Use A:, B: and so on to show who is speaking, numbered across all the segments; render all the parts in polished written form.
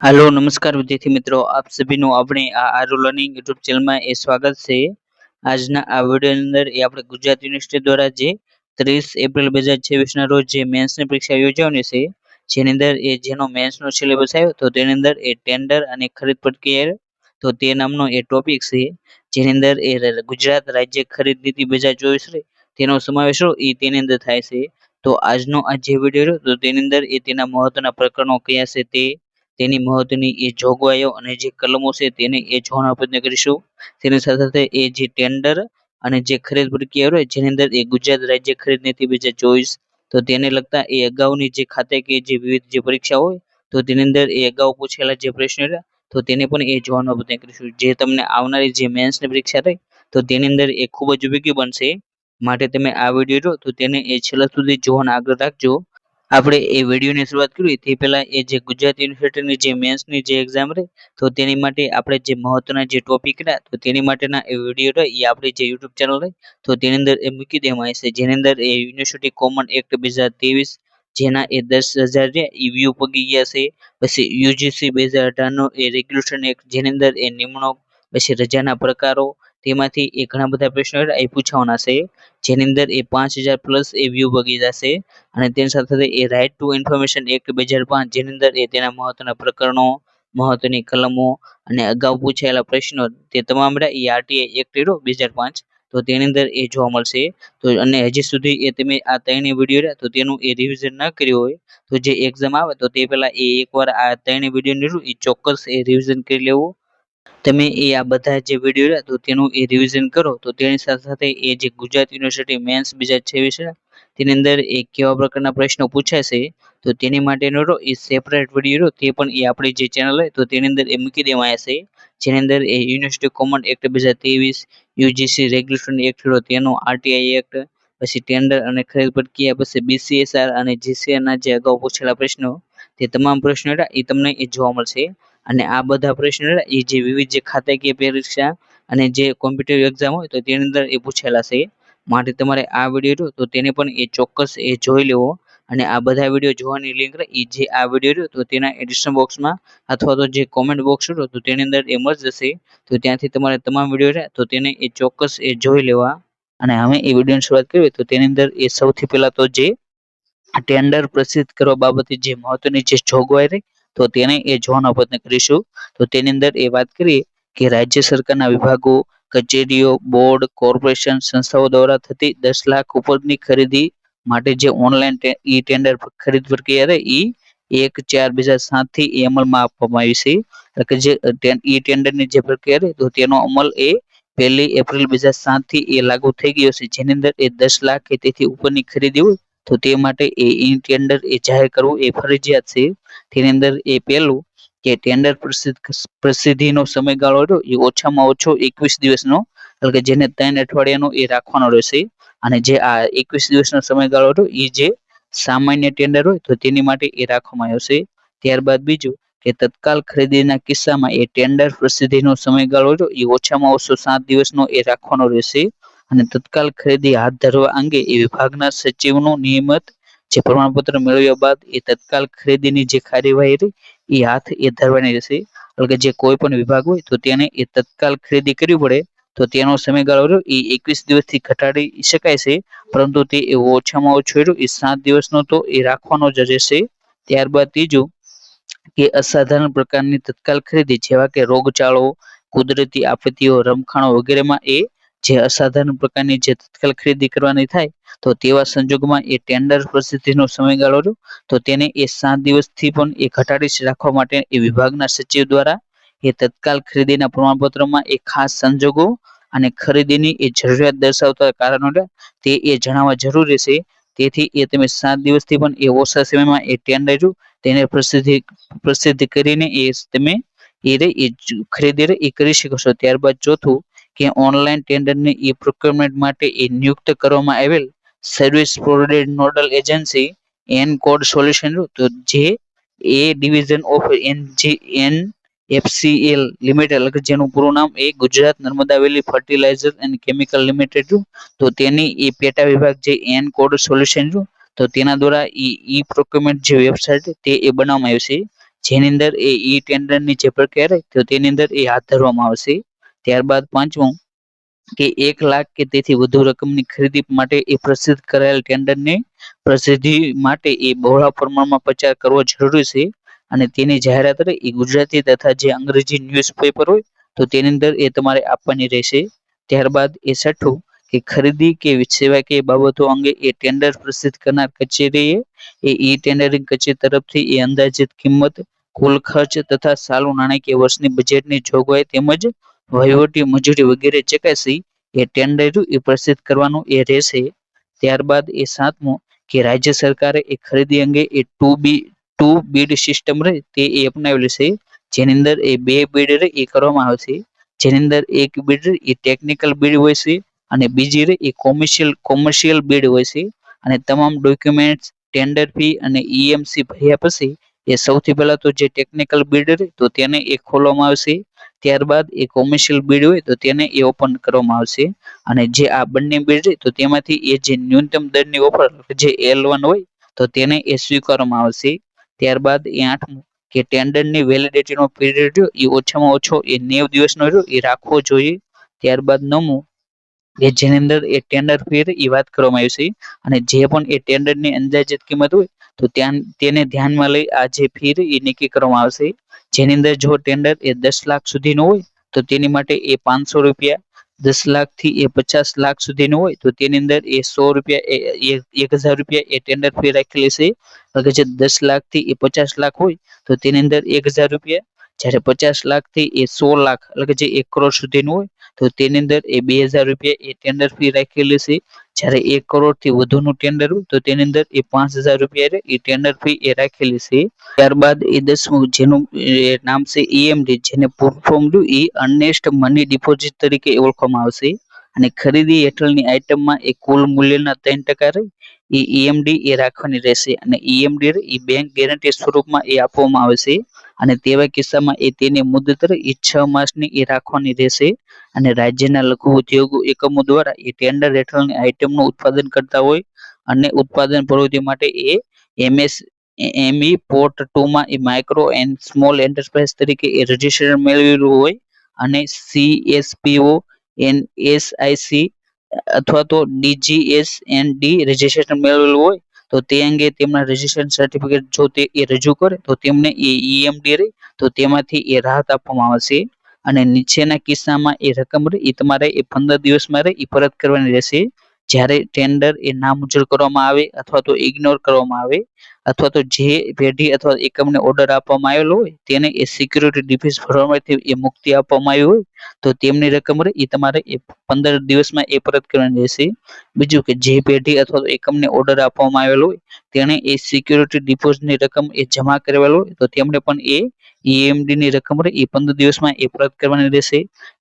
A: Hello नमस्कार विद्यार्थी मित्रों, आप सभी નું આપણે આ આરુ લર્નિંગ યુટ્યુબ ચેનલમાં સ્વાગત છે। આજના આ વિડિયોની અંદર આપણે ગુજરાત યુનિવર્સિટી દ્વારા જે 30 એપ્રિલ 2026 ના રોજ જે મેન્સની પરીક્ષા યોજવાની છે, જેની અંદર જેનો મેન્સનો સિલેબસ આવ્યો તો તેની અંદર ટેન્ડર અને ખરીદ પ્રક્રિયા તો તે નામનો ટોપિક છે, જેની અંદર ગુજરાત રાજ્ય ખરીદ નીતિ 2024 તેનો સમાવેશ તેની અંદર થાય છે। તો આજનો આ જે વિડિયો તો તેની અંદર તેના મહત્વના પ્રકરણો કયા છે તે તેની મહત્વની જોગવાઈઓ અને જે કલમો છે તેને જોવાનો પ્રયત્ન કરીશું। તેની સાથે સાથે જે ટેન્ડર અને જે ખરીદ પ્રક્રિયા હોય જેની અંદર ગુજરાત રાજ્ય ખરીદ નીતિ 2024 તો તેને લગતા અગાઉની જે ખાતાકીય જે વિવિધ જે પરીક્ષા હોય તો તેની અંદર અગાઉ પૂછેલા જે પ્રશ્નો હતા તો તેને પણ જોવાનો પ્રયત્ન કરીશું, જે તમને આવનારી જે મેન્સની પરીક્ષા રહી તો તેની અંદર ખૂબ જ ઉપયોગી બનશે। માટે તમે આ વિડીયો જો તો તેને છેલ્લા સુધી જોવાનો આગ્રહ રાખજો। આપણે વિડીયોની શરૂઆત કરીએ તે પહેલા જે ગુજરાત યુનિવર્સિટીની જે મેન્સની જે એક્ઝામ રહી તો તેની માટે આપણે જે મહત્વના જે ટોપિક રહ્યા તો તેની માટેના વિડીયો રહી આપણી જે યુટ્યુબ ચેનલ રહી તો તેની અંદર મૂકી દેવામાં આવે છે, જેની અંદર યુનિવર્સિટી કોમન એક્ટ 2023 જેના 10,000 વ્યૂ પગી ગયા છે। પછી યુજીસી 2018 નો રેગ્યુલેશન એક્ટ જેની અંદર નિમણૂક પછી રજાના પ્રકારો તેમાંથી ઘણા બધા પ્રશ્નો પૂછાવાના છે, જેની અંદર 5,000 પ્લસ વ્યૂ પગી જશે। અને તેની સાથે સાથે રાઇટ ટુ ઇન્ફોર્મેશન એક્ટ 2005 જેની અંદર તેના મહત્વના પ્રકરણો, મહત્વની કલમો અને અગાઉ પૂછાયેલા પ્રશ્નો તે તમામ આરટીઆઈ એક્ટ 2005 તો તેની અંદર જોવા મળશે। તો અને હજી સુધી તમે આ ત્રણેય વિડીયો તો તેનું રિવિઝન ન કર્યું હોય તો જે એક્ઝામ આવે તો તે પહેલા એકવાર આ ત્રણેય વિડીયોનું ચોક્કસ રિવિઝન કરી લેવું। તમે આ બધા જે વિડીયો તો તેનું રિવિઝન કરો તો તેની સાથે સાથે જે ગુજરાત યુનિવર્સિટી મેન્સ 2026 તેની અંદર કેવા પ્રકારના પ્રશ્નો પૂછાશે તો તેની માટેનો સેપરેટ વિડીયો તે પણ આપણી જે ચેનલ હોય તો તેની અંદર મૂકી દેવામાં આવશે, જેની અંદર university common act 2023, UGC regulation act તેનો, આરટીઆઈ એક્ટ, પછી ટેન્ડર અને ખરીદ પ્રક્રિયા, પછી બીસીએસઆર અને જીસીઆર ના જે અગાઉ પૂછેલા પ્રશ્નો તે તમામ પ્રશ્નો તમને જોવા મળશે। અને આ બધા પ્રશ્નો જે વિવિધ જે ખાતાકીય પરીક્ષા અને જે કોમ્પિટિટિવ એક્ઝામ હોય તો તેની અંદર પૂછેલા છે, માટે તમારે આ વિડીયો તો તેને પણ ચોક્કસ જોઈ લેવો। અને આ બધા વિડીયો જોવાની લિંક જે આ વિડીયો તો તેના એડિશન બોક્સમાં અથવા તો જે કોમેન્ટ બોક્સ તો તેની અંદર મળી જશે, તો ત્યાંથી તમારે તમામ વિડીયો તો તેને ચોક્કસ જોઈ લેવા। અને હવે વિડીયોની શરૂઆત કરીએ તો તેની અંદર સૌથી પહેલા તો જે ટેન્ડર પ્રસિદ્ધ કરવા બાબતે જે મહત્વની જે જોગવાઈ રહી તો તેને જોવાનો પ્રયત્ન કરીશું। તો તેની અંદર વાત કરીએ કે રાજ્ય સરકારના વિભાગો, કચેરીઓ, બોર્ડ, કોર્પોરેશન સંસ્થાઓ દ્વારા થતી 10 લાખ ઉપરની ખરીદી માટે જે ઓનલાઈન ટેન્ડર ખરીદ પ્રક્રિયા રહી 1/4/2007 થી અમલમાં આપવામાં આવી છે, એટલે કે જે ટેન્ડરની જે પ્રક્રિયા રહી તો તેનો અમલ 1 એપ્રિલ 2007 થી લાગુ થઈ ગયો છે, જેની અંદર 10 લાખ કે તેથી ઉપરની ખરીદી હોય તો તે માટે ટેન્ડર જાહેર કરવું ફરજિયાત છે। તેની અંદર પહેલું કે ટેન્ડર પ્રસિદ્ધિનો સમયગાળો ઓછામાં ઓછો 21 દિવસનો, એટલે કે જેને 3 અઠવાડિયાનો રાખવાનો રહેશે। અને જે આ 21 દિવસનો સમયગાળો જે સામાન્ય ટેન્ડર હોય તો તેની માટે રાખવામાં આવશે। ત્યારબાદ બીજું કે તત્કાલ ખરીદીના કિસ્સામાં ટેન્ડર પ્રસિદ્ધિનો સમયગાળો ઓછામાં ઓછો 7 દિવસનો રાખવાનો રહેશે। અને તત્કાલ ખરીદી હાથ ધરવા અંગે વિભાગના સચિવનું નિયમિત જે પ્રમાણપત્ર મેળવ્યા બાદ તત્કાલ ખરીદીની જે કાર્યવાહી હાથ ધરવાની રહેશે, એટલે કે જે કોઈ પણ વિભાગ હોય તો તેને તત્કાલ ખરીદી કરવી પડે તો તેનો સમયગાળો 21 દિવસથી ઘટાડી શકાય છે, પરંતુ તે ઓછામાં ઓછો 7 દિવસનો તો રાખવાનો જ રહેશે। ત્યારબાદ ત્રીજું કે અસાધારણ પ્રકારની તત્કાલ ખરીદી જેવા કે રોગચાળો, કુદરતી આપત્તિઓ, રમખાણો વગેરેમાં જે અસાધારણ પ્રકારની જે તત્કાલ ખરીદી કરવાની થાય તો તેવા સંજોગોમાં ટેન્ડર પ્રસિદ્ધિનો સમયગાળો તો તેને 7 દિવસથી પણ ઘટાડી રાખવા માટે વિભાગના સચિવ દ્વારા તત્કાલ ખરીદીના પ્રમાણપત્રમાં ખાસ સંજોગો અને ખરીદીની જરૂરિયાત દર્શાવતા કારણો તે જણાવવા જરૂરી છે। તેથી તમે 7 દિવસથી પણ ઓછા સમયમાં ટેન્ડર તેને પ્રસિદ્ધ કરીને તમે ખરીદી કરી શકો છો। ત્યારબાદ ચોથું કે ઓનલાઈન ટેન્ડરની પ્રોક્યોરમેન્ટ માટે નિયુક્ત કરવામાં આવેલ service provider nodal agency encode solution તો જે ડિવિઝન ઓફ એનએફસીએલ લિમિટેડ જેનું પૂરું નામ ગુજરાત નર્મદા વેલી ફર્ટિલાઇઝર એન્ડ કેમિકલ લિમિટેડ તો તેની પેટા વિભાગ જે એનકોડ સોલ્યુશન તો તેના દ્વારા પ્રોક્યોરમેન્ટ જે વેબસાઇટ તે બનાવવામાં આવી છે, જેની અંદર એ ઈ ટેન્ડરની જે પ્રક્રિયા રહે તો તેની અંદર એ હાથ ધરવામાં આવશે. ત્યારબાદ પાંચમું કે 1 લાખ કે તેથી વધુ રકમની ખરીદી માટે એ પ્રસિદ્ધ કરાયેલ ટેન્ડરની પ્રસિદ્ધિ માટે એ બહોળા પ્રમાણમાં પ્રચાર કરવો જરૂરી છે અને તેની જાહેરાત એ ગુજરાતી તથા જે અંગ્રેજી ન્યૂઝપેપર હોય તો તેની અંદર એ તમારે આપવાની રહેશે. ત્યારબાદ એ છઠ્ઠું કે ખરીદી કે સેવાકીય બાબતો અંગે એ ટેન્ડર પ્રસિદ્ધ કરનાર કચેરીએ એ ઈ ટેન્ડરિંગ કચેરી તરફથી એ અંદાજિત કિંમત, કુલ ખર્ચ તથા ચાલુ નાણાકીય વર્ષની બજેટની જોગવાઈ તેમજ વહીવટી મજૂરી વગેરે ચકાસી એ ટેન્ડર એ પ્રસિદ્ધ કરવાનું એ રહેશે. ત્યારબાદ એ સાતમું કે રાજ્ય સરકારે એ ખરીદી અંગે એ ટુ બીડ સિસ્ટમ રહે તે એ અપનાવેલી છે, જેની અંદર એ 2 બીડ રહે એ કરવામાં આવશે. જેની અંદર એક બીડ એ ટેકનિકલ બીડ હોય છે અને બીજી રહે એ કોમર્શિયલ બીડ હોય છે અને તમામ ડોક્યુમેન્ટ્સ, ટેન્ડર ફી અને ઈએમસી ભર્યા પછી એ સૌથી પહેલા તો જે ટેકનિકલ બીડ રહે તો તેને એ ખોલવામાં આવશે. ત્યારબાદ એ કોમર્શિયલ બીડ હોય તો તેને એ ઓપન કરવામાં આવશે અને જે આ બંને બીડ રહે તો તેમાંથી એ જે ન્યૂનતમ દરની ઓફર જે L1 હોય તો તેને એ સ્વીકારવામાં આવશે. ત્યારબાદ એ આઠમું કે ટેન્ડરની વેલિડિટીનો પીરિયડ એ ઓછામાં ઓછો એ 90 દિવસનો એ રાખવો જોઈએ. ત્યારબાદ નવમું કે જેની અંદર એ ટેન્ડર ફી એ વાત કરવામાં આવી છે અને જે પણ એ ટેન્ડરની અંદાજિત કિંમત હોય તો તેને ધ્યાનમાં લઈ આ જે ફી એ નક્કી કરવામાં આવશે. જેની અંદર જો ટેન્ડર એ 10 લાખ સુધીનો હોય તો તેની માટે એ 500 રૂપિયા, 10 લાખ થી એ 50 લાખ સુધીનું હોય તો તેની અંદર એ 100 રૂપિયા 1000 રૂપિયા એ ટેન્ડર ફી રાખેલી છે. અગર જે 10 લાખ થી એ 50 લાખ હોય તો તેની અંદર 1000 રૂપિયા, જ્યારે 50 લાખ થી એ 100 લાખ એટલે કે જે 1 કરોડ સુધીનું હોય તો તેની અંદર એ 2000 રૂપિયા એ ટેન્ડર ફી રાખેલી છે. જ્યારે 1 કરોડ થી વધુનું ટેન્ડર હોય તો તેની અંદર એ 5000 રૂપિયા એ ટેન્ડર ફી એ રાખેલી છે. ત્યારબાદ એ 10મું જેનું નામ છે EMD, જેને પૂર ફોર્મ એ અર્નેસ્ટ મની ડિપોઝિટ તરીકે ઓળખવામાં આવશે અને ખરીદી હેઠળની આઇટમમાં એ કુલ મૂલ્યના 3% રહી એ EMD એ રાખવાની રહેશે અને EMD એ બેંક ગેરંટી સ્વરૂપમાં એ આપવામાં આવશે અને તેવા કિસ્સામાં એ તેની મુદત એ 6 માસની એ રાખવાની રહેશે અને રાજ્યના લઘુ ઉદ્યોગ એકમો દ્વારા એ ટેન્ડર હેઠળની આઇટમનું ઉત્પાદન કરતા હોય અને ઉત્પાદન પ્રવૃત્તિ માટે એ MSME પોર્ટ 2 માં એ માઇક્રો એન્ડ સ્મોલ એન્ટરપ્રાઇઝ તરીકે એ રજીસ્ટ્રેશન મેળવેલું હોય અને CSPO, NSIC અથવા તો DGS&D રજીસ્ટ્રેશન મેળવેલું હોય તો તે અંગે તેમના રજીસ્ટ્રેશન સર્ટિફિકેટ જો તે એ રજૂ કરે તો તેમને એ EMD રહે તો તેમાંથી એ રાહત આપવામાં આવશે અને નીચેના કિસ્સામાં એ રકમ એ તમારે એ 15 દિવસમાં એ પરત કરવાની રહેશે. જ્યારે ટેન્ડર એ નામંજૂર કરવામાં આવે અથવા તો ઇગ્નોર કરવામાં આવે અથવા તો જે પેઢી અથવા એકમને ઓર્ડર આપવામાં આવેલો હોય તેને એ સિક્યુરિટી ડિફિઝ ભરવામાંથી એ મુક્તિ આપવામાં આવી હોય તો તેમની રકમ એ તમારે એ 15 દિવસમાં એ પરત કરવાની રહેશે. બીજું કે જે પેઢી અથવા તો એકમને ઓર્ડર આપવામાં આવેલો હોય તેણે એ સિક્યુરિટી ડિપોઝિટની રકમ એ જમા કરેલો હોય તો તેમણે પણ એ EMD ની રકમ એ 15 દિવસમાં એ પરત કરવાની રહેશે.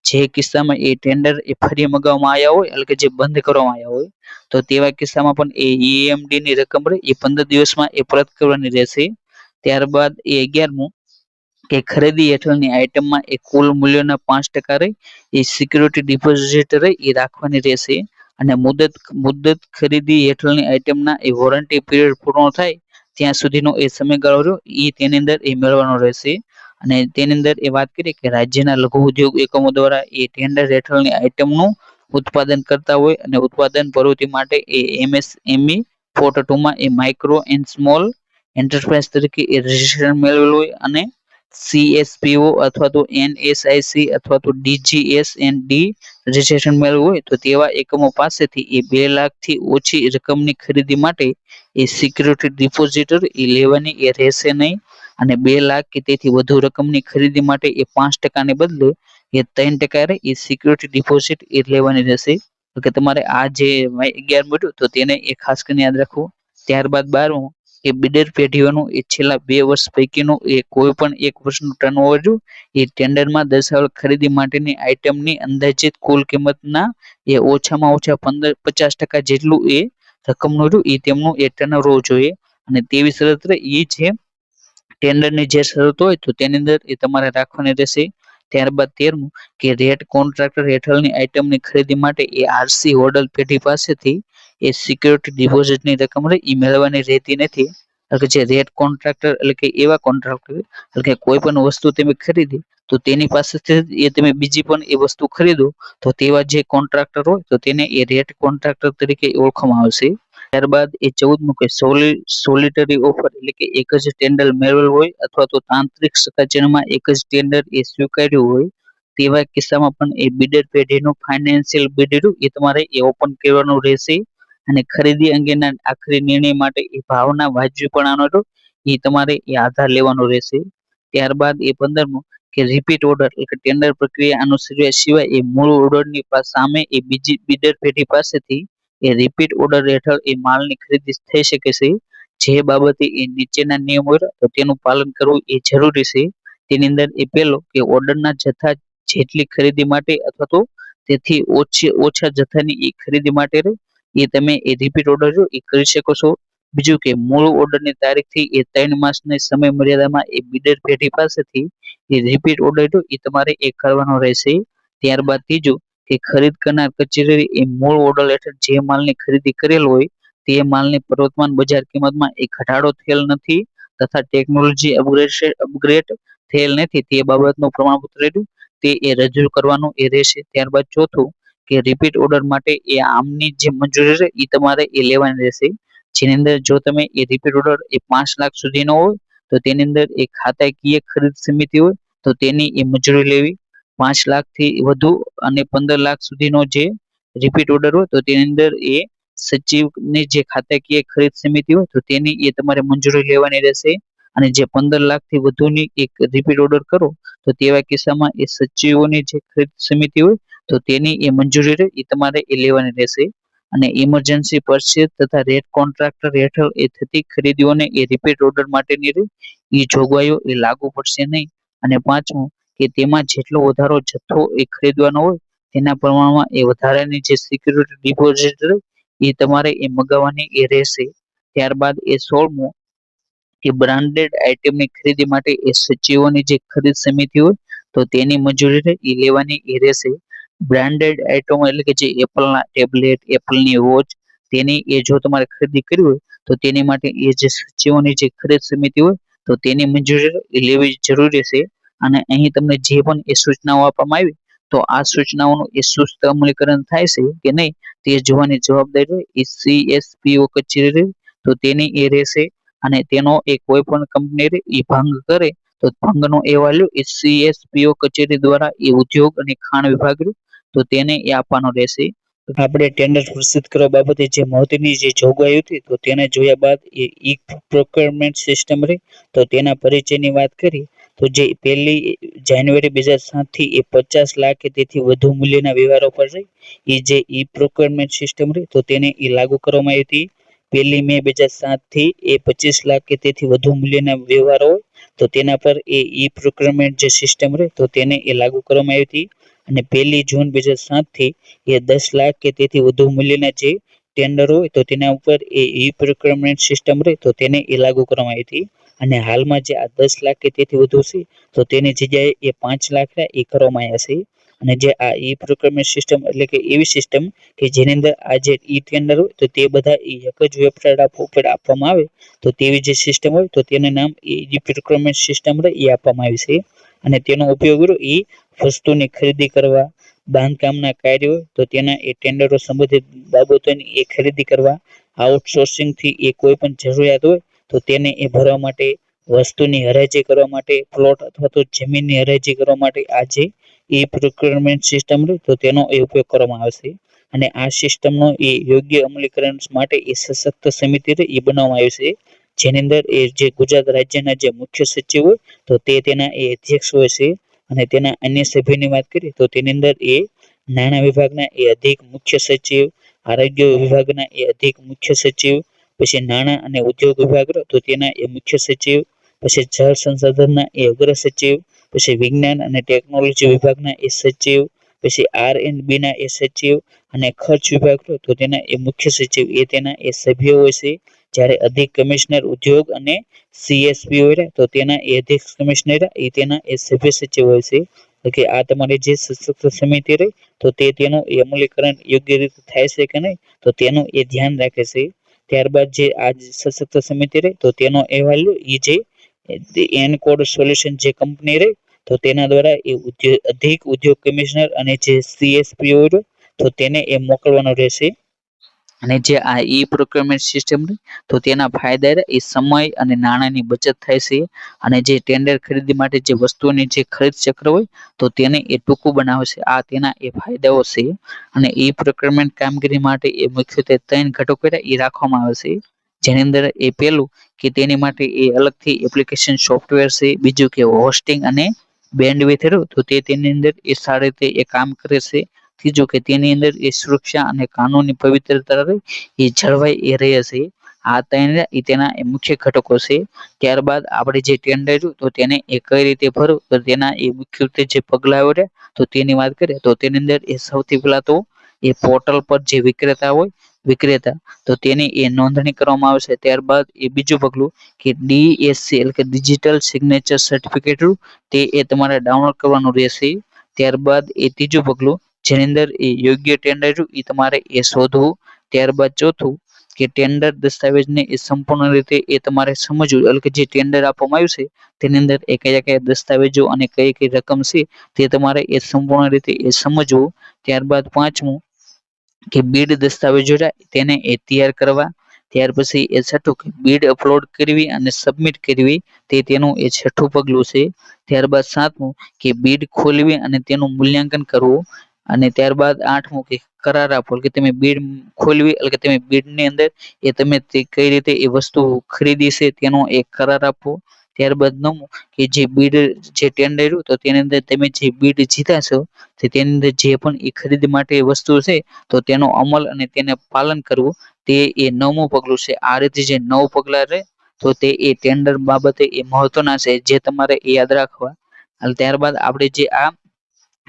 A: જે કિસ્સામાં એ ટેન્ડર એ ફરી મગાવવામાં આવ્યા હોય એટલે કે જે બંધ કરવામાં આવ્યા હોય તો તેવા કિસ્સામાં પણ એ EMD ની રકમ એ 15 દિવસમાં એ પરત કરવાની રહેશે. ત્યારબાદ એ 11મું કે ખરીદી હેઠળની આઇટમમાં એ કુલ મૂલ્યના 5% રહી એ સિક્યુરિટી ડિપોઝિટ રહી એ રાખવાની રહેશે અને મુદત ખરીદી હેઠળની આઇટમના એ વોરંટી પીરિયડ પૂર્ણ થાય ત્યાં સુધીનો એ સમયગાળો રહ્યો એ તેની અંદર એ મેળવવાનો રહેશે. અને તેની અંદર એ વાત કરીએ કે રાજ્યના લઘુ ઉદ્યોગ એકમો દ્વારા એ ટેન્ડર હેઠળની આઇટમનું ઉત્પાદન કરતા હોય અને ઉત્પાદન પ્રવૃત્તિ માટે એ MSME પોર્ટ 2 માં એ માઇક્રો એન્ડ સ્મોલ એન્ટરપ્રાઇઝ તરીકે એ રજીસ્ટ્રેશન મેળવેલું હોય અને CSPO અથવા તો NSIC અથવા તો DGS&D રજીસ્ટ્રેશન મેળવ્યું હોય તો તેવા એકમો પાસેથી એ 2 લાખથી ઓછી રકમની ખરીદી માટે એ સિક્યુરિટી ડિપોઝિટ એ લેવાની એ રહેશે નહીં અને 2 લાખ કે તેથી વધુ રકમની ખરીદી માટે એ 5% ને બદલે એ 3% એ સિક્યુરિટી ડિપોઝિટ એ લેવાની રહેશે. તો કે તમારે આ જે 11 મળ્યું તો તેને એ ખાસ કરીને યાદ રાખવું. ત્યારબાદ 12મું એ બિડર પેઢીઓનું એ છેલ્લા 2 વર્ષ પૈકીનું એ કોઈ પણ 1 વર્ષનું ટર્નઓવર એ ટેન્ડરમાં દર્શાવેલ ખરીદી માટેની આઇટમની અંદાજિત કુલ કિંમતના એ ઓછામાં ઓછા 50% જેટલું એ રકમનું એ તેમનું એ ટર્નઓવર હોવું જોઈએ અને તેવી શરત એ છે ટેન્ડરની જે શરતો હોય તો તેની અંદર એ તમારે રાખવાની રહેશે. ત્યારબાદ 13મું કે રેટ કોન્ટ્રાક્ટર હેઠળની આઇટમની ખરીદી માટે એ RC હોલ્ડર પેઢી પાસેથી એ સિક્યુરિટી ડિપોઝિટની રકમ એ મેળવવાની રહેતી નથી એટલે કે જે રેટ કોન્ટ્રાક્ટર એટલે કે એવા કોન્ટ્રાક્ટર એટલે કે કોઈ પણ વસ્તુ તમે ખરીદી તો તેની પાસેથી એ તમે બીજી પણ એ વસ્તુ ખરીદો તો તેવા જે કોન્ટ્રાક્ટર હોય તો તેને એ રેટ કોન્ટ્રાક્ટર તરીકે ઓળખવામાં આવશે. ત્યારબાદ એ 14મું કે સોલિટરી ઓફર એટલે કે એક જ ટેન્ડર મેળવેલ હોય અથવા તો તાંત્રિક ચકાચણીમાં એક જ ટેન્ડર એ સ્વીકાર્યું હોય તેવા કિસ્સામાં પણ એ બિડર પેઢીનું ફાઇનાન્શિયલ બિડર એ તમારે એ ઓપન કરવાનું રહેશે અને ખરીદી અંગેના આખરી નિર્ણય માટે એ ભાવના વાજબીપણાનો એ તમારે એ આધાર લેવાનો રહેશે. ત્યારબાદ એ 15મું કે રિપીટ ઓર્ડર એટલે કે ટેન્ડર પ્રક્રિયા અનુસર્યા સિવાય એ મૂળ ઓર્ડરની સામે એ બીજી બિડર પેઢી પાસેથી એ રિપીટ ઓર્ડર હેઠળ એ માલની ખરીદી થઈ શકે છે. જે બાબતે એ નીચેના નિયમો તો તેનું પાલન કરવું એ જરૂરી છે. તેની અંદર એ પહેલો કે ઓર્ડરના જથ્થા જેટલી ખરીદી માટે અથવા તો તેથી ઓછા જથ્થાની એ ખરીદી માટે એ તમે એ રિપીટ ઓર્ડર એ કરી શકો છો. બીજું કે મૂળ ઓર્ડરની તારીખથી એ 3 માસની સમય મર્યાદામાં એ બિડર પેઢી પાસેથી એ રિપીટ ઓર્ડર એ તમારે એ કરવાનો રહેશે. ત્યારબાદ ત્રીજું કે ખરીદ કરનાર કચેરી એ મૂળ ઓર્ડર હેઠળ જે માલની ખરીદી કરેલ હોય તે માલની પ્રવર્તમાન બજાર કિંમતમાં એ ઘટાડો થયેલ નથી તથા ટેકનોલોજી અપગ્રેડ થયેલ નથી તે બાબતનું પ્રમાણપત્ર તે એ રજૂ કરવાનું એ રહેશે. ત્યારબાદ ચોથું કે રિપીટ ઓર્ડર માટે એ આમની જે મંજૂરી છે એ તમારે એ લેવાની રહેશે. જેની અંદર જો તમે એ રિપીટ ઓર્ડર એ 5 લાખ સુધીનો હોય તો તેની અંદર એ ખાતાકીય ખરીદ સમિતિ હોય તો તેની એ મંજૂરી લેવી. 5 લાખથી વધુ અને 15 લાખ સુધીનો જે રિપીટ ઓર્ડર હોય તો તેની અંદર એ સચિવની જે ખાતાકીય ખરીદ સમિતિ હોય તો તેની એ તમારે મંજૂરી લેવાની રહેશે. અને જે 15 લાખથી વધુની એક રિપીટ ઓર્ડર કરો તો તેવા કિસ્સામાં એ સચિવોની જે ખરીદ સમિતિ હોય તો તેની એ મંજૂરી એ તમારે એ લેવાની રહેશે. અને ઇમરજન્સી પરચેઝ તથા રેટ કોન્ટ્રાક્ટર હેઠળ એ થતી ખરીદીઓને એ રિપીટ ઓર્ડર માટેની એ જોગવાઈઓ એ લાગુ પડશે નહીં. અને 5મું કે તેમાં જેટલો વધારો જથ્થો એ ખરીદવાનો હોય તેના પ્રમાણમાં એ વધારાની જે સિક્યુરિટી ડિપોઝિટ એ તમારે એ મગાવવાની એ રહેશે. ત્યારબાદ એ 16મું કે બ્રાન્ડેડ આઇટમની ખરીદી માટે એ સચિવોની જે ખરીદ સમિતિ હોય તો તેની મંજૂરી એ લેવાની એ રહેશે. બ્રાન્ડેડ આઇટમો એટલે કે જે એપલના ટેબ્લેટ એપલની વોચ તેની એ જો તમારે ખરીદી કરવી હોય તો તેની માટે એ જે સચિવોની જે ખરીદ સમિતિ હોય તો તેની મંજૂરી લેવી જરૂરી છે. અને અહીં તમને જે પણ એ સૂચનાઓ આપવામાં આવી તો આ સૂચનાઓનું એ સુસ્ત અમલીકરણ થાય છે કે નહીં તે જોવાની જવાબદારી એ CSPO કચેરી તો તેની એ રહેશે. અને તેનો એ કોઈ પણ કંપની એ ભંગ કરે તો ભંગનો અહેવાલ એ CSPO કચેરી દ્વારા એ ઉદ્યોગ અને ખાણ વિભાગ તો તેને એ આપવાનો રહેશે. આપણે ટેન્ડર ઘોષિત કરવા બાબતે જે મહત્વની જે જોગવાઈ હતી તો તેને જોયા બાદ એ ઈ પ્રોક્યોરમેન્ટ સિસ્ટમ રહી તો તેના પરિચયની વાત કરી તો જે 1 જાન્યુઆરી 2007 થી એ 50 લાખ કે તેથી વધુ મૂલ્યના વ્યવહારો પર રહી એ જે ઈ પ્રોક્યોરમેન્ટ સિસ્ટમ રહી તો તેને એ લાગુ કરવામાં આવી હતી. 1 મે 2007 થી એ 25 લાખ કે તેથી વધુ મૂલ્યના વ્યવહારો હોય તો તેના પર એ ઈ પ્રોક્યોરમેન્ટ જે સિસ્ટમ રહે તો તેને એ લાગુ કરવામાં આવી હતી. અને 1 જૂન 2007 થી એ 10 લાખ કે તેથી વધુ મૂલ્યના જે ટેન્ડર હોય તો તેના ઉપર એ ઈ પ્રોક્યોરમેન્ટ સિસ્ટમ રહે તો તેને એ લાગુ કરવામાં આવી હતી. અને હાલમાં જે આ 10 લાખ કે તેથી વધુ છે તો તેની જગ્યાએ એ 5 લાખ એ કરવામાં આવ્યા છે. અને જે આ ઈ પ્રોક્યોરમેન્ટ સિસ્ટમ એટલે કે એવી સિસ્ટમ કે જેની અંદર આ જે ઈ ટેન્ડર હોય તો તે બધા એક જ વેબસાઇટ ઉપર આપવામાં આવે તો તેવી જે સિસ્ટમ હોય તો તેનું નામ ઈ પ્રોક્યોરમેન્ટ સિસ્ટમ એ આપવામાં આવી છે. અને તેનો ઉપયોગ એ વસ્તુની ખરીદી કરવા બાંધકામના કાર્યો હોય તો તેના એ ટેન્ડરો સંબંધિત બાબતોની એ ખરીદી કરવા આઉટસોર્સિંગથી એ કોઈ પણ જરૂરિયાત હોય તો તેને એ ભરવા માટે વસ્તુની હરાજી કરવા માટે પ્લોટ અથવા તો જમીનની હરાજી કરવા માટે આ જે ઈ પ્રોક્યોરમેન્ટ સિસ્ટમ તો તેનો એ ઉપયોગ કરવામાં આવશે. અને આ સિસ્ટમનો એ યોગ્ય અમલીકરણ માટે એ સશક્ત સમિતિ એ બનાવવામાં આવી છે જેની અંદર એ જે ગુજરાત રાજ્યના જે મુખ્ય સચિવ હોય તો તે તેના એ અધ્યક્ષ હોય છે. અને તેના અન્ય સભ્યોની વાત કરીએ તો તેની અંદર એ નાણાં વિભાગના એ અધિક મુખ્ય સચિવ આરોગ્ય વિભાગના એ અધિક મુખ્ય સચિવ પછી નાણાં અને ઉદ્યોગ વિભાગ તો તેના એ મુખ્ય સચિવ પછી જળ સંસાધનના એ અગ્ર સચિવ પછી વિજ્ઞાન અને ટેકનોલોજી વિભાગના એ સચિવ પછી R&B ના એ સચિવ અને ખર્ચ વિભાગ તો તેના એ મુખ્ય સચિવ એ તેના એ સભ્યો હોય છે. જ્યારે અધિક કમિશનર ઉદ્યોગ અને CSP હોય તો તેના એ અધિક કમિશનર એ તેના એ સભ્ય સચિવ હોય છે. કે આ તમારી જે સશક્ત સમિતિ રહી તો તે તેનું અમલીકરણ યોગ્ય રીતે થાય છે કે નહીં તો તેનું એ ધ્યાન રાખે છે. ત્યારબાદ જે આ સશક્ત સમિતિ રહે તો તેનો અહેવાલ એ જે એનકોડ સોલ્યુશન જે કંપની રહે તો તેના દ્વારા એ અધિક ઉદ્યોગ કમિશનર અને જે સીએસપીઓ તો તેને એ મોકલવાનો રહેશે. અને જે આ ઈ પ્રોક્યોરમેન્ટ સિસ્ટમ તો તેના ફાયદા એ સમય અને નાણાંની બચત થાય છે. અને જે ટેન્ડર ખરીદી માટે જે વસ્તુઓની જે ખરીદ ચક્ર હોય તો તેને એ ટૂંકું બનાવે છે. આ તેના એ ફાયદાઓ છે. અને ઈ પ્રોક્યોરમેન્ટ કામગીરી માટે એ મુખ્યત્વે 3 ઘટકો એ રાખવામાં આવે છે. જેની અંદર એ પહેલું કે તેની માટે એ અલગથી એપ્લિકેશન સોફ્ટવેર છે. બીજું કે હોસ્ટિંગ અને બેન્ડવિડ્થ તો તેની અંદર એ સારી રીતે એ કામ કરે છે. ત્રીજું કે તેની અંદર એ સુરક્ષા અને કાનૂની પવિત્રતા એ જળવાઈ એ રહે છે. આ 3 એ તેના મુખ્ય ઘટકો છે. ત્યારબાદ આપણે જે ટેન્ડર તો તેને એ કઈ રીતે ભરવું તો તેના એ મુખ્યત્વે જે પગલાઓ રહે તો તેની વાત કરીએ તો તેની અંદર એ સૌથી પહેલા તો એ પોર્ટલ પર જે વિક્રેતા તો તેની એ નોંધણી કરવામાં આવે છે. ત્યારબાદ એ બીજું પગલું કે ડીએસસી એટલે કે ડિજિટલ સિગ્નેચર સર્ટિફિકેટ તે એ તમારે ડાઉનલોડ કરવાનું રહેશે. ત્યારબાદ એ ત્રીજું પગલું જેની અંદર એ યોગ્ય ટેન્ડર એ તમારે એ શોધવું. ત્યારબાદ ચોથું કે ટેન્ડર દસ્તાવેજને એ સંપૂર્ણ રીતે એ તમારે સમજવું એટલે કે જે ટેન્ડર આપવામાં આવ્યું છે તેની અંદર એ કયા દસ્તાવેજો અને કઈ રકમ છે તે તમારે એ સંપૂર્ણ રીતે એ સમજવું. ત્યારબાદ પાંચમું કે બીડ દસ્તાવેજો તેને એ તૈયાર કરવા. ત્યાર પછી એ છઠ્ઠું કે બીડ અપલોડ કરવી અને સબમિટ કરવી તે તેનું એ છઠ્ઠું પગલું છે. ત્યારબાદ સાતમું કે બીડ ખોલવી અને તેનું મૂલ્યાંકન કરવું. અને ત્યારબાદ આઠમું કે કરાર આપો કે તમે બીડ ખોલવી એટલે કે તમે બીડની અંદર એ તમે કઈ રીતે એ વસ્તુ ખરીદી છે તેનો એક કરાર આપવો. ત્યારબાદ નવમું કે જે બીડ જે ટેન્ડર તો તેની અંદર તમે જે બીડ જીતા છો તો તેની અંદર જે પણ એ ખરીદી માટે વસ્તુ છે તો તેનો અમલ અને તેને પાલન કરવું તે એ નવમું પગલું છે. આ રીતે જે 9 પગલા છે તો તે એ ટેન્ડર બાબતે એ મહત્વના છે જે તમારે યાદ રાખવા. ત્યારબાદ આપણે જે આ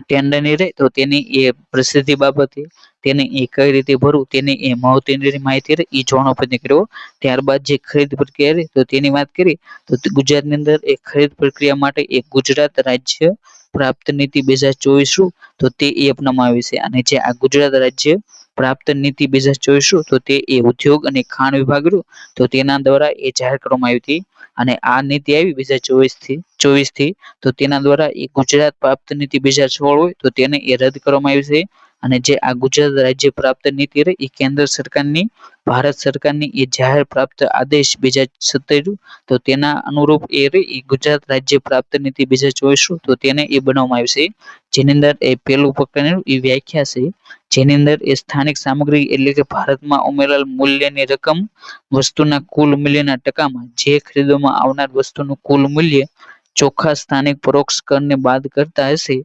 A: ટેન્ડરની રહે તો તેની એ પ્રસિદ્ધિ બાબતે તેને એ કઈ રીતે ભરવું તેની એ મહત્વની માહિતી રહે એ જોવાનો પ્રયત્ન કર્યો. ત્યારબાદ જે ખરીદ પ્રક્રિયા રહે તો તેની વાત કરીએ તો ગુજરાતની અંદર એ ખરીદ પ્રક્રિયા માટે એક ગુજરાત રાજ્ય પ્રાપ્ત નીતિ 2024 તો તે એ અપનાવવામાં આવી છે. અને જે આ ગુજરાત રાજ્ય પ્રાપ્ત નીતિ 2024 તો તે એ ઉદ્યોગ અને ખાણ વિભાગ તો તેના દ્વારા એ જાહેર કરવામાં આવી હતી. અને આ નીતિ આવી 2024 થી તો તેના દ્વારા એ ગુજરાત પ્રાપ્ત નીતિ 2016 હોય તો તેને એ રદ કરવામાં આવી છે. અને જે આ ગુજરાત રાજ્ય પ્રાપ્ત નીતિ રહે એ કેન્દ્ર સરકારની ભારત સરકારની એ જાહેર પ્રાપ્ત આદેશ 2017 તો તેના અનુરૂપ એ ગુજરાત રાજ્ય પ્રાપ્ત નીતિ 2024 તો તેને એ બનાવવામાં આવી છે. જેની અંદર એ પહેલું પ્રકરણ એ વ્યાખ્યા છે. જેની અંદર એ સ્થાનિક સામગ્રી એટલે કે ભારતમાં ઉમેરેલ મૂલ્યની રકમ વસ્તુના કુલ મૂલ્યના ટકામાં જે ખરીદવામાં આવનાર વસ્તુનું કુલ મૂલ્ય ચોખ્ખા સ્થાનિક પરોક્ષ કરને બાદ કરતા હશે.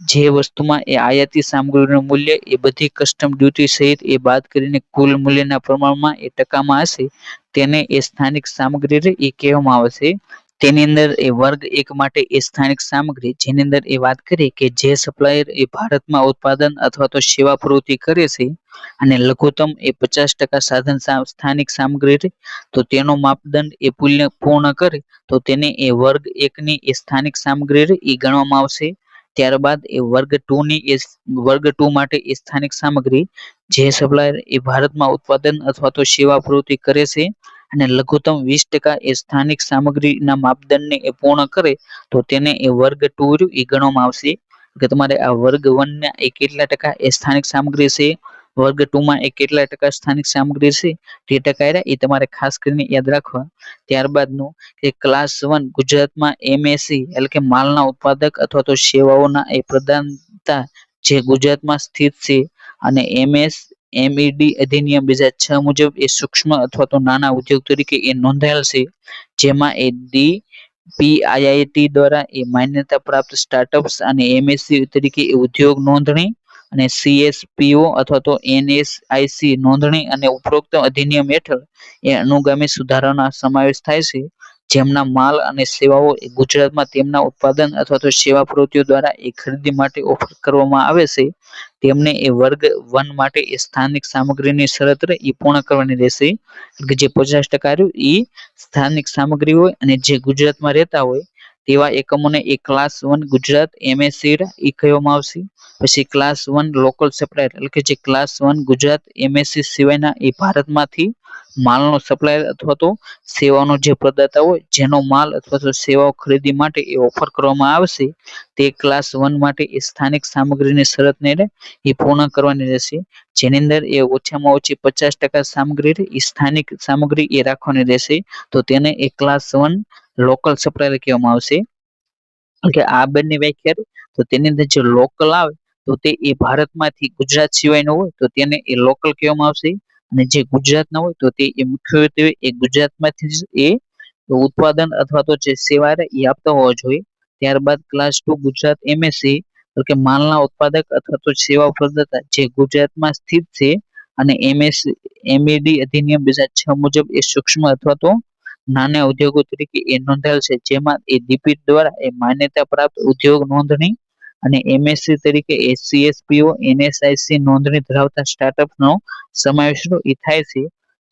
A: જે વસ્તુમાં એ આયાતી સામગ્રીનું મૂલ્ય એ બધી કસ્ટમ ડ્યુટી સહિત એ બાદ કરીને કુલ મૂલ્યના પ્રમાણમાં એ ટકામાં હશે તેને એ સ્થાનિક સામગ્રી એ કહેવામાં આવે છે. તેની અંદર એ વર્ગ 1 માટે એ સ્થાનિક સામગ્રી જેની અંદર એ વાત કરીએ કે જે સપ્લાયર એ ભારતમાં ઉત્પાદન અથવા તો સેવા પ્રવૃત્તિ કરે છે અને લઘુત્તમ એ 50% સાધન સ્થાનિક સામગ્રી તો તેનો માપદંડ એ પૂર્ણ કરે તો તેને એ વર્ગ 1 ની એ સ્થાનિક સામગ્રી એ ગણવામાં આવશે. ત્યારબાદ એ વર્ગ 2 માટે એ સ્થાનિક સામગ્રી જે સપ્લાયર એ ભારતમાં ઉત્પાદન અથવા તો સેવા પ્રવૃત્તિ કરે છે અને લઘુત્તમ 20% એ સ્થાનિક સામગ્રીના માપદંડને એ પૂર્ણ કરે તો તેને એ વર્ગ 2 એ ગણવામાં આવશે. કે તમારે આ વર્ગ 1 ના એ કેટલા ટકા એ સ્થાનિક સામગ્રી છે, વર્ગ 2 માં એ કેટલા ટકા સ્થાનિક સામગ્રી છે તે ટકા એ તમારે ખાસ કરીને યાદ રાખવા. ત્યારબાદનું કે ક્લાસ 1 ગુજરાતમાં એમએસસી એટલે કે માલના ઉત્પાદક અથવા તો સેવાઓના એ પ્રદાતા જે ગુજરાતમાં સ્થિત છે અને એમઈડી અધિનિયમ 2006 મુજબ એ સૂક્ષ્મ અથવા તો નાના ઉદ્યોગ તરીકે એ નોંધાયેલ છે. જેમાં એ DPIIT દ્વારા એ માન્યતા પ્રાપ્ત સ્ટાર્ટઅપ્સ અને એમએસસી તરીકે એ ઉદ્યોગ નોંધણી અને CSPO અથવા તો NSIC નોંધણી અને ઉપરોક્ત અધિનિયમ હેઠળ એ અનુગામી સુધારાના સમાવેશ થાય છે. જેમના માલ અને સેવાઓ ગુજરાતમાં તેમના ઉત્પાદન અથવા તો સેવા પ્રવૃત્તિઓ દ્વારા એ ખરીદી માટે ઓફર કરવામાં આવે છે તેમને એ વર્ગ 1 માટે એ સ્થાનિક સામગ્રીની શરત એ પૂર્ણ કરવાની રહેશે. કે જે 50% એ સ્થાનિક સામગ્રી હોય અને જે ગુજરાતમાં રહેતા હોય તેવા એકમોને એ ક્લાસ 1 ગુજરાત એમએસસી એ કહેવામાં આવશે. પછી ક્લાસ 1 લોકલ સપ્લાયર એટલે કે જે ક્લાસ 1 ગુજરાત એમએસસી સિવાયના એ ભારતમાંથી માલનો સપ્લાયર અથવા તો સેવાનો જે પ્રદાતા હોય જેનો માલ અથવા તો સેવાઓ ખરીદી માટે એ ઓફર કરવામાં આવશે તે ક્લાસ 1 માટે એ સ્થાનિક સામગ્રીની શરતને એ પૂર્ણ કરવાની રહેશે. જેની અંદર એ ઓછામાં ઓછી 50% સામગ્રી એ સ્થાનિક સામગ્રી એ રાખવાની રહેશે. તો તેને એ ક્લાસ 1 લોકલ સપ્લાયર કહેવામાં આવશે. કે આ બંને વ્યાખ્યા તો તેની અંદર જે લોકલ આવે તો તે એ ભારતમાંથી ગુજરાત સિવાયનો હોય તો તેને એ લોકલ કહેવામાં આવશે. અને જે ગુજરાતના હોય તો તે એ મુખ્યત્વે એ ગુજરાતમાંથી જ એ ઉત્પાદન અથવા તો જે સેવા એ આપતા હોવા જોઈએ. ત્યારબાદ ક્લાસ 2 ગુજરાત એમએસસી તો કે માલના ઉત્પાદક અથવા તો સેવા પ્રદાતા જે ગુજરાતમાં સ્થિત છે અને એમએડી અધિનિયમ 2006 મુજબ એ સૂક્ષ્મ અથવા તો નાના ઉદ્યોગો તરીકે એ નોંધાયેલ છે, જેમાં એ ડીપીટ દ્વારા એ માન્યતા પ્રાપ્ત ઉદ્યોગ નોંધણી અને એમએસસી તરીકે સીએસપીઓ એનએસઆઈસી નોંધણી ધરાવતા સ્ટાર્ટઅપનો સમાવેશ થાય છે,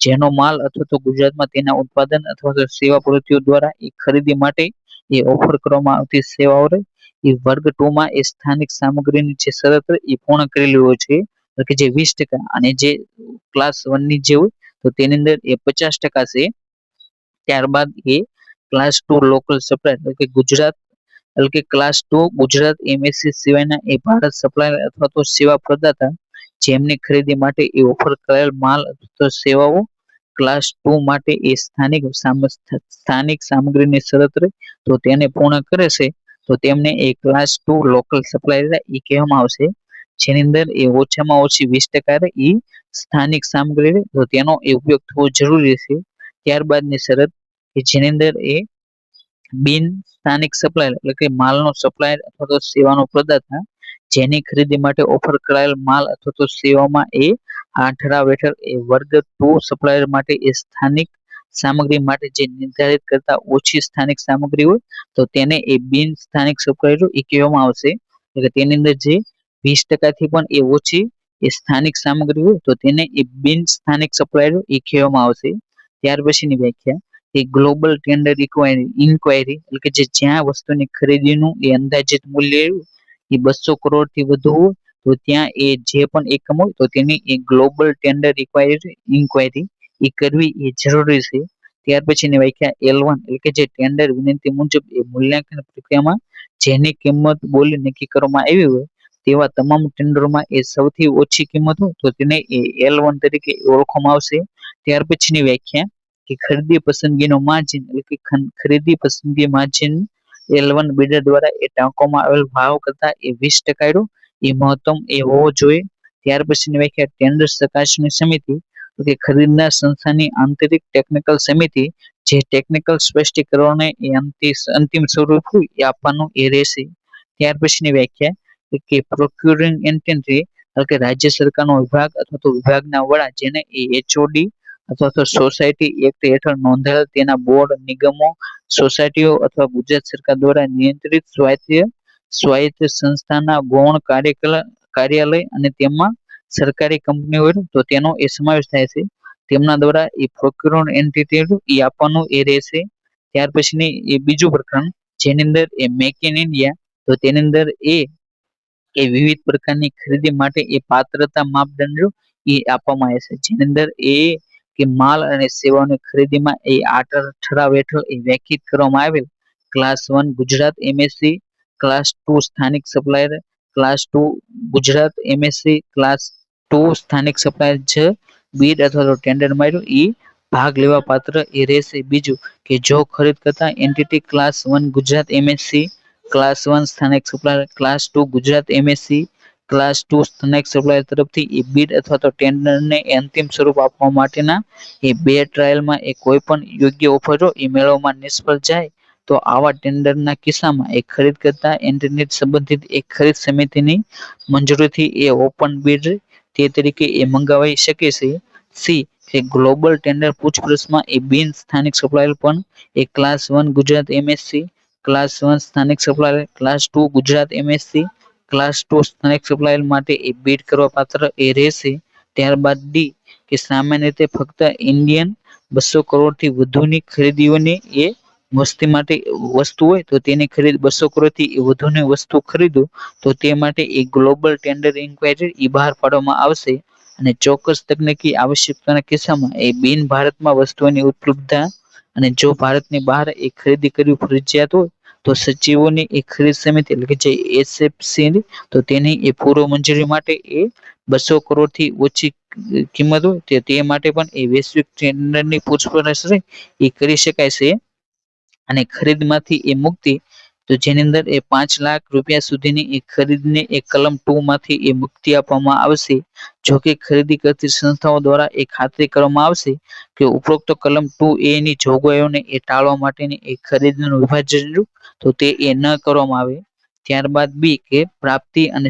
A: જેનો માલ અથવા તો ગુજરાતમાં તેના ઉત્પાદન અથવા તો સેવા પ્રવૃત્તિઓ દ્વારા એ ખરીદી માટે એ ઓફર કરવામાં આવતી સેવાઓ એ વર્ગ 2 માં એ સ્થાનિક સામગ્રીની જે શરત એ પૂર્ણ કરેલી હોય છે કે જે 20% અને જે ક્લાસ 1 ની જે હોય તો તેની અંદર એ 50% છે. ત્યારબાદ એ ક્લાસ 2 લોકલ સપ્લાયર એટલે કે ગુજરાત એટલે કે ક્લાસ 2 ગુજરાત એમએસસી સિવાયના એ ભારત સપ્લાયર અથવા તો સેવા પ્રદાતા જેમની ખરીદી માટે એ ઓફર કરેલ માલ અથવા તો સેવાઓ ક્લાસ 2 માટે એ સ્થાનિક સામગ્રીની શરત તો તેને પૂર્ણ કરે છે તો તેમને એ ક્લાસ 2 લોકલ સપ્લાયર એ કહેવામાં આવશે. જેની અંદર એ ઓછામાં ઓછી 20% એ સ્થાનિક સામગ્રી તો તેનો એ ઉપયોગ થવો જરૂરી છે. ત્યારબાદની શરત કે જેની અંદર એ બિન સ્થાનિક સપ્લાયર એટલે કે માલનો સપ્લાયર અથવા તો સેવાનો પ્રદાતા જેની ખરીદી માટે ઓફર કરાયેલ માલ અથવા તો સેવામાં એ આ ઠરાવ હેઠળ એ વર્ગ 2 સપ્લાયર માટે એ સ્થાનિક સામગ્રી માટે જે નિર્ધારિત કરતા ઓછી સ્થાનિક સામગ્રી હોય તો તેને એ બિન સ્થાનિક સપ્લાયર એ કહેવામાં આવશે. એટલે તેની અંદર જે 20% થી પણ એ ઓછી એ સ્થાનિક સામગ્રી હોય તો તેને એ બિન સ્થાનિક સપ્લાયર એ કહેવામાં આવશે. ત્યાર પછીની વ્યાખ્યા એ ગ્લોબલ ટેન્ડર ઇન્ક્વાયરી એટલે કે જે જ્યાં વસ્તુની ખરીદીનું એ અંદાજિત મૂલ્ય એ 200 કરોડ થી વધુ હોય તો ત્યાં એ જે પણ એકમ હોય તો તેની એ ગ્લોબલ ટેન્ડર ઇન્ક્વાયરી એ કરવી એ જરૂરી છે. ત્યાર પછીની વ્યાખ્યા L1 એટલે કે જે ટેન્ડર વિનંતી મુજબ એ મૂલ્યાંકન પ્રક્રિયામાં જેની કિંમત બોલી નક્કી કરવામાં આવી હોય તેવા તમામ ટેન્ડરોમાં એ સૌથી ઓછી કિંમત હોય તો તેને એ L1 તરીકે ઓળખવામાં આવશે. ત્યાર પછીની વ્યાખ્યા કે ખરીદી પસંદગીનો માર્જિન એટલે કે ખરીદી પસંદગી માર્જિન L1 બિડર દ્વારા એ ટાંકવામાં આવેલ ભાવ કરતા એ 20% એ મહત્તમ એ હોવો જોઈએ. ત્યાર પછીની વ્યાખ્યા ટેન્ડર ચકાસણી સમિતિ કે ખરીદનાર સંસ્થાની આંતરિક ટેકનિકલ સમિતિ જે ટેકનિકલ સ્પષ્ટીકરણોને એ અંતિમ સ્વરૂપ હોય એ આપવાનું એ રહેશે. ત્યાર પછીની વ્યાખ્યા કે પ્રોક્યુરિંગ એન્ટિટી એટલે કે રાજ્ય સરકારનો વિભાગ અથવા તો વિભાગના વડા જેને એ HOD અથવા તો સોસાયટી એક્ટ હેઠળ નોંધાયેલ તેના બોર્ડ નિગમો સોસાયટીઓ અથવા ગુજરાત સરકાર દ્વારા નિયંત્રિત સ્વાયત્ત સંસ્થાના ગૌણ કાર્યાલય અને તેમાં સરકારી કંપનીઓ હોય તો તેનો એ સમાવેશ થાય છે. તેમના દ્વારા એ પ્રોક્યુરિંગ એન્ટિટી એ આપવાનું એ રહેશે. ત્યાર પછીની એ બીજું પ્રકરણ જેની અંદર એ મેક ઇન ઇન્ડિયા તો તેની અંદર એ વિવિધ પ્રકારની ખરીદી માટે એ પાત્રતા માપદંડો એ આપવામાં આવે છે. જેની અંદર એ કે માલ અને સેવાઓની ખરીદીમાં એ આ ઠરાવ હેઠળ એ વ્યાખ્યાયિત કરવામાં આવેલ ક્લાસ 1 ગુજરાત એમએસસી, ક્લાસ 2 સ્થાનિક supplier, class 2 Gujarat MSC, class 2 સ્થાનિક સપ્લાયર જ બીડ અથવા તો ટેન્ડર માર્યું એ ભાગ લેવા પાત્ર એ રહેશે. બીજું કે જો ખરીદ કરતા entity class 1 Gujarat MSC, class 1 સ્થાનિક supplier, class 2 Gujarat MSC, class 2 સ્થાનિક સપ્લાયર તરફથી એ બીડ અથવા તો ટેન્ડરને અંતિમ સ્વરૂપ આપવા માટેના એ બે ટ્રાયલમાં એ કોઈ પણ યોગ્ય ઓફરો એ મેળવવામાં નિષ્ફળ જાય તો આવા ટેન્ડરના કિસ્સામાં એ ખરીદ કરતા એન્ટિટી સંબંધિત એક ખરીદ સમિતિની મંજૂરીથી એ ઓપન બીડ તે તરીકે એ મંગાવાઈ શકે છે. સી કે ગ્લોબલ ટેન્ડર પૂછપરછમાં એ બિન સ્થાનિક સપ્લાયર પણ એ ક્લાસ 1 ગુજરાત એમએસસી, ક્લાસ 1 સ્થાનિક supplier, class 2 Gujarat MSC, class 2 સ્થાનિક સપ્લાયર માટે એ બીડ કરવા પાત્ર એ રહેશે. ત્યારબાદ ડી કે સામાન્ય રીતે ફક્ત ઇન્ડિયન 200 કરોડથી વધુની ખરીદીઓને એ વસ્તી માટે વસ્તુ હોય તો તેની ખરીદ 200 કરોડથી વધુની વસ્તુ ખરીદો તો તે માટે એક ગ્લોબલ ટેન્ડર ઇન્ક્વાયરી બહાર પાડવામાં આવશે અને ચોક્કસ તકનીકી આવશ્યકતાના કિસ્સામાં એ બિન ભારતમાં વસ્તુઓની ઉપલબ્ધતા અને જો ભારતની બહાર એ ખરીદી કરવી ફરજિયાત હોય તો સચિવોની એક ખરીદ સમિતિ એટલે કે જે એસએફસી તો તેની એ પૂર્વ મંજૂરી માટે એ 200 કરોડથી ઓછી કિંમત હોય તે માટે પણ એ વૈશ્વિક ટેન્ડરની પૂછપરછ એ કરી શકાય છે અને ખરીદમાંથી એ મુક્તિ તો જેની અંદર એ 5 લાખ રૂપિયા સુધીની એ ખરીદને એ કલમ 2 માંથી એ મુક્તિ આપવામાં આવશે. જો કે ખરીદી કરતી સંસ્થાઓ દ્વારા એ ખાતરી કરવામાં આવશે કે ઉપરોક્ત કલમ 2A ની જોગવાઈઓને એ ટાળવા માટેની એ ખરીદનું વિભાજન તો તે એ ન કરવામાં આવે. ત્યારબાદ બી કે પ્રાપ્તિ અને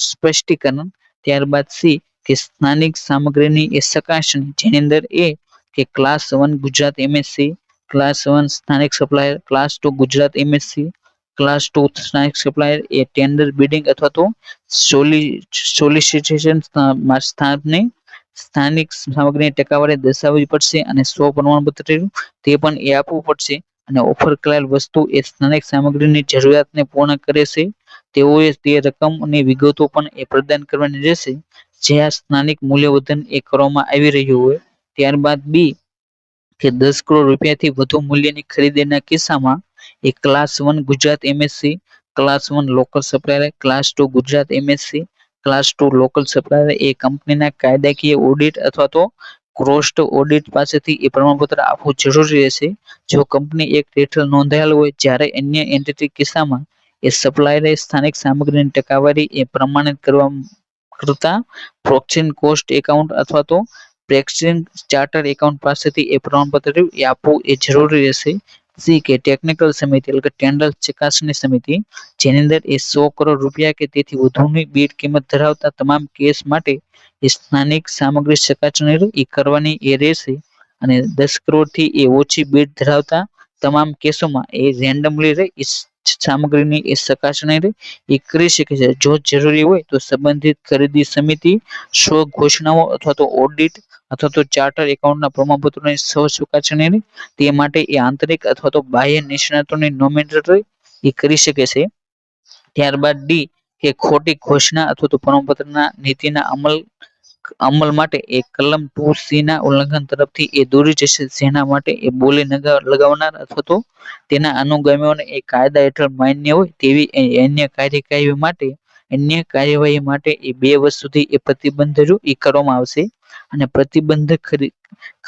A: સ્પષ્ટીકરણ. ત્યારબાદ સી કે સ્થાનિક સામગ્રીની એ ચકાસણી જેની અંદર એ કે ક્લાસ 1 ગુજરાત એમએસસી, ક્લાસ 1 સ્થાનિક supplier, class 2 Gujarat MSC, class 2 સ્થાનિક સપ્લાયર એ ટેન્ડર બિડિંગ અથવા તો સોલિસિટેશન સ્થાપને સ્થાનિક સામગ્રીની ટકાવારી દર્શાવવી પડશે અને 100 પ્રમાણપત્ર તે પણ એ આપવું પડશે અને ઓફર કરાયેલ વસ્તુ એ સ્થાનિક સામગ્રીની જરૂરિયાતને પૂર્ણ કરે છે તેઓએ તે રકમની વિગતો પણ એ પ્રદાન કરવાની રહેશે જ્યાં સ્થાનિક મૂલ્યવર્ધન એ કરવામાં આવી રહ્યું હોય. ત્યારબાદ બી કે 10 કરોડ રૂપિયાથી વધુ મૂલ્યની ખરીદીના કિસ્સામાં એ class 1 Gujarat MSC, class 1 local supplier, class 2 Gujarat MSC, class 2 local supplier એ કંપનીના કાયદાકીય ઓડિટ અથવા તો ક્રોસ્ટ ઓડિટ પાસેથી એ પ્રમાણપત્ર આપવું જરૂરી રહેશે. જો કંપની એક હેઠળ નોંધાયેલ હોય જ્યારે અન્ય એન્ટિટી કિસ્સામાં એ સપ્લાયરે સ્થાનિક સામગ્રીની ટકાવારી એ પ્રમાણિત કરવા કરતા પ્રોક્સિન કોસ્ટ એકાઉન્ટ અથવા તો પ્રેક્સિન ચાર્ટર એકાઉન્ટ પાસેથી એ પ્રમાણપત્ર એ આપવું એ જરૂરી રહેશે. સી કે ટેકનિકલ સમિતિ એટલે કે ટેન્ડર ચકાસણી સમિતિ જેની અંદર એ 100 કરોડ રૂપિયા કે તેથી વધુની બીડ કિંમત ધરાવતા તમામ કેસ માટે એ સ્થાનિક સામગ્રી ચકાસણી એ કરવાની એ રહેશે અને 10 કરોડથી એ ઓછી બીડ ધરાવતા તમામ કેસોમાં એ રેન્ડમલી સામગ્રીની એ ચકાસણી એ કરી શકે છે. જો જરૂરી હોય તો સંબંધિત ખરીદી સમિતિ સ્વ ઘોષણાઓ અથવા તો ઓડિટ અથવા તો ચાર્ટર એકાઉન્ટના પ્રમાણપત્રોની સ્વ ચકાસણી તે માટે એ આંતરિક અથવા તો બાહ્ય નિષ્ણાતોની નોમિનેટ એ કરી શકે છે. ત્યારબાદ ડી કે ખોટી ઘોષણા અથવા તો પ્રમાણપત્રના નીતિના અમલ માટે એ કલમ 2C ના ઉલ્લંઘન તરફથી એ દોરી જશે જેના માટે એ બોલી લગાવનાર અથવા તો તેના અનુગામીઓને એ કાયદા હેઠળ માન્ય હોય તેવી અન્ય કાર્યવાહી માટે એ 2 વર્ષ સુધી એ પ્રતિબંધ એ કરવામાં આવશે અને પ્રતિબંધ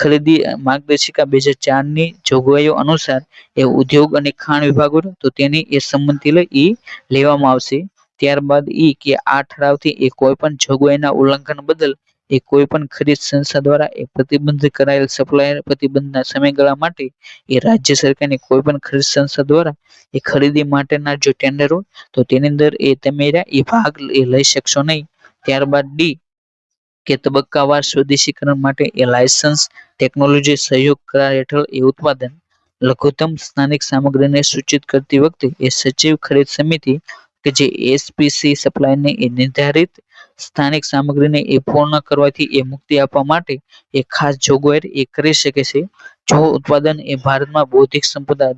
A: ખરીદી માર્ગદર્શિકા 2004 ની જોગવાઈઓ અનુસાર એ ઉદ્યોગ અને ખાણ વિભાગો તો તેની એ સંમતિ લઈ લેવામાં આવશે. ત્યારબાદ કે આ ઠરાવથી એ કોઈ પણ જોગવાઈના ઉલ્લંઘન બદલ એ કોઈ પણ ખરીદ સંસ્થા દ્વારા એ પ્રતિબંધ કરાયેલ સપ્લાયર પ્રતિબંધના સમયગાળા માટે એ રાજ્ય સરકારની કોઈ પણ ખરીદ સંસ્થા દ્વારા એ ખરીદી માટેના જો ટેન્ડર હોય તો તેની અંદર એ તમે એ ભાગ લઈ શકશો નહીં. ત્યારબાદ ડી કે તબક્કાવાર સ્વદેશીકરણ માટે એ લાયસન્સ ટેકનોલોજી સહયોગ કરાર હેઠળ એ ઉત્પાદન લઘુત્તમ સ્થાનિક સામગ્રીને સૂચિત કરતી વખતે એ સચિવ ખરીદ સમિતિ કે જે એસપીસી સપ્લાયને એ નિર્ધારિત સ્થાનિક સામગ્રીને એ પૂર્ણ કરવાથી એ મુક્તિ આપવા માટે એ ખાસ જોગવાઈ એ કરી શકે છે. જો ઉત્પાદન એ ભારતમાં બૌદ્ધિક સંપદા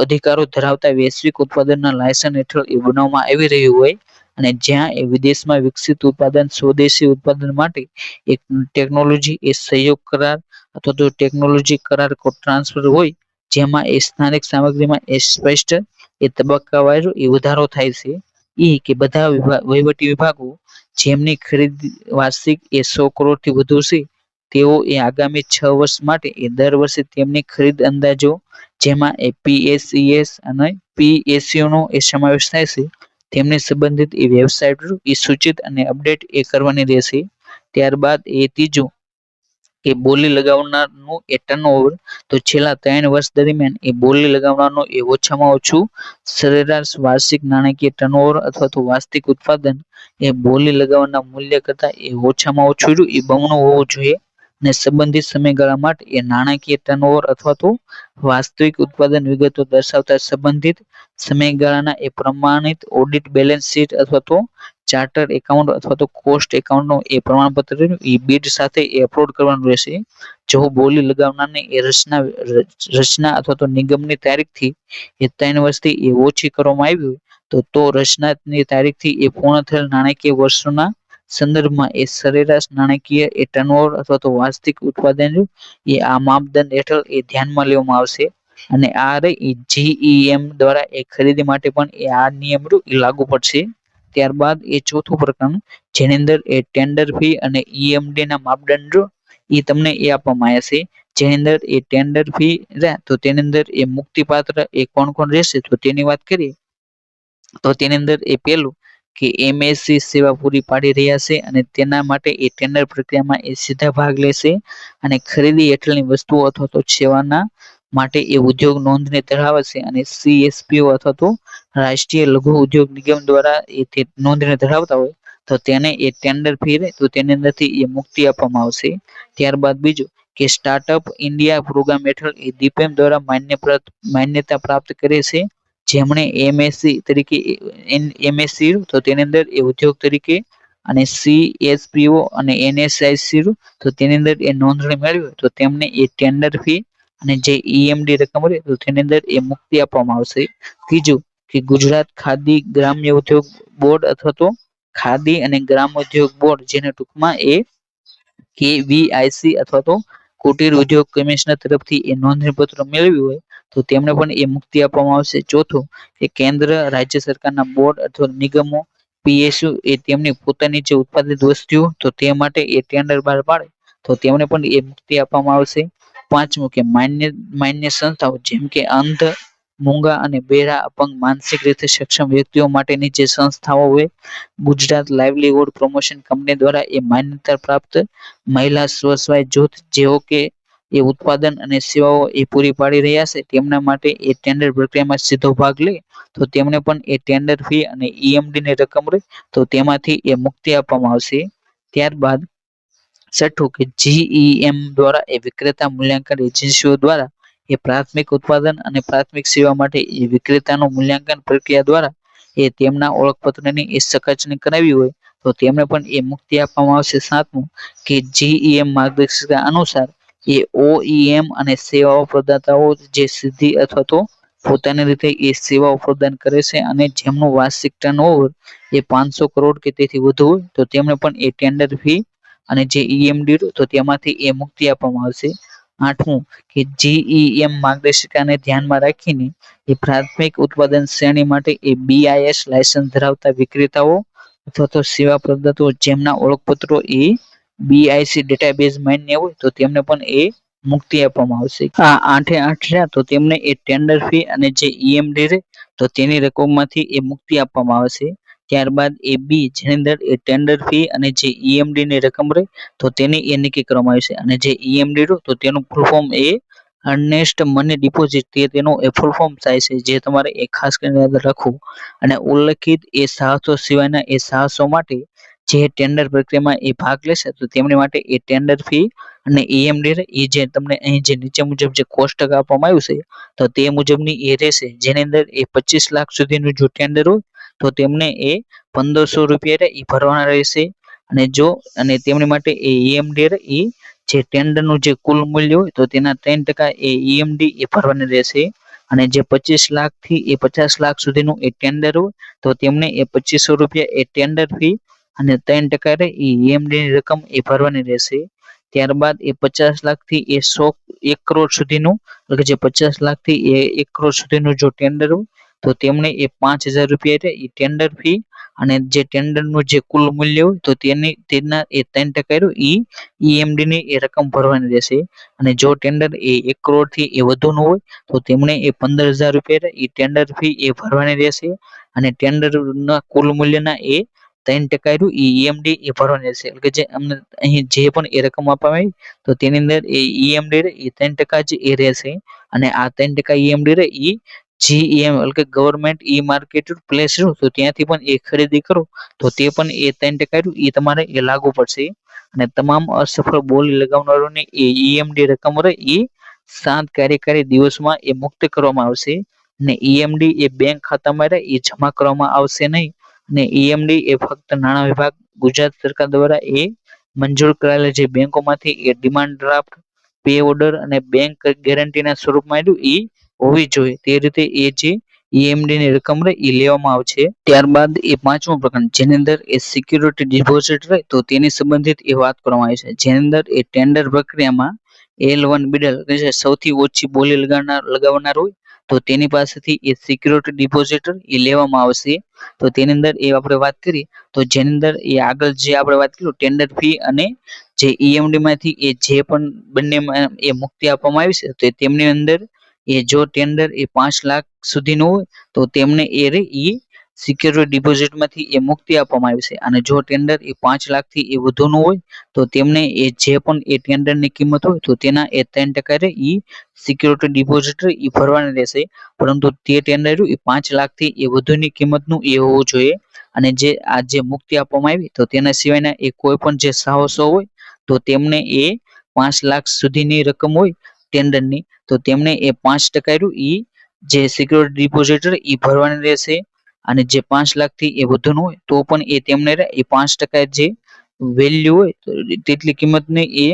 A: અધિકારો ધરાવતા વૈશ્વિક ઉત્પાદનના લાયસન્સ હેઠળ એ બનાવવામાં આવી રહ્યું હોય અને જ્યાં એ વિદેશમાં વિકસિત ઉત્પાદન સ્વદેશી ઉત્પાદન માટે એક ટેકનોલોજી એ સહયોગ કરાર અથવા તો ટેકનોલોજી કરાર ટ્રાન્સફર હોય જેમાં એ સ્થાનિક સામગ્રીમાં એ સ્પષ્ટ એ તબક્કાવાર એ વધારો થાય છે. કે બધા વહીવટી વિભાગો જેમની ખરીદ વાર્ષિક એ 100 કરોડથી વધુ છે તેઓ એ આગામી 6 વર્ષ માટે એ દર વર્ષે તેમની ખરીદ અંદાજો જેમાં એ પીએસઈએસ અને પીએસયુનો એ સમાવેશ થાય છે તેમની સંબંધિત એ વેબસાઇટ એ સૂચિત અને અપડેટ એ કરવાની રહેશે. ત્યારબાદ એ ત્રીજું કે બોલી લગાવનારનું એ ટર્નઓવર તો છેલ્લા 3 વર્ષ દરમિયાન એ બોલી લગાવનારનું એ ઓછામાં ઓછું સરેરાશ વાર્ષિક નાણાકીય ટર્નઓવર અથવા તો વાર્ષિક ઉત્પાદન એ બોલી લગાવવાના મૂલ્ય કરતાં એ ઓછામાં ઓછું એ બમણું હોવું જોઈએ અને સંબંધિત સમયગાળા માટે એ નાણાકીય ટર્નઓવર અથવા તો વાસ્તવિક ઉત્પાદન વિગતો દર્શાવતા સંબંધિત સમયગાળાના એ પ્રમાણિત ઓડિટ બેલેન્સ શીટ અથવા તો ચાર્ટર્ડ એકાઉન્ટ અથવા તો કોસ્ટ એકાઉન્ટનું એ પ્રમાણપત્ર એ બીડ સાથે એ અપલોડ કરવાનું રહેશે. જો બોલી લગાવનારને એ રચના અથવા તો નિગમની તારીખથી એ 3 વર્ષથી એ ઓછી કરવામાં આવી હોય તો રચનાની તારીખથી એ પૂર્ણ થયેલ નાણાકીય વર્ષોના સંદર્ભમાં એ સરેરાશ નાણાકીય એ ટર્નઓવર અથવા તો વાર્ષિક ઉત્પાદન એ આ માપદંડ હેઠળ એ ધ્યાનમાં લેવામાં આવશે. અને આ GEM દ્વારા એ ખરીદી માટે પણ એ આ નિયમ લાગુ પડશે. ત્યારબાદ એ ચોથું પ્રકરણ જેની અંદર એ ટેન્ડર ફી અને EMD ના માપદંડો એ તમને એ આપવામાં આવ્યા છે. જેની અંદર એ ટેન્ડર ફી તો તેની અંદર એ મુક્તિપાત્ર એ કોણ કોણ રહેશે તો તેની વાત કરીએ તો તેની અંદર એ પહેલું કે MSC સેવા પૂરી પાડી રહ્યા છે અને તેના માટે એ ટેન્ડર પ્રક્રિયામાં એ સીધા ભાગ લેશે અને ખરીદી હેઠળની વસ્તુઓ અથવા તો સેવાના માટે એ ઉદ્યોગ નોંધણી ધરાવે છે અને CSPO અથવા તો રાષ્ટ્રીય લઘુ ઉદ્યોગ નિગમ દ્વારા એ નોંધણી ધરાવતા હોય તો તેને એ ટેન્ડર ફી તો તેની અંદરથી એ મુક્તિ આપવામાં આવશે. ત્યારબાદ બીજું કે સ્ટાર્ટઅપ ઇન્ડિયા પ્રોગ્રામ હેઠળ એ DIPAM દ્વારા માન્યતા પ્રાપ્ત કરે છે. જેમણે MSC તરીકે MSC તો તેની અંદર એ ઉદ્યોગ તરીકે અને CSPO અને NSIC તો તેની અંદર એ નોંધણી મેળવી તો તેમને એ ટેન્ડર ફી અને જે EMD રકમ હોય તો તેની અંદર એ મુક્તિ આપવામાં આવશે. ત્રીજું કે ગુજરાત ખાદી ગ્રામ્ય ઉદ્યોગ બોર્ડ અથવા તો ખાદી અને ગ્રામ ઉદ્યોગ બોર્ડ જેને ટૂંકમાં એ KVIC અથવા તો કુટીર ઉદ્યોગ કમિશનર તરફથી એ નોંધણીપત્ર મેળવ્યું હોય તો તેમને પણ એ મુક્તિ આપવામાં આવશે. ચોથું કે કેન્દ્ર રાજ્ય સરકારના બોર્ડ અથવા નિગમો PSU એ તેમની પોતાની જે ઉત્પાદિત વસ્તુઓ તો તે માટે એ ટેન્ડર બહાર પાડે તો તેમને પણ એ મુક્તિ આપવામાં આવશે. પાંચમું કે માન્ય સંસ્થાઓ જેમ કે અંધ મૂંગા અને બહેરા અપંગ માનસિક રીતે સક્ષમ વ્યક્તિઓ માટેની જે સંસ્થાઓ હોય ગુજરાત લાઇવલીહુડ પ્રમોશન કંપની દ્વારા એ માન્યતા પ્રાપ્ત મહિલા સ્વસહાય જૂથ જેઓ કે એ ઉત્પાદન અને સેવાઓ એ પૂરી પાડી રહ્યા છે તેમના માટે એ ટેન્ડર પ્રક્રિયામાં સીધો ભાગ લે તો તેમને પણ એ ટેન્ડર ફી અને EMD ની રકમ રહે તો તેમાંથી એ મુક્તિ આપવામાં આવશે. ત્યારબાદ છઠ્ઠું કે GEM દ્વારા એ વિક્રેતા મૂલ્યાંકન એજન્સીઓ દ્વારા એ પ્રાથમિક ઉત્પાદન અને પ્રાથમિક સેવા માટે એ વિક્રેતાનું મૂલ્યાંકન પ્રક્રિયા દ્વારા એ તેમના ઓળખપત્રની એ ચકાસણી કરાવી હોય તો તેમને પણ એ મુક્તિ આપવામાં આવશે. સાતમું કે GEM માર્ગદર્શિકા અનુસાર એ OEM અને સેવાઓ પ્રદાતાઓ જે સીધી અથવા તો પોતાની રીતે એ સેવાઓ પ્રદાન કરે છે અને જેમનું વાર્ષિક ટર્નઓવર એ 500 કરોડ કે તેથી વધુ હોય તો તેમને પણ એ ટેન્ડર ફી અને જે EMD તો તેમાંથી એ મુક્તિ આપવામાં આવશે. આઠમું કે GEM માર્ગદર્શિકાને ધ્યાનમાં રાખીને એ પ્રાથમિક ઉત્પાદન શ્રેણી માટે એ BIS લાયસન્સ ધરાવતા વિક્રેતાઓ અથવા તો સેવા પ્રદાતાઓ જેમના ઓળખપત્રો એ BIC ડેટાબેઝ માન્ય હોય તો તેમને પણ એ મુક્તિ આપવામાં આવશે. આ 8 રહ્યા તો તેમને એ ટેન્ડર ફી અને જે EMD રહે તો તેની રકમમાંથી એ મુક્તિ આપવામાં આવશે. ત્યારબાદ એ બી જેની અંદર એ ટેન્ડર ફી અને જે EMD ની રકમ રહે તો તેની એ નક્કી કરવામાં આવશે અને જે EMD રહ્યું તો તેનું ફૂલ ફોર્મ એ અર્નેસ્ટ મની ડિપોઝિટ તેનું એ ફૂલ ફોર્મ થાય છે જે તમારે એ ખાસ કરીને યાદ રાખવું. અને ઉલ્લેખિત એ સાહસો સિવાયના એ સાહસો માટે જે ટેન્ડર પ્રક્રિયામાં એ ભાગ લેશે તો તેમની માટે એ ટેન્ડર ફી અને EMD એ જે તમને અહીં જે નીચે મુજબ જે કોષ્ટક આપવામાં આવ્યું છે તો તે મુજબની એ રહેશે. જેની અંદર એ 25 લાખ સુધીનું જો ટેન્ડર હોય તો તેમને એ 1500 રૂપિયા એ ભરવાના રહેશે અને તેમની માટે એ EMD એ જે ટેન્ડરનું જે કુલ મૂલ્ય હોય તો તેના 3% એ EMD એ ભરવાની રહેશે. અને જે 25 લાખ થી એ 50 લાખ સુધીનું એ ટેન્ડર હોય તો તેમને એ 2500 રૂપિયા એ ટેન્ડર ફી અને 3% એ EMD ની રકમ એ ભરવાની રહેશે. ત્યારબાદ એ 50 લાખ થી એ 1 કરોડ સુધીનું એટલે કે જે 50 લાખ થી એ 1 કરોડ સુધીનું જો ટેન્ડર હોય તો તેમને એ 5000 રૂપિયા એ ટેન્ડર ફી અને જે ટેન્ડરનું જે કુલ મૂલ્ય હોય તો તેના એ 3% EMD ની એ રકમ ભરવાની રહેશે. અને જો ટેન્ડર એ 1 કરોડ થી એ વધુનું હોય તો તેમણે એ 15000 રૂપિયા એ ટેન્ડર ફી એ ભરવાની રહેશે અને ટેન્ડરના કુલ મૂલ્યના એ 3% EMD એ ભરવાની રહેશે. એટલે કે જે અમને અહીં જે પણ એ રકમ આપવામાં આવી તો તેની અંદર એ EMD એ 3% જ એ રહેશે અને આ 3% EMD એ GEM એટલે કે ગવર્મેન્ટ ઈ માર્કેટ પ્લેસ તો ત્યાંથી પણ એ ખરીદી કરો તો તે પણ એ 3% એ તમારે એ લાગુ પડશે. અને તમામ અસફળ બોલી લગાવનારોને એ ઈએમડી રકમ રહે એ 7 કાર્યકારી દિવસમાં એ મુક્ત કરવામાં આવશે. અને ઈએમડી એ બેંક ખાતામાં રહે એ જમા કરવામાં આવશે નહીં. અને ઈએમડી એ ફક્ત નાણાં વિભાગ ગુજરાત સરકાર દ્વારા એ મંજૂર કરાયેલા જે બેંકોમાંથી એ ડિમાન્ડ ડ્રાફ્ટ, પે ઓર્ડર અને બેંક ગેરંટીના સ્વરૂપમાં એ હોવી જોઈએ. તે રીતે એ જે ઈએમડી ની રકમ રહે એ લેવામાં આવશે. ત્યારબાદ એ પાંચમો પ્રકાર જેની અંદર એ સિક્યુરિટી ડિપોઝિટ રહે તો તેની સંબંધિત એ વાત કરવામાં આવી છે. જેની અંદર એ ટેન્ડર પ્રક્રિયામાં L1 બિડર કે જે સૌથી ઓછી બોલી લગાવનાર હોય તો તેની પાસેથી એ સિક્યુરિટી ડિપોઝિટ એ લેવામાં આવશે. તો તેની અંદર એ આપણે વાત કરીએ તો જેની અંદર એ આગળ જે આપણે વાત કરી ટેન્ડર ફી અને જે ઈએમડી માંથી એ જે પણ બંનેમાં એ મુક્તિ આપવામાં આવી છે તો તેમની અંદર એ જો ટેન્ડર એ 5 લાખ સુધીનું હોય તો તેમને એ સિક્યોરિટી ડિપોઝિટમાંથી એ મુક્તિ આપવામાં આવી છે. અને જો ટેન્ડર એ 5 લાખથી એ વધુનું હોય તો તેમને એ જે પણ એ ટેન્ડરની કિંમત હોય તો તેના એ 3% એ સિક્યોરિટી ડિપોઝિટ એ ભરવાની રહેશે. પરંતુ તે ટેન્ડર એ 5 લાખથી એ વધુની કિંમતનું એ હોવું જોઈએ. અને જે આ જે મુક્તિ આપવામાં આવી તો તેના સિવાયના એ કોઈ પણ જે સાહસો હોય તો તેમને એ 5 લાખ સુધીની રકમ હોય ટેન્ડરની તો તેમને એ 5% એ જે સિક્યોરિટી ડિપોઝિટ એ ભરવાની રહેશે. અને જે 5 લાખથી એ વધુનું હોય તો પણ એ તેમને એ 5% જે વેલ્યુ હોય તેટલી કિંમતની એ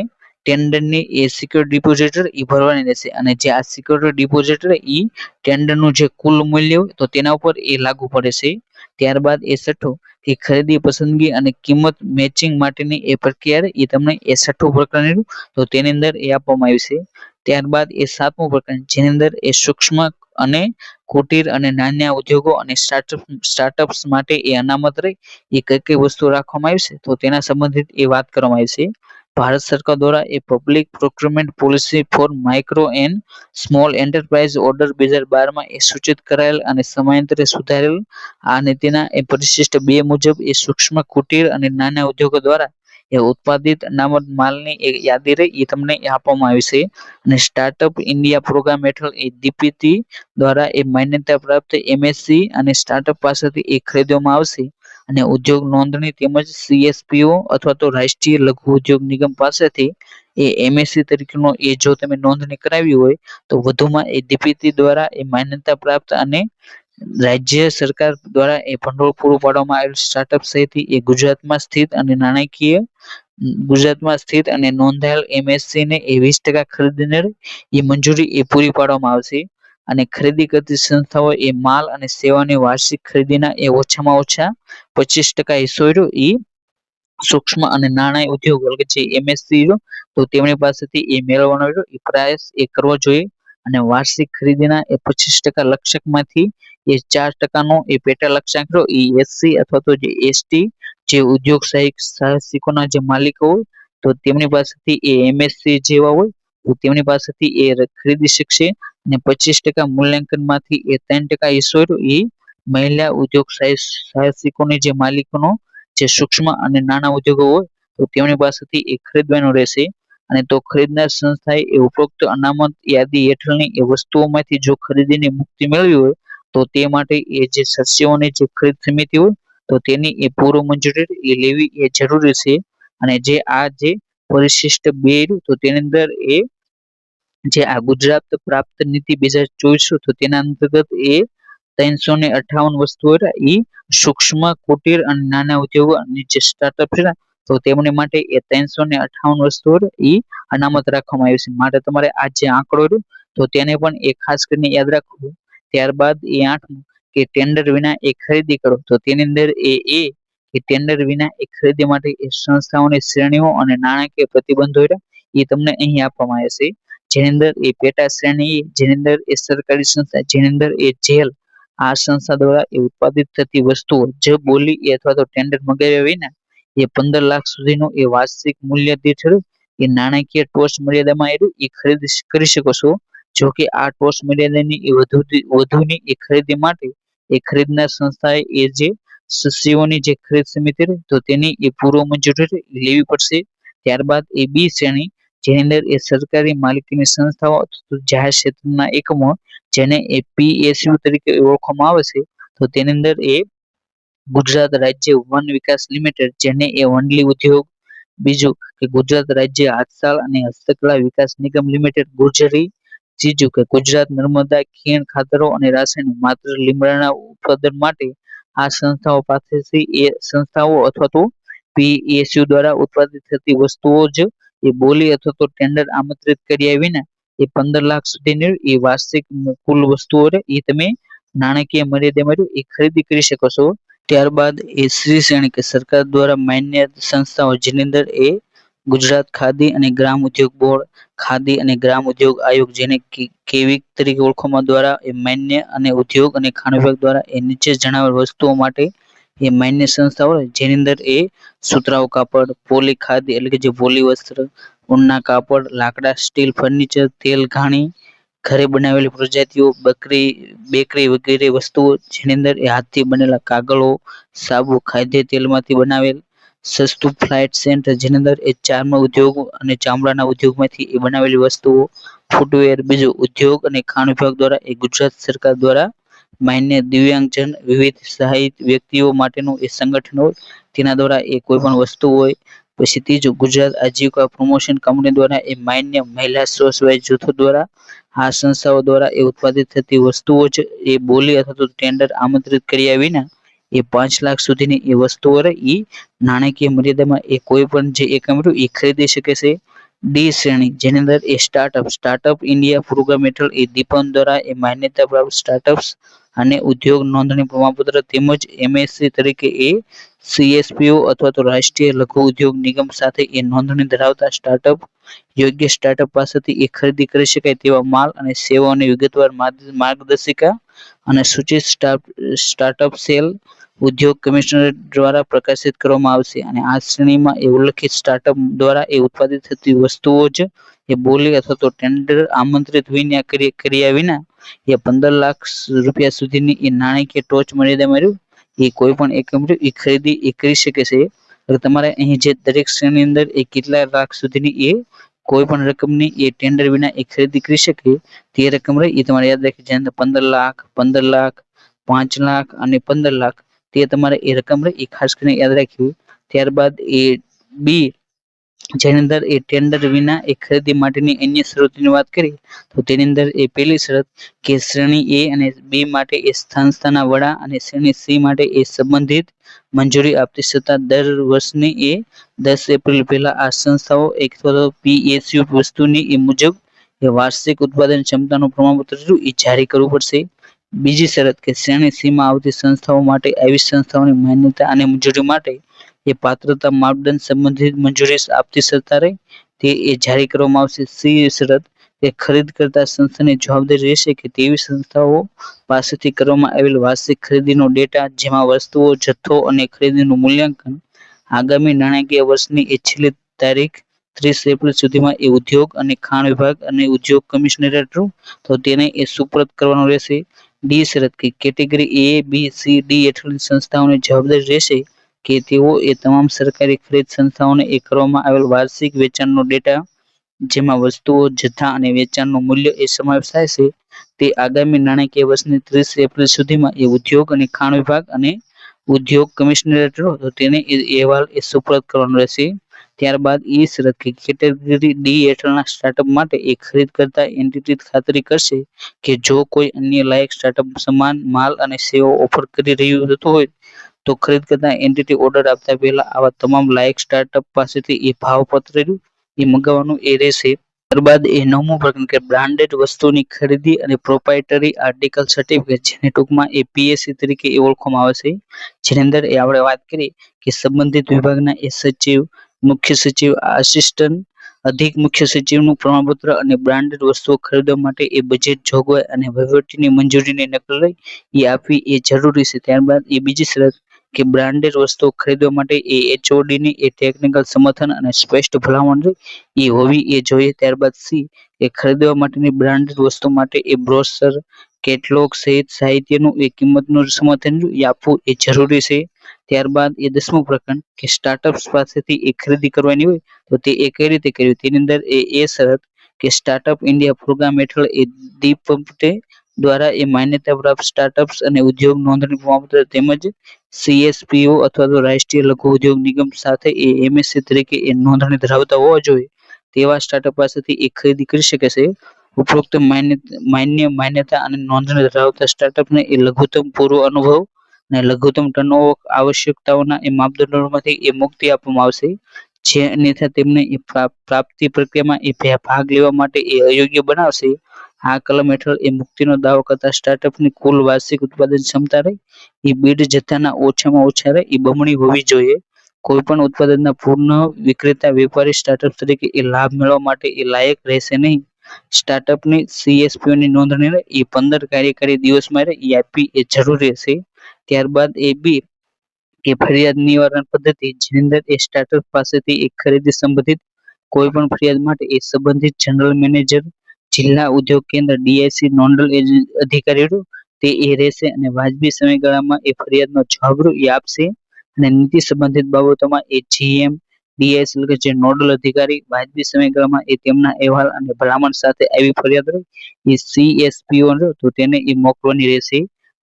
A: ટેન્ડરની એ સિક્યોરિટી ડિપોઝિટ એ ભરવાની રહેશે. અને જે આ સિક્યોરિટી ડિપોઝિટ એ ટેન્ડરનું જે કુલ મૂલ્ય હોય તો તેના ઉપર એ લાગુ પડે છે. ત્યારબાદ એ છઠ્ઠું કે ખરીદી પસંદગી અને કિંમત મેચિંગ માટેની એ પ્રક્રિયા એ તમને એ છઠ્ઠું પ્રકરણ તો તેની અંદર એ આપવામાં આવ્યું છે. ત્યારબાદ એ સાતમું પ્રકરણ જેની અંદર એ સૂક્ષ્મ અને કુટીર અને નાના ઉદ્યોગો અને સ્ટાર્ટઅપ્સ માટે એ અનામત રહી એ કઈ કઈ વસ્તુ રાખવામાં આવી છે તો તેના સંબંધિત એ વાત કરવામાં આવી છે. ભારત સરકાર દ્વારા એ public procurement policy for micro and small enterprise order 2012 એ સૂચિત કરાયેલ અને સમયાંતરે સુધારેલ આ નીતિના એ પરિશિષ્ટ 2 મુજબ એ સૂક્ષ્મ કુટીર અને નાના ઉદ્યોગો દ્વારા એ ઉત્પાદિત અનામત માલની એક યાદી રહી એ તમને આપવામાં આવી છે. અને સ્ટાર્ટઅપ ઇન્ડિયા પ્રોગ્રામ હેઠળ એ ડીપીટી દ્વારા એ માન્યતા પ્રાપ્ત એમએસસી અને સ્ટાર્ટઅપ પાસેથી એ ખરીદવામાં આવશે. અને ઉદ્યોગ નોંધણી તેમજ સીએસપીઓ અથવા તો રાષ્ટ્રીય લઘુ ઉદ્યોગ નિગમ પાસેથી એ એમએસસી તરીકેનો એ જો તમે નોંધણી કરાવી હોય તો વધુમાં એ ડીપીટી દ્વારા એ માન્યતા પ્રાપ્ત અને રાજ્ય સરકાર દ્વારા એ ભંડોળ પૂરું પાડવામાં આવેલ સ્ટાર્ટઅપ સહિત એ ગુજરાતમાં સ્થિત અને નોંધાયેલ એમએસસી ને એ 20% ખરીદીને એ મંજૂરી એ પૂરી પાડવામાં આવશે. અને ખરીદી કરતી સંસ્થાઓ એ માલ અને સેવાની વાર્ષિક ખરીદીના એ ઓછામાં ઓછા 25% હિસ્સો એ સૂક્ષ્મ અને નાણાં ઉદ્યોગ એટલે જે એમએસસી તો તેમની પાસેથી એ મેળવવાનો એ પ્રયાસ એ કરવો જોઈએ. અને વાર્ષિક ખરીદીના એ 25% લક્ષ્યાંકમાંથી એ 4%નો એ પેટા લક્ષ્યાંક એ એસસી અથવા તો જે એસટી જે ઉદ્યોગ સાહસિકોના જે માલિકો હોય તો તેમની પાસેથી એ એમએસસી જેવા હોય તો તેમની પાસેથી એ ખરીદી શકશે. અને 25% મૂલ્યાંકનમાંથી એ 3% હિસ્સો એ મહિલા ઉદ્યોગ સાહસિકોની જે માલિકોનો જે સૂક્ષ્મ અને નાના ઉદ્યોગો હોય તો તેમની પાસેથી એ ખરીદવાનો રહેશે. અને તો ખરીદનાર સંસ્થાએ એ ઉપરોક્ત અનામત યાદી હેઠળની એ વસ્તુઓમાંથી જો ખરીદીની મુક્તિ મેળવી હોય તો તે માટે એ જે સસ્યોની જે ખરીદ સમિતિ હોય તો તેની એ પૂર્વ મંજૂરી એ લેવી એ જરૂરી છે. અને જે આ જે પરિશિષ્ટ 2 તો તેની અંદર એ જે આ ગુજરાત પ્રાપ્ત નીતિ 2024 તો તેના અંતર્ગત એ 358 વસ્તુઓ એ સૂક્ષ્મ કુટીર અને નાના ઉદ્યોગો અને જે સ્ટાર્ટઅપ છે તો તેમની માટે એ 358 વસ્તુઓ એ અનામત રાખવામાં આવી છે. માટે તમારે આ જે આંકડો તો તેને પણ એ ખાસ કરીને યાદ રાખવું. ત્યારબાદ એ 8મું કે ટેન્ડર વિના એ ખરીદી કરો તો તેની અંદર એ કે ટેન્ડર વિના એ ખરીદી માટે એ સંસ્થાઓની શ્રેણીઓ અને નાણાકીય પ્રતિબંધો એ તમને અહીં આપવામાં આવે છે. જેની અંદર એ પેટા શ્રેણી જેની અંદર એ સરકારી સંસ્થા જેની અંદર એ જેલ આ સંસ્થા દ્વારા એ ઉત્પાદિત થતી વસ્તુઓ જે બોલી અથવા તો ટેન્ડર મંગાવ્યા વિના એ 15 લાખ સુધીનું એ વાર્ષિક મૂલ્ય દીઠ એ નાણાકીય ટોચ મર્યાદામાં એ ખરીદી કરી શકો છો. જો કે આ ટોચ મર્યાદાની એ વધુની એ ખરીદી માટે એ ખરીદનાર સંસ્થાએ એ જે સસ્યોની જે ખરીદ સમિતિ તો તેની એ પૂર્વ મંજૂરી લેવી પડશે. ત્યારબાદ એ બી શ્રેણી જેની અંદર એ સરકારી માલિકીની સંસ્થાઓ જાહેર ક્ષેત્રના એકમો જેને એ પીએસયુ તરીકે ઓળખવામાં આવે છે તો તેની અંદર એ ગુજરાત રાજ્ય વન વિકાસ લિમિટેડ જેને એ વનલી ઉદ્યોગ બીજું કે ગુજરાત રાજ્ય હાથશાળ અને હસ્તકલા વિકાસ નિગમ લિમિટેડ ગુજરી. ત્રીજું કે ગુજરાત નર્મદા ખીણ ખાતરો અને રાસાયણિક માત્ર લીમડાના ઉત્પાદન માટે આ સંસ્થાઓ પાસેથી એ સંસ્થાઓ અથવા તો પીએસયુ દ્વારા ઉત્પાદિત થતી વસ્તુઓ જ એ બોલી અથવા તો ટેન્ડર આમંત્રિત કર્યા વિના એ 15 લાખ સુધીની એ વાર્ષિક કુલ વસ્તુઓ એ તમે નાણાકીય મર્યાદામાં એ ખરીદી કરી શકો છો. ત્યારબાદ એ શ્રી શ્રેણી કે સરકાર દ્વારા માન્ય સંસ્થાઓ જેની અંદર એ ગુજરાત ખાદી અને ગ્રામ ઉદ્યોગ બોર્ડ, ખાદી અને ગ્રામ ઉદ્યોગ આયોગ જેને કેવિક તરીકે ઓળખવામાં દ્વારા એ માન્ય અને ઉદ્યોગ અને ખાણ વિભાગ દ્વારા એ નીચે જણાવેલ વસ્તુઓ માટે એ માન્ય સંસ્થાઓ જેની અંદર એ સુતરાઉ કાપડ, પોલી ખાદી એટલે કે જે પોલી વસ્ત્ર, ઊનના કાપડ, લાકડા, સ્ટીલ, ફર્નિચર, તેલ, ઘાણી, ઘરે બનાવેલી પ્રજાતિઓ, બેકરી વગેરે વસ્તુઓ જેની અંદર એ હાથથી બનેલા કાગળો, સાબુ, ખાદ્ય તેલમાંથી બનાવેલ સસ્તું ફ્લાઇટ સેન્ટ જેની અંદર એ ચાર્મ ઉદ્યોગ અને ચામડાના ઉદ્યોગમાંથી એ બનાવેલી વસ્તુઓ, ફૂટવેર, બીજું ઉદ્યોગ અને ખાણ વિભાગ દ્વારા એ ગુજરાત સરકાર દ્વારા માન્ય દિવ્યાંગજન વિવિધ સહાયિત વ્યક્તિઓ માટેનું એ સંગઠન હોય તેના દ્વારા એ કોઈ પણ વસ્તુ હોય. પછી ત્રીજું ગુજરાત આજીવિકા પ્રમોશન કંપની દ્વારા એ માન્ય મહિલા સ્વસહાય જૂથો દ્વારા આ સંસ્થાઓ દ્વારા એ ઉત્પાદિત થતી વસ્તુઓ જ એ બોલી અથવા તો ટેન્ડર આમંત્રિત કર્યા વિના એ 5 લાખ સુધીની એ વસ્તુઓ એ નાણાકીય મર્યાદામાં એ કોઈ પણ જે એકમ એ ખરીદી શકે છે. ડી શ્રેણી જેની અંદર એ સ્ટાર્ટઅપ ઇન્ડિયા પ્રોગ્રામ હેઠળ એ દીપન દ્વારા એ માન્યતા પ્રાપ્ત સ્ટાર્ટઅપ્સ અને ઉદ્યોગ નોંધણી પ્રમાણપત્ર તેમજ એમએસસી તરીકે એ સીએસપીઓ અથવા તો રાષ્ટ્રીય લઘુ ઉદ્યોગ નિગમ સાથે એ નોંધણી ધરાવતા સ્ટાર્ટઅપ યોગ્ય સ્ટાર્ટઅપ પાસેથી એ ખરીદી કરી શકાય તેવા માલ અને સેવાઓની વિગતવાર માર્ગદર્શિકા અને સૂચિત સ્ટાર્ટઅપ સેલ ઉદ્યોગ કમિશનરેટ દ્વારા પ્રકાશિત કરવામાં આવશે અને આ શ્રેણીમાં એ ઉલ્લેખિત સ્ટાર્ટઅપ દ્વારા એ ઉત્પાદિત થતી વસ્તુઓ જ એ બોલી અથવા તો ટેન્ડર આમંત્રિત કર્યા વિના એ 15 લાખ રૂપિયા સુધીની એ નાણાકીય ટોચ મર્યાદામાં એ કોઈ પણ એકમ એ ખરીદી એ કરી શકે છે. તમારે અહીં જે દરેક શ્રેણી અંદર એ કેટલા લાખ સુધીની એ કોઈ પણ રકમની એ ટેન્ડર વિના એ ખરીદી કરી શકે તે રકમ એ તમારે યાદ રાખી જેની અંદર 15 લાખ, 15 લાખ, 5 લાખ અને 15 લાખ તે તમારે એ રકમ એ ખાસ કરીને યાદ રાખવી. ત્યારબાદ એ બી જેની અંદર એ ટેન્ડર વિના એ ખરીદી માટેની અન્ય શરતોની વાત કરીએ તો તેની અંદર એ પહેલી શરત કે શ્રેણી એ અને બી માટે એ સંસ્થાના વડા અને શ્રેણી સી માટે એ સંબંધિત મંજૂરી આપતી સત્તા દર વર્ષની એ 10 એપ્રિલ પહેલા આ સંસ્થાઓ એક પીએસયુ વસ્તુની એ મુજબ એ વાર્ષિક ઉત્પાદન ક્ષમતાનું પ્રમાણપત્ર એ જારી કરવું પડશે. બીજી શરત કે શ્રેણી સીમાં આવતી સંસ્થાઓ માટે આવી સંસ્થાઓની માન્યતા અને મંજૂરી માટે એ પાત્રતા માપદંડ સંબંધિત મંજૂરી આપતી સત્તા તે એ જારી કરવામાં આવશે. સી શરત કે ખરીદ કરતા સંસ્થાની જવાબદારી રહેશે કે તેવી સંસ્થાઓ પાસેથી કરવામાં આવેલ વાર્ષિક ખરીદીનો ડેટા જેમાં વસ્તુઓ, જથ્થો અને ખરીદીનું મૂલ્યાંકન આગામી નાણાકીય વર્ષની એ છેલ્લી તારીખ 30 એપ્રિલ સુધીમાં એ ઉદ્યોગ અને ખાણ વિભાગ અને ઉદ્યોગ કમિશનરેટ તો તેને એ સુપરત કરવાનું રહેશે. ડી શરત કે કેટેગરી એ, બી, સી, ડી હેઠળની સંસ્થાઓની જવાબદારી રહેશે કે તેઓ એ તમામ સરકારી ખરીદ સંસ્થાઓને એ કરવામાં આવેલ વાર્ષિક વેચાણનો ડેટા જેમાં વસ્તુઓ, જથ્થા અને વેચાણનું મૂલ્ય એ સમાવેશ થાય છે તે આગામી નાણાકીય વર્ષની 30 એપ્રિલ સુધીમાં એ ઉદ્યોગ અને ખાણ વિભાગ અને ઉદ્યોગ કમિશનરેટ તો તેને એ અહેવાલ એ સુપરત કરવાનો રહેશે. ત્યારબાદ ઈ શરત કે કેટેગરી ડી હેઠળના સ્ટાર્ટઅપ માટે એ ખરીદ કરતા એન્ટિટી ખાતરી કરશે કે જો કોઈ અન્ય લાયક સ્ટાર્ટઅપ સમાન માલ અને સેવાઓ ઓફર કરી રહ્યું હોય તો ખરીદ કરતા એન્ટિટી ઓર્ડર આપતા પહેલા આવા તમામ લાયક સ્ટાર્ટઅપ પાસેથી એ ભાવપત્ર એ મંગાવવાનું એ રહેશે. ત્યારબાદ એ 9મું પ્રકરણ કે બ્રાન્ડેડ વસ્તુની ખરીદી અને પ્રોપ્રાઇટરી આર્ટિકલ સર્ટિફિકેટ જેને ટૂંકમાં એ પીએસસી તરીકે એ ઓળખવામાં આવે છે જેની અંદર એ આપણે વાત કરીએ કે સંબંધિત વિભાગના એ સચિવ, મુખ્ય સચિવ, આસિસ્ટન્ટ અધિક મુખ્ય સચિવનું પ્રમાણપત્ર અને બ્રાન્ડેડ વસ્તુઓ ખરીદવા માટે એ બજેટ જોગવાઈ અને વહીવટની મંજૂરીની નકલ લઈ એ આપવી એ જરૂરી છે. ત્યારબાદ એ બીજી શરત કે બ્રાન્ડેડ વસ્તુઓ ખરીદવા માટે એ એચઓડીની એ ટેકનિકલ સમર્થન અને સ્પષ્ટ ભલામણ એ હોવી એ જોઈએ. ત્યારબાદ સી એ ખરીદવા માટેની બ્રાન્ડેડ વસ્તુ માટે એ બ્રોશર, કેટલોગ સહિત સાહિત્યનું એ કિંમતનું સમર્થન એ આપવું એ જરૂરી છે. ત્યારબાદ એ 10મું પ્રકરણ કે સ્ટાર્ટઅપ્સ પાસેથી એ ખરીદી કરવાની હોય તો તે એ કઈ રીતે કરવી તેની અંદર એ શરત કે સ્ટાર્ટઅપ ઇન્ડિયા પ્રોગ્રામ હેઠળ એ દીપપટે દ્વારા એ માન્યતા પ્રાપ્ત સ્ટાર્ટઅપ્સ અને ઉદ્યોગ નોંધણી પ્રમાણપત્ર તેમજ સીએસપીઓ અથવા તો રાષ્ટ્રીય લઘુ ઉદ્યોગ નિગમ સાથે એ એમએસસી તરીકે એ નોંધણી ધરાવતા હોવા જોઈએ તેવા સ્ટાર્ટઅપ પાસેથી એ ખરીદી કરી શકે છે. ઉપરોક્ત માન્યતા અને નોંધણી ધરાવતા સ્ટાર્ટઅપને એ લઘુત્તમ પૂર્વ અનુભવ અને લઘુત્તમ ટર્નઓવર આવશ્યકતાઓના એ માપદંડોમાંથી એ મુક્તિ આપવામાં આવશે. જે અન્યથા તેમને એ પ્રાપ્તિ પ્રક્રિયામાં એ ભાગ લેવા માટે એ અયોગ્ય બનાવશે. આ કલમ હેઠળ એ મુક્તિનો દાવો કરતા સ્ટાર્ટઅપની કુલ વાર્ષિક ઉત્પાદન ક્ષમતા રહી એ બીડ જથ્થાના ઓછામાં ઓછા રહે એ બમણી હોવી જોઈએ. કોઈપણ ઉત્પાદનના પૂર્ણ વિક્રેતા વેપારી સ્ટાર્ટઅપ તરીકે એ લાભ મેળવવા માટે એ લાયક રહેશે નહીં. સ્ટાર્ટઅપની સીએસપીઓની નોંધણી એ 15 કાર્યકારી દિવસમાં એ આપવી એ જરૂરી રહેશે. ત્યારબાદ એ બી કે ફરિયાદ નિવારણ પદ્ધતિ જેની અંદર એ સ્ટાર્ટઅપ પાસેથી એક ખરીદી સંબંધિત કોઈ પણ ફરિયાદ માટે એ સંબંધિત જનરલ મેનેજર જિલ્લા ઉદ્યોગ કેન્દ્ર ડીઆઈસી નોડલ અધિકારીઓ તે એ રહેશે અને વાજબી સમયગાળામાં એ ફરિયાદનો જવાબ એ આપશે અને નીતિ સંબંધિત બાબતોમાં એ જીએમ ડીએસ એટલે કે જે નોડલ અધિકારી વાજબી સમયગાળામાં એ તેમના અહેવાલ અને ભલામણ સાથે આવી ફરિયાદ એ સીએસપીઓ તો તેને એ મોકલવાની રહેશે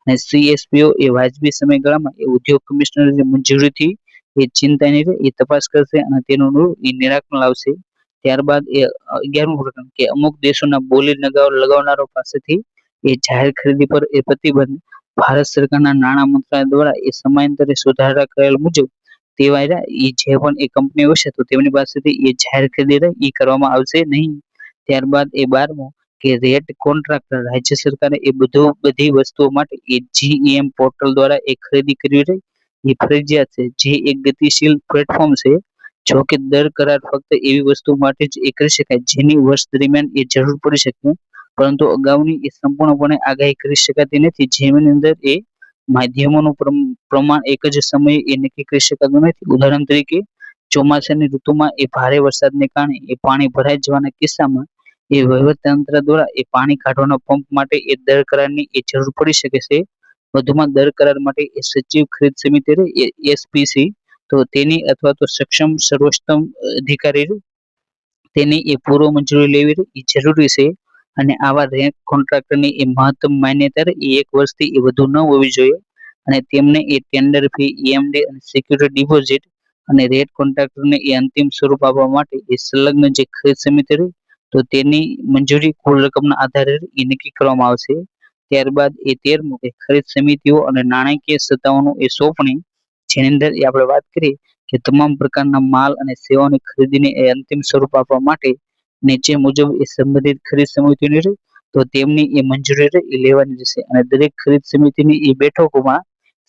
A: અને સીએસપીઓ એ વાજબી સમયગાળામાં એ ઉદ્યોગ કમિશનરની મંજૂરીથી એ ચિંતાની એ તપાસ કરશે અને તેનું એ નિરાકરણ લાવશે. ત્યારબાદ એ 11મું પ્રકરણ કે અમુક દેશોના બોલી લગાવનારો પાસેથી એ જાહેર ખરીદી પર એ પ્રતિબંધ ભારત સરકારના નાણાં મંત્રાલય દ્વારા એ સમયાંતરે સુધારા કરેલ મુજબ તેવા એ જે પણ એ કંપનીઓ છે તો તેમની પાસેથી એ જાહેર ખરીદી એ કરવામાં આવશે નહીં. ત્યારબાદ એ 12મું કે રેટ કોન્ટ્રાક્ટર રાજ્ય સરકારે એ બધી વસ્તુઓ માટે એ જીઈએમ પોર્ટલ દ્વારા એ ખરીદી કરવી રહી એ ફરજિયાત છે જે એક ગતિશીલ પ્લેટફોર્મ છે. જો કે દર કરાર ફક્ત એવી વસ્તુ માટે જ એ કરી શકાય જેની વર્ષ દરમિયાન એ જરૂર પડી શકે પરંતુ અગાઉની એ સંપૂર્ણપણે આગાહી કરી શકાતી નથી જેની અંદર એ માધ્યમોનું પ્રમાણ એક જ સમયે એ નક્કી કરી શકાતું નથી. ઉદાહરણ તરીકે ચોમાસાની ઋતુમાં એ ભારે વરસાદને કારણે એ પાણી ભરાઈ જવાના કિસ્સામાં એ વહીવટતંત્ર દ્વારા એ પાણી કાઢવાના પંપ માટે એ દર કરારની એ જરૂર પડી શકે છે. વધુમાં દર કરાર માટે એ સચિવ ખરીદ સમિતિ એસપીસી તો તેની અથવા તો સક્ષમ સર્વોચ્ચતમ અધિકારી તેની એ પૂર્વ મંજૂરી લેવી એ જરૂરી છે અને આવા રેટ કોન્ટ્રાક્ટરની એ મહત્તમ માન્યતા એ 1 વર્ષથી એ વધુ ન હોવી જોઈએ અને તેમને એ ટેન્ડર ફી ઈએમડી અને સિક્યુરિટી ડિપોઝિટ અને રેટ કોન્ટ્રાક્ટરને એ અંતિમ સ્વરૂપ આપવા માટે એ સંલગ્ન જે ખરીદ સમિતિ રહી તો તેની મંજૂરી કુલ રકમના આધારે એ નક્કી કરવામાં આવશે. ત્યારબાદ એ 13મું કે ખરીદ સમિતિઓ અને નાણાકીય સત્તાઓનું એ સોંપણી જેની અંદર એ આપણે વાત કરીએ કે તમામ પ્રકારના માલ અને સેવાઓની ખરીદીને એ અંતિમ સ્વરૂપ આપવા માટે નીચે મુજબ એ સંબંધિત ખરીદ સમિતિઓની રહી તો તેમની એ મંજૂરી એ લેવાની રહેશે અને દરેક ખરીદ સમિતિની એ બેઠકોમાં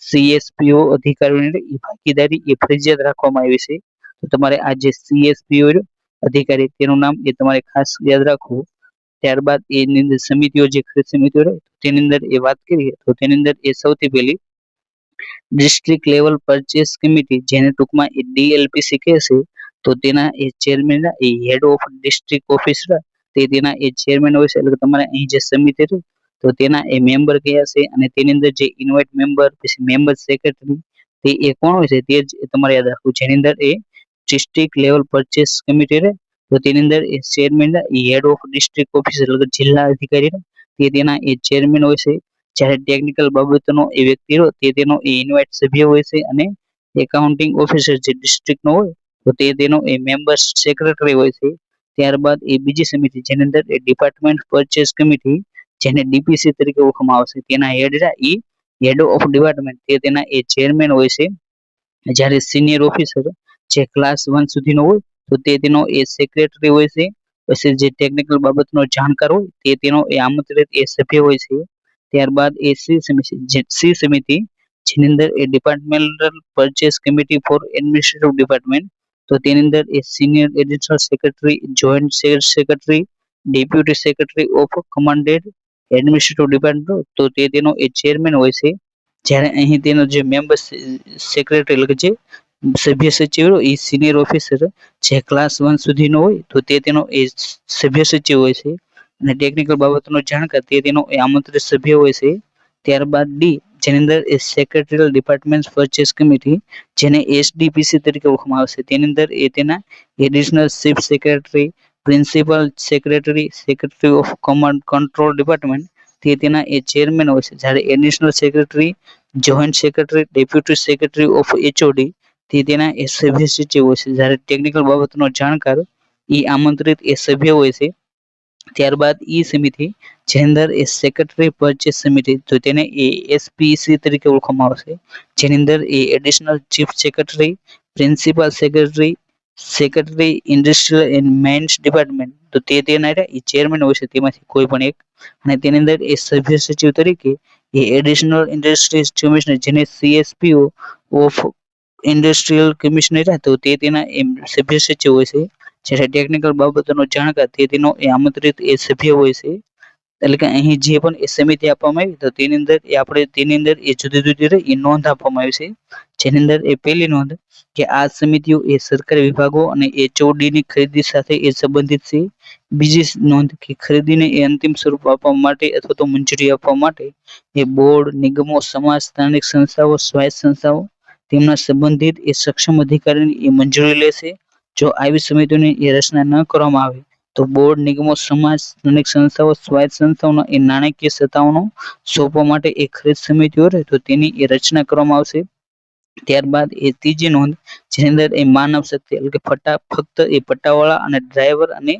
A: સીએસપીઓ અધિકારીઓની એ ભાગીદારી એ ફરજિયાત રાખવામાં આવી છે. તો તમારે આ જે સીએસપીઓ અધિકારી તેનું નામ એ તમારે ખાસ યાદ રાખવું. ત્યારબાદ એની અંદર સમિતિઓ જે ખરીદ સમિતિઓ રહે તેની અંદર એ વાત કરીએ તો તેની અંદર એ સૌથી પહેલી ડિસ્ટ્રિક્ટ લેવલ પરચેસ કમિટી જેને ટૂંકમાં એ ડીએલપીસી કહે છે તો તેના એ ચેરમેન એ હેડ ઓફ ડિસ્ટ્રિક્ટ ઓફિસ તે તેના એ ચેરમેન હોય છે એટલે કે તમારે અહીં જે સમિતિ છે તો તેના એ મેમ્બર કયા છે અને તેની અંદર જે ઇન્વાઇટ મેમ્બર પછી મેમ્બર સેક્રેટરી તે એ કોણ હોય છે તે જ તમારે યાદ રાખવું. જેની અંદર એ ડિસ્ટ્રિક્ટ લેવલ પરચેસ કમિટી રહે તો તેની અંદર એ ચેરમેન એ હેડ ઓફ ડિસ્ટ્રિક્ટ ઓફિસ એટલે કે જિલ્લા અધિકારી તે તેના એ ચેરમેન હોય છે. જ્યારે ટેકનિકલ બાબતનો એ વ્યક્તિ તે તેનો એ ઇન્વાઇટ સભ્ય હોય છે અને એકાઉન્ટિંગ ઓફિસર જે ડિસ્ટ્રિક્ટનો હોય તો તે તેનો એ મેમ્બર સેક્રેટરી હોય છે. ત્યારબાદ એ બીજી સમિતિ જેની અંદર એ ડિપાર્ટમેન્ટ પરચેસ કમિટી જેને ડીપીસી તરીકે ઓળખવામાં આવશે તેના હેડ એ હેડ ઓફ ડિપાર્ટમેન્ટ તે તેના એ ચેરમેન હોય છે. જ્યારે સિનિયર ઓફિસર જે ક્લાસ 1 સુધીનો હોય તો તે તેનો એ સેક્રેટરી હોય છે. પછી જે ટેકનિકલ બાબતનો જાણકાર હોય તે તેનો એ આમંત્રિત એ સભ્ય હોય છે. ત્યારબાદ એ સી સમિતિ જેની અંદર એ departmental purchase committee for administrative department તો તેની અંદર એ senior additional secretary joint secretary deputy secretary of commanded administrative department તો તે તેનો એ ચેરમેન હોય છે. જ્યારે અહીં તેનો જે મેમ્બર સેક્રેટરી એટલે કે જે સભ્ય સચિવ એ સિનિયર ઓફિસર જે ક્લાસ 1 સુધીનો હોય તો તે તેનો એ સભ્ય સચિવ હોય છે અને ટેકનિકલ બાબતનો જાણકાર તે તેનો એ આમંત્રિત સભ્ય હોય છે. ત્યારબાદ ડી જેની અંદર એ સેક્રેટરીયલ ડિપાર્ટમેન્ટ પરચેસ કમિટી જેને એસડીપીસી તરીકે ઓળખવામાં આવશે તેની અંદર એ તેના additional chief secretary principal secretary secretary of command control department તે તેના એ ચેરમેન હોય છે, જ્યારે additional secretary, joint secretary, deputy secretary of HOD તે તેના એ સભ્ય સચિવ હોય છે, જ્યારે ટેકનિકલ બાબતનો જાણકાર એ આમંત્રિત એ સભ્ય હોય છે. ત્યારબાદ ઈ સમિતિ જેની અંદર એ સેક્રેટરી પરચેસ સમિતિ તો તેને એ એસપીસી તરીકે ઓળખવામાં આવશે, જેની અંદર એ additional chief secretary, principal secretary, secretary industrial and mines department તો તે તેના એ ચેરમેન હોય છે તેમાંથી કોઈ પણ એક, અને તેની અંદર એ સભ્ય સચિવ તરીકે એ એડિશનલ ઇન્ડસ્ટ્રીઝ કમિશનર જેને સીએસપીઓ ઓફ ઇન્ડસ્ટ્રીયલ કમિશનર તો તે તેના સભ્ય સચિવ હોય છે, જ્યારે ટેકનિકલ બાબતોનો જાણકાર તે તેનો એ આમંત્રિત એ સભ્ય હોય છે. એટલે કે અહીં જે પણ એ સમિતિ આપવામાં આવી તો તેની અંદર એ આપણે તેની અંદર એ જુદી જુદી એ નોંધ આપવામાં આવી છે, જેની અંદર એ પહેલી નોંધ કે આ સમિતિઓ એ સરકારી વિભાગો અને એચઓડીની ખરીદી સાથે એ સંબંધિત છે. બીજી નોંધ કે ખરીદીને એ અંતિમ સ્વરૂપ આપવા માટે અથવા તો મંજૂરી આપવા માટે એ બોર્ડ, નિગમો, સમાજ, સ્થાનિક સંસ્થાઓ, સ્વાયત્ત સંસ્થાઓ તેમના સંબંધિત એ સક્ષમ અધિકારીની એ મંજૂરી લેશે. જો આવી સમિતિઓની એ રચના ન કરવામાં આવે તો બોર્ડ, નિગમો, સમાજ, સ્થાનિક સંસ્થાઓ, સ્વાયત્ત સંસ્થાઓના એ નાણાકીય સત્તાઓનો સોંપવા માટે એ ખરીદ સમિતિઓ રહે તો તેની એ રચના કરવામાં આવશે. ત્યારબાદ એ ત્રીજી નોંધ જેની અંદર એ માનવ શક્તિ એટલે કે ફક્ત એ પટ્ટાવાળા અને ડ્રાઈવર અને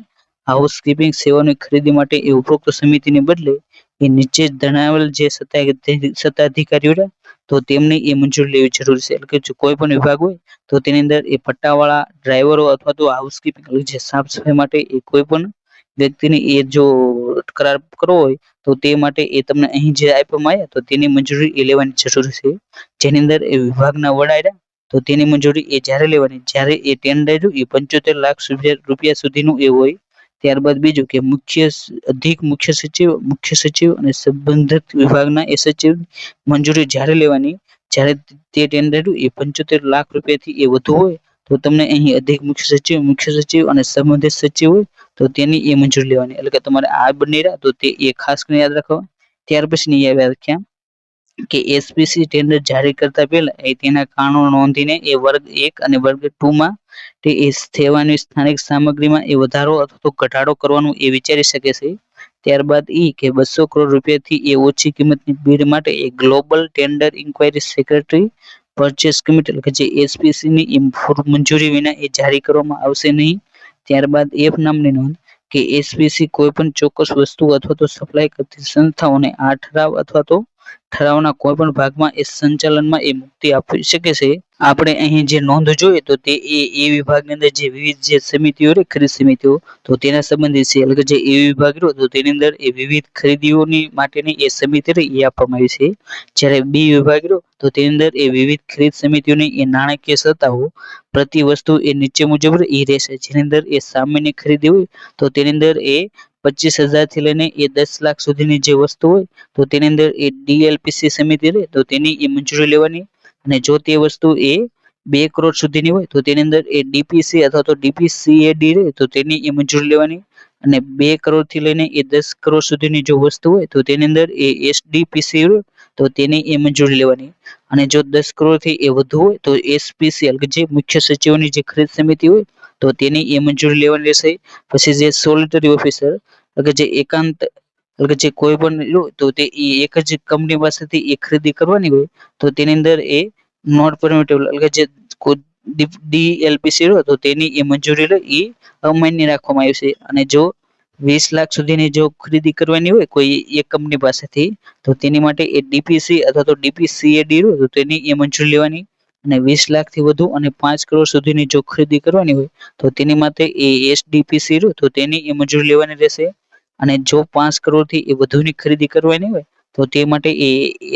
A: હાઉસકીપિંગ સેવાની ખરીદી માટે એ ઉપરોક્ત સમિતિને બદલે એ નીચે જણાવેલ જે સત્તાધિકારીઓ તો તેમની એ મંજૂરી લેવી જરૂરી છે. એટલે કે જો કોઈ પણ વિભાગ હોય તો તેની અંદર એ પટ્ટાવાળા, ડ્રાઈવરો અથવા તો હાઉસકીપિંગ જે સાફ સફાઈ માટે એ કોઈ પણ વ્યક્તિને એ જો કરાર કરવો હોય તો તે માટે એ તમને અહીં જે આપવામાં આવ્યા તો તેની મંજૂરી એ લેવાની જરૂર છે, જેની અંદર એ વિભાગના વડા તો તેની મંજૂરી એ જ્યારે લેવાની જ્યારે એ ટેન્ડર એ 75 લાખ રૂપિયા સુધીનું એ હોય. ત્યારબાદ બીજું કે મુખ્ય સચિવ અને સંબંધિત વિભાગના એ સચિવ મંજૂરી જ્યારે લેવાની જ્યારે તે ટેન્ડર એ 75 લાખ રૂપિયાથી એ વધુ હોય તો તમને અહીં અધિક મુખ્ય સચિવ અને સંબંધિત સચિવ હોય તો તેની એ મંજૂરી લેવાની. એટલે કે તમારે આ બંને રહ્યા તો તે એ ખાસ કરીને યાદ રાખવા. ત્યાર પછીની વ્યાખ્યા કે એસપીસી ટેન્ડર જારી કરતા પહેલા એ તેના કારણો નોંધીને એ વર્ગ 1 અને વર્ગ 2 માં તે એ સેવાની સ્થાનિક સામગ્રીમાં એ વધારો અથવા તો ઘટાડો કરવાનું એ વિચારી શકે છે. ત્યારબાદ કે 200 કરોડ રૂપિયાથી એ ઓછી કિંમતની બીડ માટે એ global tender inquiry secretary purchase committee એટલે કે જે એસપીસી ની મંજૂરી વિના એ જારી કરવામાં આવશે નહીં. ત્યારબાદ એફ નામની નોંધ કે એસપીસી કોઈ પણ ચોક્કસ વસ્તુ અથવા તો સપ્લાય કરતી સંસ્થાઓને આ ઠરાવ અથવા તો ઠરાવના કોઈ પણ ભાગમાં એ સંચાલનમાં એ મુક્તિ આપી શકે છે. આપણે અહીં જે નોંધ જોઈએ તો તે એ વિભાગની અંદર જે વિવિધ જે સમિતિઓ રહે ખરીદ સમિતિઓ તો તેના સંબંધિત છે. એટલે કે જે એ વિભાગ રહ્યો તો તેની અંદર એ વિવિધ ખરીદીઓની માટેની એ સમિતિ રહી એ આપવામાં આવી છે. જ્યારે બી વિભાગ રહ્યો તો તેની અંદર એ વિવિધ ખરીદ સમિતિઓની એ નાણાકીય સત્તાઓ પ્રતિ વસ્તુ એ નીચે મુજબ એ રહેશે. જેની અંદર એ સામાન્ય ખરીદી હોય તો તેની અંદર એ 25,000 થી લઈને એ 10 લાખ સુધીની જે વસ્તુ હોય તો તેની અંદર એ ડીએલપીસી સમિતિ રહે તો તેની એ મંજૂરી લેવાની, અને જો તે વસ્તુ એ 2 કરોડ સુધીની હોય તો તેની અંદર એ ડીપીસી અથવા તો ડીપીસીએડી રહે તો તેની એ મંજૂરી લેવાની, અને 2 કરોડ થી લઈને એ 10 કરોડ સુધીની જો વસ્તુ હોય તો તેની અંદર એ એસડીપીસી તો તેની એ મંજૂરી લેવાની, અને જો 10 કરોડ થી એ વધુ હોય તો એસપીસી એટલે જે મુખ્ય સચિવોની જે ખરીદ સમિતિ હોય તો તેની એ મંજૂરી લેવાની રહેશે. પછી જે સોલિટરી ઓફિસર એટલે જે એકાંત એટલે જે કોઈ પણ તો તે એક જ કંપની પાસેથી એ ખરીદી કરવાની હોય તો તેની અંદર એ નોટ પરમિટેબલ એટલે જે ડીએલપીસી તો તેની એ મંજૂરી એ અમાન્ય રાખવામાં આવી છે. અને જો 20 લાખ સુધીની જો ખરીદી કરવાની હોય કોઈ એક કંપની પાસેથી તો તેની માટે એ ડીપીસી અથવા તો ડીપીસીએડી તો તેની એ મંજૂરી લેવાની, અને 20 લાખ થી વધુ અને 5 કરોડ સુધીની જો ખરીદી કરવાની હોય તો તેની માટે એ એસડીપીસી તો તેની એ મંજૂરી લેવાની રહેશે, અને જો 5 કરોડ થી એ વધુની ખરીદી કરવાની હોય તો તે માટે એ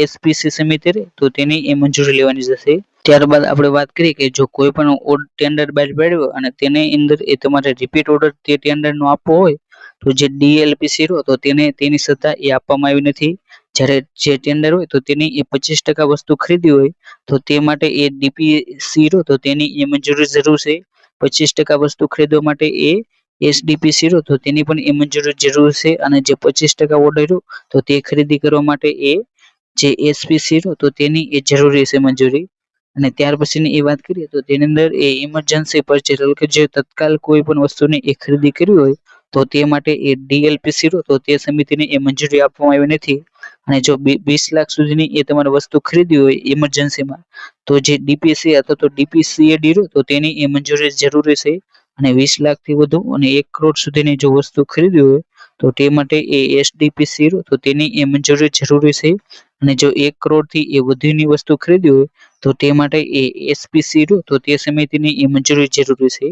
A: એસપીસી સમિતિ તો તેની એ મંજૂરી લેવાની જશે. ત્યારબાદ આપણે વાત કરીએ કે જો કોઈ પણ ટેન્ડર બહાર પાડ્યો અને તેની અંદર એ તમારે રિપીટ ઓર્ડર તે ટેન્ડરનો આપવો હોય તો જે ડીએલપીસી તો તેને તેની સત્તા એ આપવામાં આવી નથી. જ્યારે જે ટેન્ડર હોય તો તેની એ 25% વસ્તુ ખરીદી હોય તો તે માટે એ ડીપીસી તો તેની એ મંજૂરી જરૂર છે. 25% વસ્તુ ખરીદવા માટે એ એસડીપીસી તો તેની પણ એ મંજૂરી જરૂર છે, અને જે 25% ઓર્ડર તો તે ખરીદી કરવા માટે એ જે એસપીસી તો તેની એ જરૂરી છે મંજૂરી. અને ત્યાર પછીની એ વાત કરીએ તો તેની અંદર એ ઇમરજન્સી પરચેસ એટલે કે જે તત્કાલ કોઈ પણ વસ્તુની એ ખરીદી કરવી હોય તો તે માટે એ ડીએલપીસી રહ્યું તો તે સમિતિને એ મંજૂરી આપવામાં આવી નથી. અને જો 20 લાખ સુધીની એ તમારે વસ્તુ ખરીદવી હોય ઇમરજન્સીમાં, તો જે ડીપીસી અથવા તો ડીપીસીએડી રહ્યું તો તેની એ મંજૂરી જરૂરી છે. અને 20 લાખથી વધુ અને 1 કરોડ સુધીની જો વસ્તુ ખરીદવી હોય તો તે માટે એ એસડીપીસી રહ્યું તો તેની એ મંજૂરી જરૂરી છે. અને જો 1 કરોડથી એ વધુની વસ્તુ ખરીદવી હોય તો તે માટે એ એસપીસી રહ્યું તો તે સમિતિની એ મંજૂરી જરૂરી છે.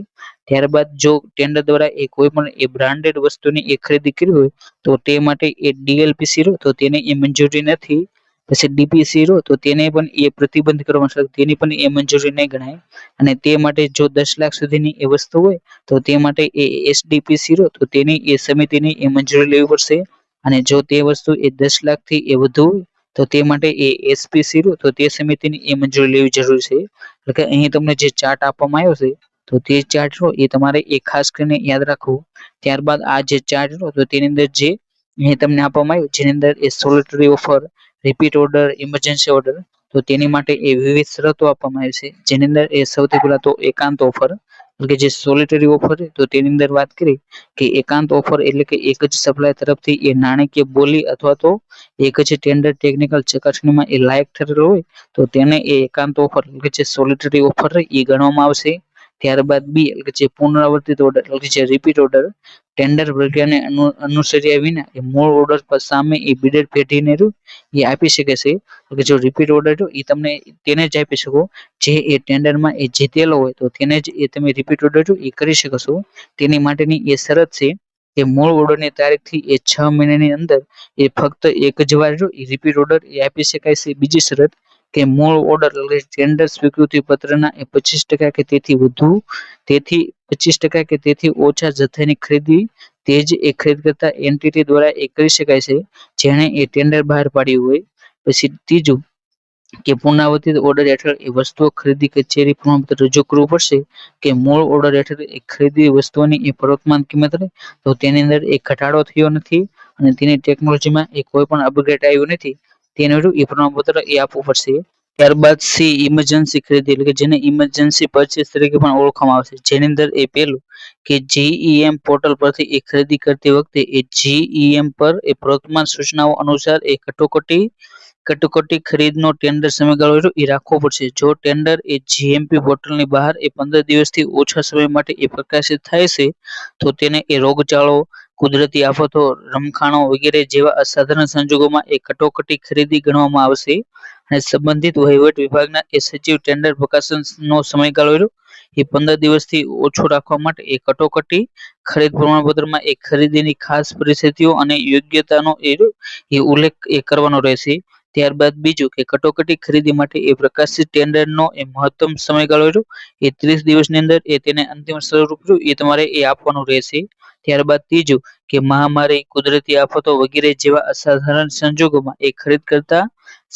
A: ત્યારબાદ જો ટેન્ડર દ્વારા એ કોઈ પણ એ બ્રાન્ડેડ વસ્તુની એ ખરીદી કરવી હોય તો તે માટે એ ડીએલપીસી રહ્યું તો તેને એ મંજૂરી નથી. પછી ડીપીસી રહ્યું તો તેને પણ એ પ્રતિબંધ કરવામાં આવે તેની પણ એ મંજૂરી નહીં ગણાય. અને તે માટે જો 10 લાખ સુધીની એ વસ્તુ હોય તો તે માટે એ એસડીપીસી રહ્યું તો તેની એ સમિતિની એ મંજૂરી લેવી પડશે. અને જો તે વસ્તુ એ 10 લાખથી એ વધુ હોય તો તે માટે એ એસપીસી રહ્યું તો તે સમિતિની એ મંજૂરી લેવી જરૂરી છે. એટલે કે અહીં તમને જે ચાર્ટ આપવામાં આવ્યો છે તો તે ચાર્ટ એ તમારે એ ખાસ કરીને યાદ રાખવું. ત્યારબાદ આ જે ચાર્ટ તો તેની અંદર જે અહીં તમને આપવામાં આવ્યું જેની અંદર એ solitary offer, repeat order, emergency order તો તેની માટે એ વિવિધ શરતો આપવામાં આવી છે. જેની અંદર એ સૌથી પહેલા તો એકાંત ઓફર એટલે કે જે સોલિટરી ઓફર છે તો તેની અંદર વાત કરી કે એકાંત ઓફર એટલે કે એક જ સપ્લાય તરફથી એ નાણાકીય બોલી અથવા તો એક જ ટેન્ડર ટેકનિકલ ચકાસણીમાં એ લાયક ઠરેલો હોય તો તેને એ એકાંત ઓફર એટલે કે જે સોલિટરી ઓફર એ ગણવામાં આવશે. ત્યારબાદ બી એટલે કે જે પુનરાવર્તિત ઓર્ડર એટલે કે જે રિપીટ ઓર્ડર ટેન્ડર પ્રક્રિયાને અનુસર્યા વિના એ મૂળ ઓર્ડર પર સામે એ બિડર પેઢીને એ આપી શકે છે. કે જો રિપીટ ઓર્ડર એ તમને તેને જ આપી શકો જે એ ટેન્ડરમાં એ જીતેલો હોય તો તેને જ એ તમે રિપીટ ઓર્ડર એ કરી શકો છો. તેની માટેની એ શરત છે કે મૂળ ઓર્ડરની તારીખથી એ 6 મહિનાની અંદર એ ફક્ત એક જ વાર રિપીટ ઓર્ડર એ આપી શકાય છે. બીજી શરત કે મૂળ ઓર્ડર એટલે ટેન્ડર સ્વીકૃતિ પત્રના એ 25% કે તેથી વધુ તેથી 25% કે તેથી ઓછા જથ્થાની ખરીદી તે જ એ ખરીદકર્તા એન્ટિટી દ્વારા એ કરી શકાય છે જેણે એ ટેન્ડર બહાર પાડ્યું હોય. પછી ત્રીજું કે પુનરાવર્તિત ઓર્ડર હેઠળ એ વસ્તુઓ ખરીદી કચેરી પ્રમાણપત્ર રજૂ કરવું પડશે કે મૂળ ઓર્ડર હેઠળ એ ખરીદી વસ્તુઓની એ પ્રવર્તમાન કિંમત તો તેની અંદર એ ઘટાડો થયો નથી અને તેની ટેકનોલોજીમાં એ કોઈ પણ અપગ્રેડ આવ્યું નથી તેનું એ પ્રમાણપત્ર એ આપવું પડશે. ત્યારબાદ સી ઇમરજન્સી ખરીદી એટલે કે જેને ઇમરજન્સી પરચેસ તરીકે પણ ઓળખવામાં આવે છે. જેની અંદર એ પેલું કે જીઈએમ પોર્ટલ પરથી એ ખરીદી કરતી વખતે એ જીઈએમ પર એ પ્રવર્તમાન સૂચનાઓ અનુસાર એ કટોકટી ખરીદનો ટેન્ડર સમયગાળો એ રાખવો પડશે. જો ટેન્ડર એ જીએમપી પોર્ટલની બહાર એ 15 દિવસથી ઓછા સમય માટે એ પ્રકાશિત થાય છે તો તેને એ રોગચાળો, કુદરતી આફતો, રમખાણો વગેરે જેવા અસાધારણ સંજોગોમાં એ કટોકટી ખરીદી ગણવામાં આવશે. અને સંબંધિત વહીવટ વિભાગના એ સચિવ ટેન્ડર પ્રકાશનનો સમયગાળો એ 15 દિવસથી ઓછો રાખવા માટે એ કટોકટી ખરીદ પ્રમાણપત્રમાં એ ખરીદીની ખાસ પરિસ્થિતિઓ અને યોગ્યતાનો એ ઉલ્લેખ એ કરવાનો રહેશે. ત્યારબાદ બીજું કે કટોકટી ખરીદી માટે એ પ્રકાશિત ટેન્ડરનો એ મહત્તમ સમયગાળો એ 30 દિવસની અંદર એ તેને અંતિમ સ્વરૂપ એ તમારે એ આપવાનું રહેશે. ત્યારબાદ ત્રીજું કે મહામારી, કુદરતી આફતો વગેરે જેવા અસાધારણ સંજોગોમાં એ ખરીદ કરતા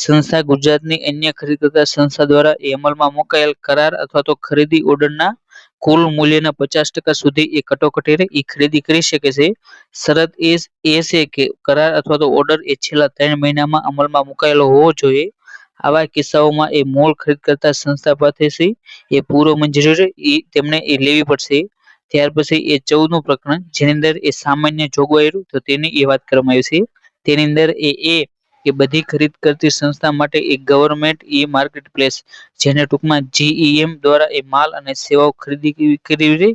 A: સંસ્થા ગુજરાતની અન્ય ખરીદકર્તા સંસ્થા દ્વારા એ અમલમાં મુકાયેલ કરાર અથવા તો ખરીદી ઓર્ડરના કુલ મૂલ્યના 50% સુધી એ કટોકટી એ ખરીદી કરી શકે છે. શરત એ છે કે કરાર અથવા તો ઓર્ડર એ છેલ્લા 3 મહિનામાં અમલમાં મુકાયેલો હોવો જોઈએ. આવા કિસ્સાઓમાં એ મૂળ ખરીદકર્તા સંસ્થા પાસેથી એ પૂર્વ મંજૂરી તેમને એ લેવી પડશે. ત્યાર પછી એ 14મું પ્રકરણ જેની અંદર એ સામાન્ય જોગવાઈ તો તેની એ વાત કરવામાં આવી છે. તેની અંદર કે બધી ખરીદ કરતી સંસ્થા માટે એક ગવર્નમેન્ટ માર્કેટ પ્લેસ જેને ટૂંકમાં જીઈએમ દ્વારા એ માલ અને સેવાઓ ખરીદી કરવી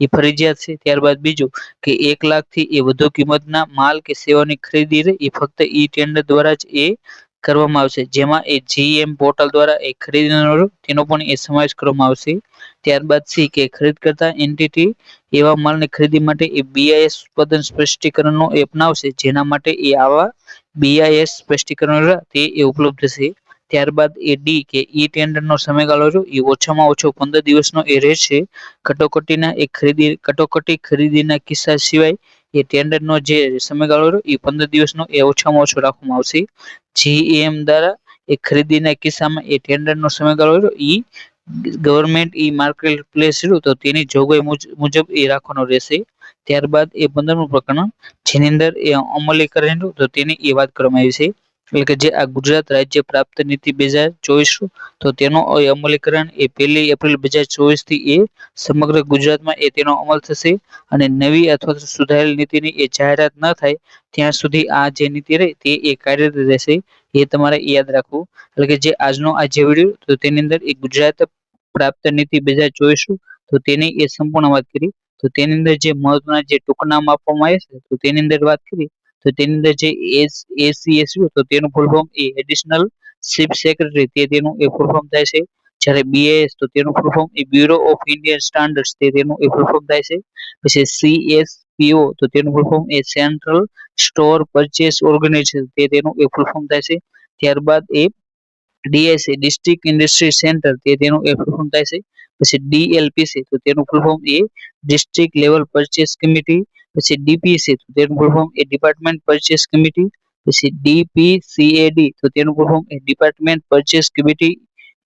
A: એ ફરજિયાત છે. ત્યારબાદ બીજું કે 1 લાખથી એ વધુ કિંમતના માલ કે સેવાની ખરીદી એ ફક્ત ઈ ટેન્ડર દ્વારા જ એ કરવામાં આવશે જેમાં એ જીઈએમ પોર્ટલ દ્વારા એ ખરીદીનો તેનો પણ એ સમાવેશ કરવામાં આવશે. ત્યારબાદ સી કે ખરીદ કરતા એન્ટિટી એવા માલની ખરીદી માટે એ બીઆઈએસ ઉત્પાદન સ્પષ્ટીકરણનો અપનાવશે જેના માટે એ આવા બીઆઈએસ સ્પષ્ટીકરણ તે એ ઉપલબ્ધ છે. ત્યારબાદ એ ડી કે ઈ ટેન્ડરનો સમયગાળો એ ઓછામાં ઓછો 15 દિવસનો એ રહેશે. કટોકટી ખરીદીના કિસ્સા સિવાય એ ટેન્ડરનો જે સમયગાળો એ 15 દિવસનો એ ઓછામાં ઓછો રાખવામાં આવશે. જીએમ દ્વારા એ ખરીદીના કિસ્સામાં એ ટેન્ડરનો સમયગાળો ગવર્નમેન્ટ માર્કેટ પ્લેસ તો તેની જોગવાઈ મુજબ એ રાખવાનો રહેશે. ત્યારબાદ એ 15મું પ્રકરણ જેની અંદર એ અમલીકરણ તો તેની એ વાત કરવામાં આવી છે. એટલે કે જે આ ગુજરાત રાજ્ય પ્રાપ્ત નીતિ 2024 તો તેનો અમલીકરણ એ 1 એપ્રિલ 2024 થી એ સમગ્ર ગુજરાતમાં એ તેનો અમલ થશે અને નવી અથવા તો સુધારેલ નીતિની એ જાહેરાત ન થાય ત્યાં સુધી આ જે નીતિ રહે તે એ કાર્યરત રહેશે એ તમારે યાદ રાખવું. એટલે કે જે આજનો આ જે વિડીયો તો તેની અંદર એ ગુજરાત પ્રાપ્ત નીતિ 2024 તો તેની એ સંપૂર્ણ વાત કરી. તો તેની અંદર જે મહત્વના જે ટૂંકનામ આપવામાં આવે છે તો તેની અંદર વાત કરી તો તેની અંદર જે એસીએસયુ તો તેનું ફૂલ ફોર્મ એ એડિશનલ ચીફ સેક્રેટરી તે તેનું એ ફૂલ ફોર્મ થાય છે. જ્યારે બીએએસ તો તેનું full form A bureau of Indian standards તે તેનું એ ફૂલ ફોર્મ થાય છે. પછી સીએસપીઓ તો તેનું ફૂલ ફોર્મ એ સેન્ટ્રલ સ્ટોર પરચેસ ઓર્ગેનાઇઝેશન તે તેનું એ ફૂલ ફોર્મ થાય છે. ત્યારબાદ એ ડીએસસી ડિસ્ટ્રિક્ટ ઇન્ડસ્ટ્રી સેન્ટર તે તેનું એ ફૂલ ફોર્મ થાય છે. પછી ડીએલપીસી તો તેનું ફૂલ ફોર્મ એ ડિસ્ટ્રિક્ટ લેવલ પરચેસ કમિટી. પછી ડીપીસી તો તેનું ફૂલ ફોર્મ એ ડિપાર્ટમેન્ટ પરચેસ કમિટી. પછી ડીપીસીએડી તો તેનું ફૂલ ફોર્મ એ department purchase committee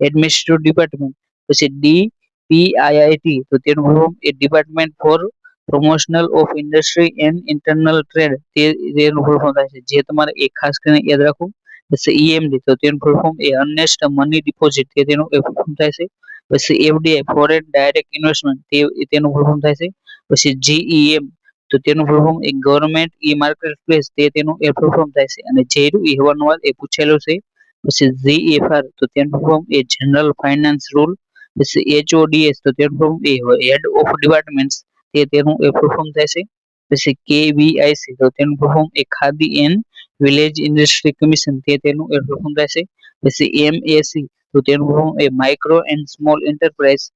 A: administrative department. પછી ડીપીઆઈઆઈટી તો તેનું ફૂલ ફોર્મ એ department for promotional of industry and internal trade તે તેનું ફૂલ ફોર્મ થાય છે જે તમારે એ ખાસ કરીને યાદ રાખવું. પછી ઈએમડી તો તેનું ફૂલ ફોર્મ એ અર્નેસ્ટ મની ડિપોઝિટ તે તેનું એ ફૂલ ફોર્મ થાય છે. પછી એફડીઆઈ ફોરેન ડાયરેક્ટ ઇન્વેસ્ટમેન્ટ તે તેનું ફૂલ ફોર્મ થાય છે. પછી જીઈએમ તો તેનું ફૂલ ફોર્મ એ ગવર્નમેન્ટ ઈ માર્કેટ પ્લેસ તે તેનું એ ફૂલ ફોર્મ થાય છે અને જે એ હવારનો એ પૂછેલું છે. પછી જીએફઆર તો તેનું ફૂલ ફોર્મ એ જનરલ ફાઇનાન્સ રૂલ. પછી એચઓડીએસ તો તેનું ફૂલ ફોર્મ એ હેડ ઓફ ડિપાર્ટમેન્ટ્સ તે તેનું એ ફૂલ ફોર્મ થાય છે. પછી કેવીઆઈસી તો તેનું full form A khadi and village industry commission તે તેનું એ ફૂલ ફોર્મ થાય છે. પછી એમએસી તો તેનું full form A micro and small enterprise.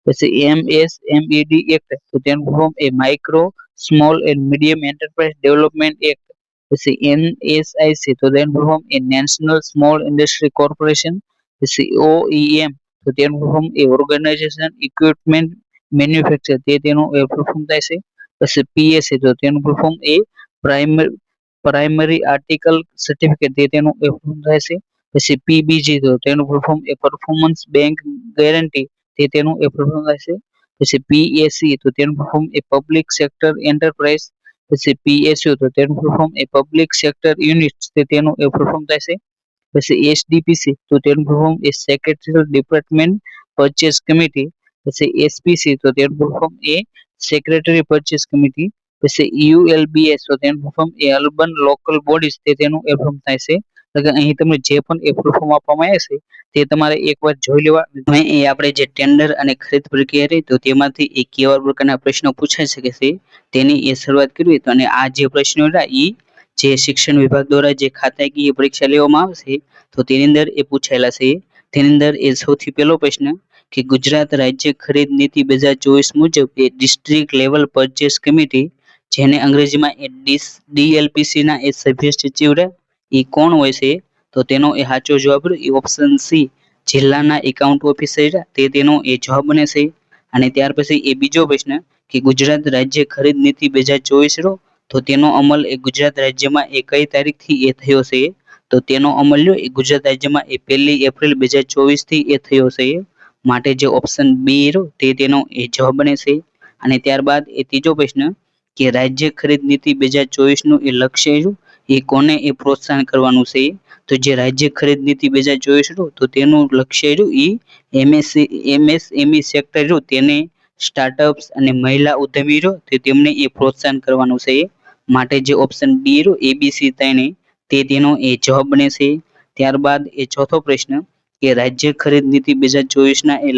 A: પછી એમએસએમઈડી એક્ટ તો તેનું full form A micro small and medium enterprise development act. પછી એનએસઆઈસી તો તેનું ફૂલ ફોર્મ એ નેશનલ સ્મોલ ઇન્ડસ્ટ્રી કોર્પોરેશન. પછી ઓઈએમ તો તેનું ફૂલ ફોર્મ એ ઓર્ગેનાઇઝેશન ઇક્વિપમેન્ટ મેન્યુફેક્ચર તે તેનું એ ફૂલ ફોર્મ થાય છે. પછી પીએસસી તો તેનું ફૂલ ફોર્મ એ પ્રાઇમરી આર્ટિકલ સર્ટિફિકેટ તે તેનું એ ફૂલ ફોર્મ થાય છે. પછી પીબીજી તો તેનું ફૂલ ફોર્મ એ પરફોર્મન્સ બેંક ગેરંટી તે તેનું એ ફૂલ ફોર્મ થાય છે. પછી પીએસસી તો તેનું ફૂલ ફોર્મ એ પબ્લિક સેક્ટર એન્ટરપ્રાઇઝ. પછી પીએસયુ તો તેનું ફૂલ ફોર્મ એ પબ્લિક સેક્ટર યુનિટ તે તેનું એ ફૂલ ફોર્મ થાય છે. પછી એસડીપીસી તો તેનું ફૂલ ફોર્મ એ સેક્રેટરીયલ ડિપાર્ટમેન્ટ પરચેસ કમિટી. પછી એસપીસી તો તેનું ફૂલ ફોર્મ એ સેક્રેટરી પરચેસ કમિટી. પછી યુએલબીએસ તો તેનું ફૂલ ફોર્મ એ અર્બન લોકલ બોડીઝ તે તેનું એ ફોર્મ થાય છે. એટલે અહીં તમને જે પણ એ ફૂલ ફોર્મ આપવામાં આવે છે તે તમારે એકવાર જોઈ લેવા. એ આપણે જે ટેન્ડર અને ખરીદ પ્રક્રિયા રહી તો તેમાંથી એ કેવા પ્રકારના પ્રશ્નો પૂછાઈ શકે છે તેની એ શરૂઆત કરવી. તો અને આ જે પ્રશ્નો હતા એ જે શિક્ષણ વિભાગ દ્વારા જે ખાતાકીય પરીક્ષા લેવામાં આવશે તો તેની અંદર એ પૂછાયેલા છે. તેની અંદર એ સૌથી પહેલો પ્રશ્ન કે ગુજરાત રાજ્ય ખરીદ નીતિ 2024 મુજબ એ ડિસ્ટ્રિક્ટ લેવલ પરચેસ કમિટી જેને અંગ્રેજીમાં એ ડીએલપીસી ના એ સભ્ય સચિવ એ કોણ હોય છે? તો તેનો એ સાચો જવાબ એ ઓપ્શન સી જિલ્લાના એકાઉન્ટ ઓફિસર તે તેનો એ જવાબ બને છે. અને ત્યાર પછી એ બીજો પ્રશ્ન કે ગુજરાત રાજ્ય ખરીદ નીતિ 2024 તો તેનો અમલ એ ગુજરાત રાજ્યમાં એ કઈ તારીખથી એ થયો છે? તો તેનો અમલ એ ગુજરાત રાજ્યમાં એ 1 એપ્રિલ 2024 થી એ થયો છે. માટે જે ઓપ્શન બી તે તેનો એ જવાબ બને છે. અને ત્યારબાદ એ ત્રીજો પ્રશ્ન કે રાજ્ય ખરીદ નીતિ 2024 નું એ લક્ષ્ય એ કોને એ પ્રોત્સાહન કરવાનું છે? તો જે રાજ્ય ખરીદ નીતિ 2024 તો તેનું લક્ષ્ય એ એમએસએમઈ સેક્ટર તેને સ્ટાર્ટઅપ્સ અને મહિલા ઉદ્યમી તેમને એ પ્રોત્સાહન કરવાનું છે. માટે જે ઓપ્શન ડી એબીસી તે તેનો એ જવાબ બને છે. ત્યારબાદ એ ચોથો પ્રશ્ન કે રાજ્ય ખરીદ નીતિ 2024 ના એ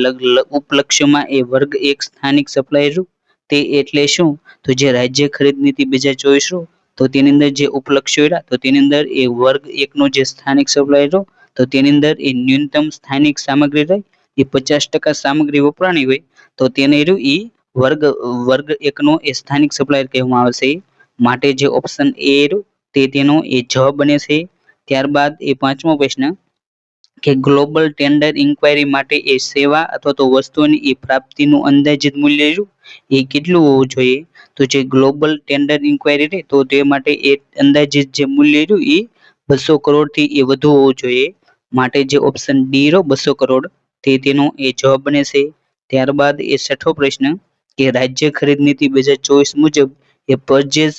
A: ઉપલક્ષ્યમાં એ વર્ગ 1 સ્થાનિક સપ્લાયર તે એટલે શું? તો જે રાજ્ય ખરીદ નીતિ 2024 તો તેની અંદર જે ઉપલક્ષ્યો રહ્યા તો તેની અંદર એ વર્ગ 1 નો જે સ્થાનિક સપ્લાયર તો તેની અંદર એ ન્યૂનતમ સ્થાનિક સામગ્રી રહી એ 50% સામગ્રી વપરાણી હોય તો તેને એ વર્ગ 1 નો એ સ્થાનિક સપ્લાયર કહેવામાં આવે છે. માટે જે ઓપ્શન એ તે તેનો એ જવાબ બને છે. ત્યારબાદ એ પાંચમો પ્રશ્ન કે ગ્લોબલ ટેન્ડર ઇન્ક્વાયરી માટે એ સેવા અથવા તો વસ્તુઓની એ પ્રાપ્તિનું અંદાજિત મૂલ્ય એ કેટલું હોવું જોઈએ? તો જે ગ્લોબલ ટેન્ડર ઇન્ક્વાયરી તો તે માટે એ અંદાજિત જે મૂલ્ય એ 200 કરોડ થી એ વધુ હોવું જોઈએ. માટે જે ઓપ્શન ડી 200 કરોડ તે તેનો એ જવાબ બને છે. ત્યારબાદ એ છઠ્ઠો પ્રશ્ન કે રાજ્ય ખરીદ નીતિ 2024 મુજબ એ પરચેસ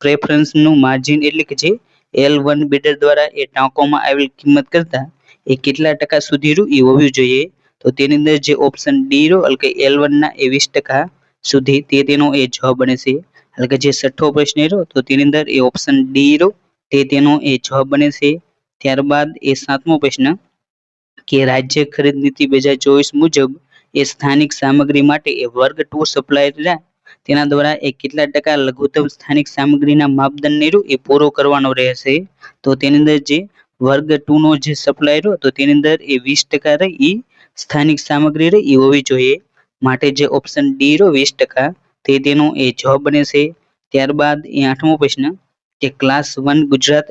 A: પ્રેફરન્સ નું માર્જિન એટલે કે જે L1 બિડર દ્વારા એ ટાંકવામાં આવેલ કિંમત કરતા એ કેટલા ટકા સુધીનું એ હોવું જોઈએ? તો તેની અંદર જે ઓપ્શન ડી રહ્યો એટલે કે L1 ના એ 20% સુધી તે તેનો એ જવાબ બને છે. એટલે કે જે છઠ્ઠો પ્રશ્ન રહ્યો તો તેની અંદર એ ઓપ્શન ડી રહ્યો તે તેનો એ જવાબ બને છે. ત્યારબાદ એ સાતમો પ્રશ્ન કે રાજ્ય ખરીદ નીતિ 2024 મુજબ એ સ્થાનિક સામગ્રી માટે એ વર્ગ 2 સપ્લાયર તેના દ્વારા એ કેટલા ટકા લઘુત્તમ સ્થાનિક સામગ્રીના માપદંડને એ પૂરો કરવાનો રહેશે? તો તેની અંદર જે વર્ગ 2 નો જે સપ્લાય રહ્યો તો તેની અંદર એ 20% રહી એ સ્થાનિક સામગ્રી રહી એ હોવી જોઈએ. માટે જે ઓપ્શન ડી રહ્યો 20% તે તેનો એ જવાબ બને છે. ત્યારબાદ એ આઠમો પ્રશ્ન કે ક્લાસ 1 ગુજરાત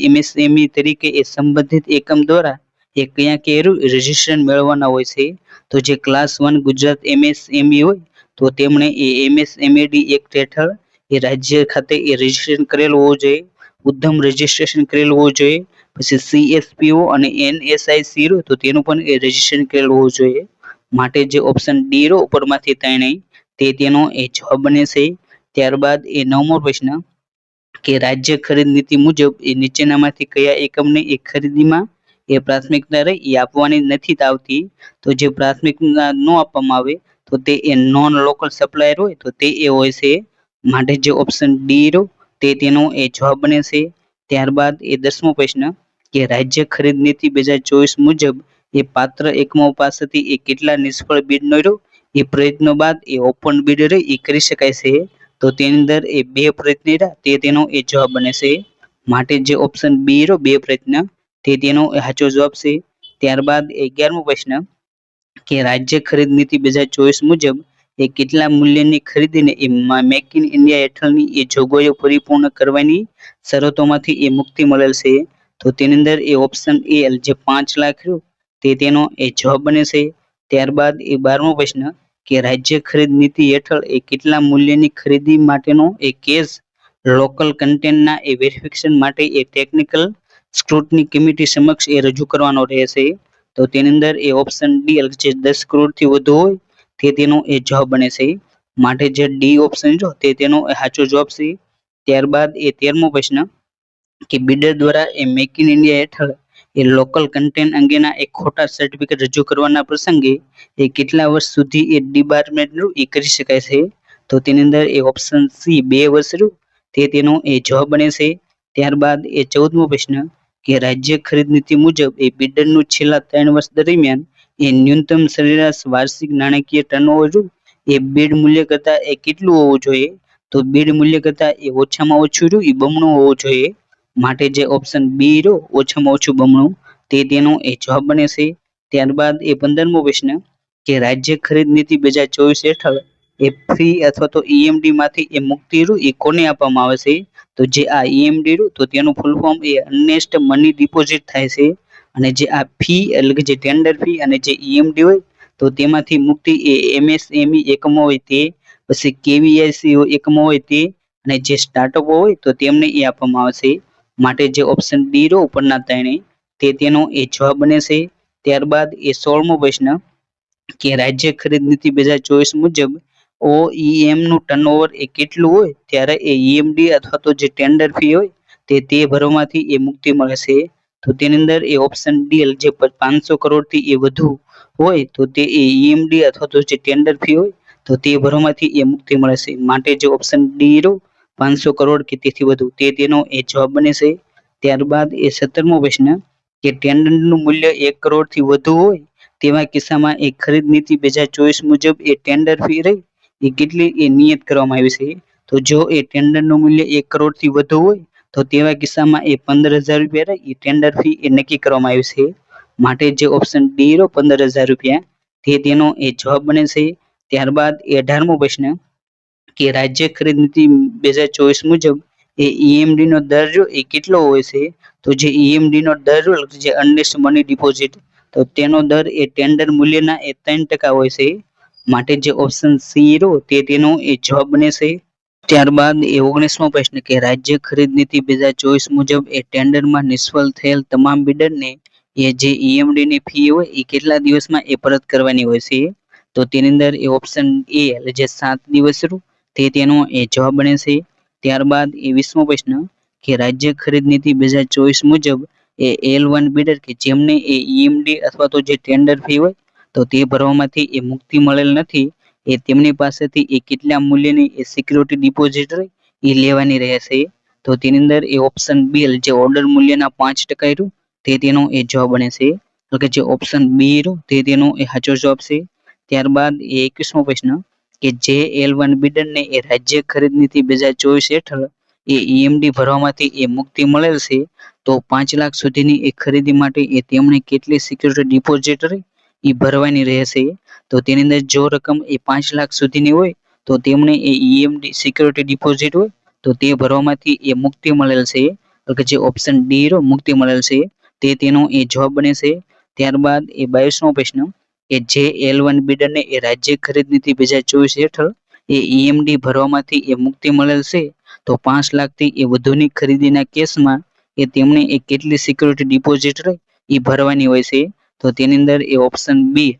A: એમએસએમઈ તરીકે એ સંબંધિત એકમ દ્વારા એ કયા રજીસ્ટ્રેશન મેળવવાના હોય છે? તો જે ક્લાસ 1 ગુજરાત એમએસએમઈ હોય તો તેમણે એ એમએસએમઈડી એક્ટ હેઠળ એ રાજ્ય ખાતે એ રજીસ્ટ્રેશન કરેલું હોવું જોઈએ, ઉદ્યમ રજીસ્ટ્રેશન કરેલું હોવું જોઈએ, પછી સીએસપીઓ અને એનએસઆઈસી રહ્યું તો તેનું પણ એ રજીસ્ટ્રેશન કરેલું હોવું જોઈએ. માટે જે ઓપ્શન ડી રહ્યો ઉપરમાંથી ત્રણેય તે તેનો એ જવાબ બને છે. ત્યારબાદ એ નવમો પ્રશ્ન કે રાજ્ય ખરીદ નીતિ મુજબ એ નીચેનામાંથી કયા એકમને એ ખરીદીમાં એ પ્રાથમિકતા રહી એ આપવાની નથી આવતી? તો જે પ્રાથમિકતા ન આપવામાં આવે તો તે એ નોન લોકલ સપ્લાયર હોય તો તે એ હોય છે. માટે જે ઓપ્શન ડી રહ્યો તે તેનો એ જવાબ બને છે. ત્યારબાદ એ દસમો પ્રશ્ન કે રાજ્ય ખરીદ નીતિ 2024 મુજબ એ પાત્ર એકમો પાસેથી એ કેટલા નિષ્ફળ બિડ નો રહ્યો એ પ્રયત્નો બાદ એ ઓપન બિડ એ કરી શકાય છે? તો તેની અંદર એ 2 પ્રયત્ન રહ્યા તે તેનો એ જવાબ બને છે. માટે જે ઓપ્શન બી રહ્યો 2 પ્રયત્ન તે તેનો સાચો જવાબ છે. ત્યારબાદ 11મો પ્રશ્ન કે રાજ્ય ખરીદ નીતિ 2024 મુજબ એ કેટલા મૂલ્યની ખરીદીને એ મેક ઇન ઇન્ડિયા હેઠળની એ જોગવાઈઓ પરિપૂર્ણ કરવાની શરતોમાંથી એ મુક્તિ મળેલ છે? તો તેની અંદર એ ઓપ્શન એ જે 5 લાખ રહ્યું તે તેનો એ જવાબ બને છે. ત્યારબાદ એ 12મો પ્રશ્ન કે રાજ્ય ખરીદ નીતિ હેઠળ એ કેટલા મૂલ્યની ખરીદી માટેનો એ કેસ લોકલ કન્ટેન્ટના એ વેરિફિકેશન માટે એ ટેકનિકલ સ્ક્રુટની કમિટી સમક્ષ એ રજૂ કરવાનો રહેશે? તો તેની અંદર એ ઓપ્શન ડી જે 10 કરોડથી વધુ હોય તે તેનો એ જવાબ બને છે. માટે જે ડી ઓપ્શન જો તે તેનો સાચો જવાબ છે. ત્યારબાદ એ 13મો પ્રશ્ન કે બિડર દ્વારા એ મેક ઇન ઇન્ડિયા હેઠળ એ લોકલ કન્ટેન્ટ અંગેના એક ખોટા સર્ટિફિકેટ રજૂ કરવાના પ્રસંગે એ કેટલા વર્ષ સુધી એ ડિબાર્મેન્ટનું એ કરી શકાય છે? તો તેની અંદર એ ઓપ્શન સી 2 વર્ષ રહ્યું તે તેનો એ જવાબ બને છે. ત્યારબાદ એ 14મો પ્રશ્ન કે રાજ્ય ખરીદ નીતિ મુજબ એ બિડરનું છેલ્લા 3 વર્ષ દરમિયાન એ ન્યૂનતમ સરેરાશ વાર્ષિક નાણાકીય ટર્નઓવર એ બિડ મૂલ્ય કરતા એ કેટલું હોવું જોઈએ? તો બિડ મૂલ્ય કરતા એ ઓછામાં ઓછું રહ્યું એ બમણું હોવું જોઈએ. માટે જે ઓપ્શન બી રહ્યો ઓછામાં ઓછું બમણું તે તેનો એ જવાબ બને છે. ત્યારબાદ એ 15મો પ્રશ્ન કે રાજ્ય ખરીદ નીતિ 2024 હેઠળ એ ફી અથવા તો ઈએમડી માંથી એ મુક્તિ એ કોને આપવામાં આવે છે? તો જે આ ઈએમડી તો તેનું ફૂલ ફોર્મ એ અર્નેસ્ટ મની ડિપોઝિટ થાય છે. અને જે આ ફી એટલે કે જે ટેન્ડર ફી અને જે ઈએમડી હોય તો તેમાંથી મુક્તિ એ એમએસએમઈ એકમો હોય તે, પછી કેવીઆઈસી એકમો હોય તે અને જે સ્ટાર્ટઅપ હોય તો તેમને એ આપવામાં આવે છે. માટે જે ઓપ્શન ડી રહ્યો ઉપરના ત્રણેય તે તેનો એ જવાબ બને છે. ત્યારબાદ એ 16મો પ્રશ્ન કે રાજ્ય ખરીદ નીતિ 2024 મુજબ ઓઈએમ નું ટર્નઓવર એ કેટલું હોય ત્યારે એ ઈએમડી અથવા તો જે ટેન્ડર ફી હોય તે ભરવામાંથી એ મુક્તિ મળે છે? તો તેની અંદર એ ઓપ્શન ડી જે 500 કરોડથી એ વધુ હોય તો તે ઈએમડી અથવા તો જે ટેન્ડર ફી હોય તો તે ભરવામાંથી એ મુક્તિ મળે છે. માટે જે ઓપ્શન ડી રહ્યો 500 કરોડ કે તેથી વધુ તે તેનો એ જવાબ બને છે. ત્યારબાદ એ 17મો પ્રશ્ન કે ટેન્ડરનું મૂલ્ય 1 કરોડથી વધુ હોય તેવા કિસ્સામાં એ ખરીદ નીતિ 2024 મુજબ એ ટેન્ડર ફી રહી એ કેટલી એ નિયત કરવામાં આવી છે? તો જો એ ટેન્ડરનું મૂલ્ય 1 કરોડથી વધુ હોય તો તેવા કિસ્સામાં એ 15,000 રૂપિયા રહી એ ટેન્ડર ફી એ નક્કી કરવામાં આવી છે. માટે જે ઓપ્શન ડી રહ્યો 15,000 રૂપિયા તે તેનો એ જવાબ બને છે. ત્યારબાદ 18મો પ્રશ્ન કે રાજ્ય ખરીદ નીતિ 2024 મુજબ એ ઈએમડી નો દર રહ્યો એ કેટલો હોય છે? તો જે ઈએમડી નો દર રહ્યો જે અર્નેસ્ટ મની ડિપોઝિટ તો તેનો દર એ ટેન્ડર મૂલ્યના એ 3% હોય છે. માટે જે ઓપ્શન સી રહ્યો તે તેનો એ જવાબ બને છે. ત્યારબાદ એ 19મો પ્રશ્ન કે રાજ્ય ખરીદ નીતિ 2024 મુજબ એ ટેન્ડરમાં નિષ્ફળ થયેલ તમામ બિડરને એ જે ઈએમડી ની ફી હોય એ કેટલા દિવસમાં એ પરત કરવાની હોય છે? તો તેની અંદર એ ઓપ્શન એ એટલે જે 7 દિવસ તે તેનો એ જવાબ બને છે. ત્યારબાદ એ 20મો પ્રશ્ન કે રાજ્ય ખરીદ નીતિ 2024 મુજબ એ L1 બિડર કે જેમને એ EMD અથવા તો જે ટેન્ડર ફી હોય તો તે ભરવામાંથી એ મુક્તિ મળેલ નથી, એ તેમની પાસેથી એ કેટલા મૂલ્યની એ સિક્યુરિટી ડિપોઝિટ હોય એ લેવાની રહેશે. તો તેની અંદર એ ઓપ્શન બી જે ઓર્ડર મૂલ્યના 5% રહ્યું તે તેનો એ જવાબ બને છે. એટલે કે જે ઓપ્શન બી રહ્યું તે તેનો એ સાચો જવાબ છે. ત્યારબાદ એ 21મો પ્રશ્ન કે જે L1 બિડરને એ રાજ્ય ખરીદ નીતિ 2024 હેઠળ એ EMD ભરવામાંથી એ મુક્તિ મળેલ છે તો 5 લાખ સુધીની એ ખરીદી માટે એ તેમણે કેટલી સિક્યુરિટી ડિપોઝિટ એ ભરવાની રહેશે. તો તેની અંદર જો રકમ એ 5 લાખ સુધીની હોય તો તેમણે એ EMD સિક્યુરિટી ડિપોઝિટ હોય તો તે ભરવામાંથી એ મુક્તિ મળેલ છે. એટલે કે જે ઓપ્શન ડી રો મુક્તિ મળેલ છે તે તેનો એ જવાબ બને છે. ત્યારબાદ એ 22મો પ્રશ્ન કે જે L1 બિડરને એ રાજ્ય ખરીદ નીતિ 2024 હેઠળ એ EMD ભરવામાંથી એ મુક્તિ મળેલ છે તો 5 લાખથી એ વધુની ખરીદીના કેસમાં એ તેમણે એ કેટલી સિક્યુરિટી ડિપોઝિટ એ ભરવાની હોય છે. તો તેની અંદર એ ઓપ્શન બી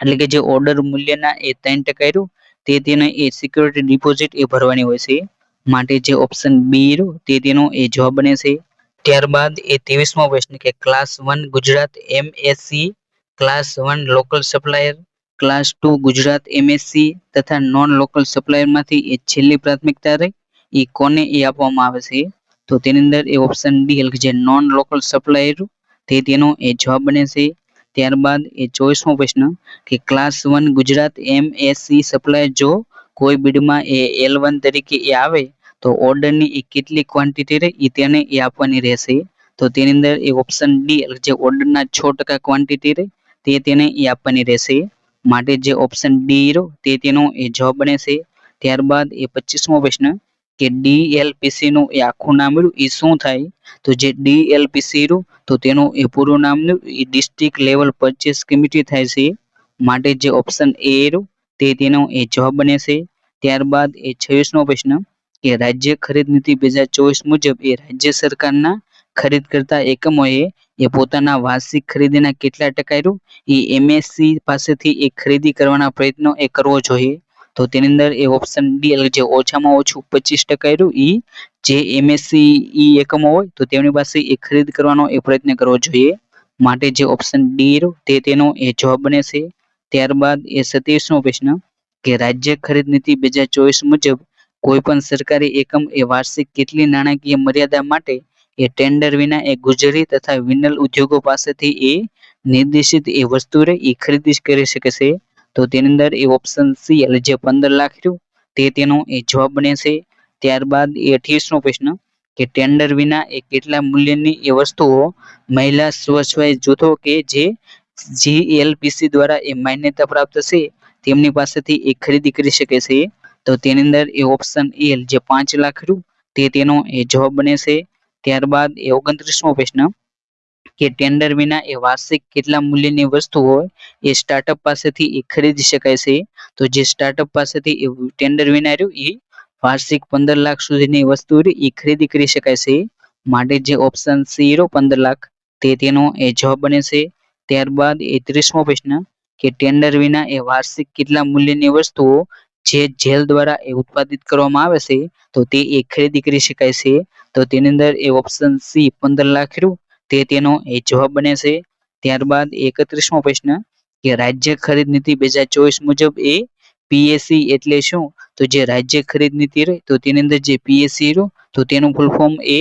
A: એટલે કે જે ઓર્ડર મૂલ્યના એ 3% રહ્યું તે તેને એ સિક્યુરિટી ડિપોઝિટ એ ભરવાની હોય છે. માટે જે ઓપ્શન બી રહ્યું તે તેનો એ જવાબ બને છે. ત્યારબાદ એ 23મો પ્રશ્ન કે class 1 Gujarat MSc, class 1 local supplier, class 2 Gujarat MSc તથા નોન લોકલ સપ્લાયરમાંથી એ છેલ્લી પ્રાથમિકતા રહી એ કોને એ આપવામાં આવે છે. તો તેની અંદર એ ઓપ્શન ડી એટલે કે જે નોન લોકલ સપ્લાયર તે તેનો એ જવાબ બને છે. ત્યારબાદ એ 24મો પ્રશ્ન કે ક્લાસ 1 ગુજરાત MSc સપ્લાયર જો કોઈ બિડમાં એ L1 તરીકે એ આવે તો ઓર્ડરની એ કેટલી ક્વોન્ટિટી રહી એ તેને એ આપવાની રહેશે. તો તેની અંદર એ ઓપ્શન ડી એટલે જે ઓર્ડરના 6% ક્વોન્ટિટી રહી તે તેને એ આપવાની રહેશે. માટે જે ઓપ્શન ડી રહ્યો તે તેનો એ જવાબ બને છે. ત્યારબાદ એ 25મો પ્રશ્ન કે DLPC નું એ આખું નામ રહ્યું એ શું થાય. તો જે DLPC રહ્યું તો તેનું એ પૂરું નામ એ ડિસ્ટ્રિક્ટ લેવલ પરચેસ કમિટી થાય છે. માટે જે ઓપ્શન એ રહ્યું તે તેનો એ જવાબ બને છે. ત્યારબાદ એ 26મો પ્રશ્ન કે રાજ્ય ખરીદ નીતિ 2024 મુજબ એ રાજ્ય સરકારના ખરીદ કરતા એકમોએ એ પોતાના વાર્ષિક ખરીદીના કેટલા ટકા રહ્યું એ MSc પાસેથી એ ખરીદી કરવાના પ્રયત્નો એ કરવો જોઈએ. તો તેની અંદર એ ઓપ્શન ડી એટલે જે ઓછામાં ઓછું 25% રહ્યું એ જે MSc એકમો હોય તો તેમની પાસે એ ખરીદ કરવાનો એ પ્રયત્ન કરવો જોઈએ. માટે જે ઓપ્શન ડી રહ્યું તે તેનો એ જવાબ બને છે. ત્યારબાદ એ 27મો પ્રશ્ન કે રાજ્ય ખરીદ નીતિ 2024 મુજબ કોઈ પણ સરકારી એકમ એ વાર્ષિક કેટલી નાણાકીય મર્યાદા માટે એ ટેન્ડર વિના એ ગુજરી તથા વિનલ ઉદ્યોગો પાસેથી એ નિર્દેશિત એ વસ્તુ એ ખરીદી કરી શકે છે. તો તેની અંદર એ ઓપ્શન સી એટલે જે 15 લાખ રહ્યું તે તેનો એ જવાબ બને છે. ત્યારબાદ એ 28મો પ્રશ્ન કે ટેન્ડર વિના એ કેટલા મૂલ્યની એ વસ્તુઓ મહિલા સ્વસહાય જૂથો કે જે GLPC દ્વારા એ માન્યતા પ્રાપ્ત છે તેમની પાસેથી એ ખરીદી કરી શકે છે. તો તેની અંદર એ ઓપ્શન એ જે 5 લાખ રહ્યું તે તેનો એ જવાબ બને છે. ત્યારબાદ એ 29મો પ્રશ્ન કે ટેન્ડર વિના એ વાર્ષિક કેટલા મૂલ્યની વસ્તુઓ એ સ્ટાર્ટઅપ પાસેથી એ ખરીદી શકાય છે. તો જે સ્ટાર્ટઅપ પાસેથી એ ટેન્ડર વિના રહ્યું એ વાર્ષિક 15 લાખ સુધીની વસ્તુ એ ખરીદી કરી શકાય છે. માટે જે ઓપ્શન સી રહ્યો 15 લાખ તે તેનો એ જવાબ બને છે. ત્યારબાદ એ 30મો પ્રશ્ન કે ટેન્ડર વિના એ વાર્ષિક કેટલા મૂલ્યની વસ્તુઓ જે જેલ દ્વારા એ ઉત્પાદિત કરવામાં આવે છે તો તે એ ખરીદી કરી શકાય છે. તો તેની અંદર એ ઓપ્શન સી 15 લાખ રહ્યું તે તેનો એ જવાબ બને છે. ત્યારબાદ 31મો પ્રશ્ન કે રાજ્ય ખરીદ નીતિ 2024 મુજબ એ PSC એટલે શું. તો જે રાજ્ય ખરીદ નીતિ રહી તો તેની અંદર જે PSC રહ્યું તો તેનું ફૂલ ફોર્મ એ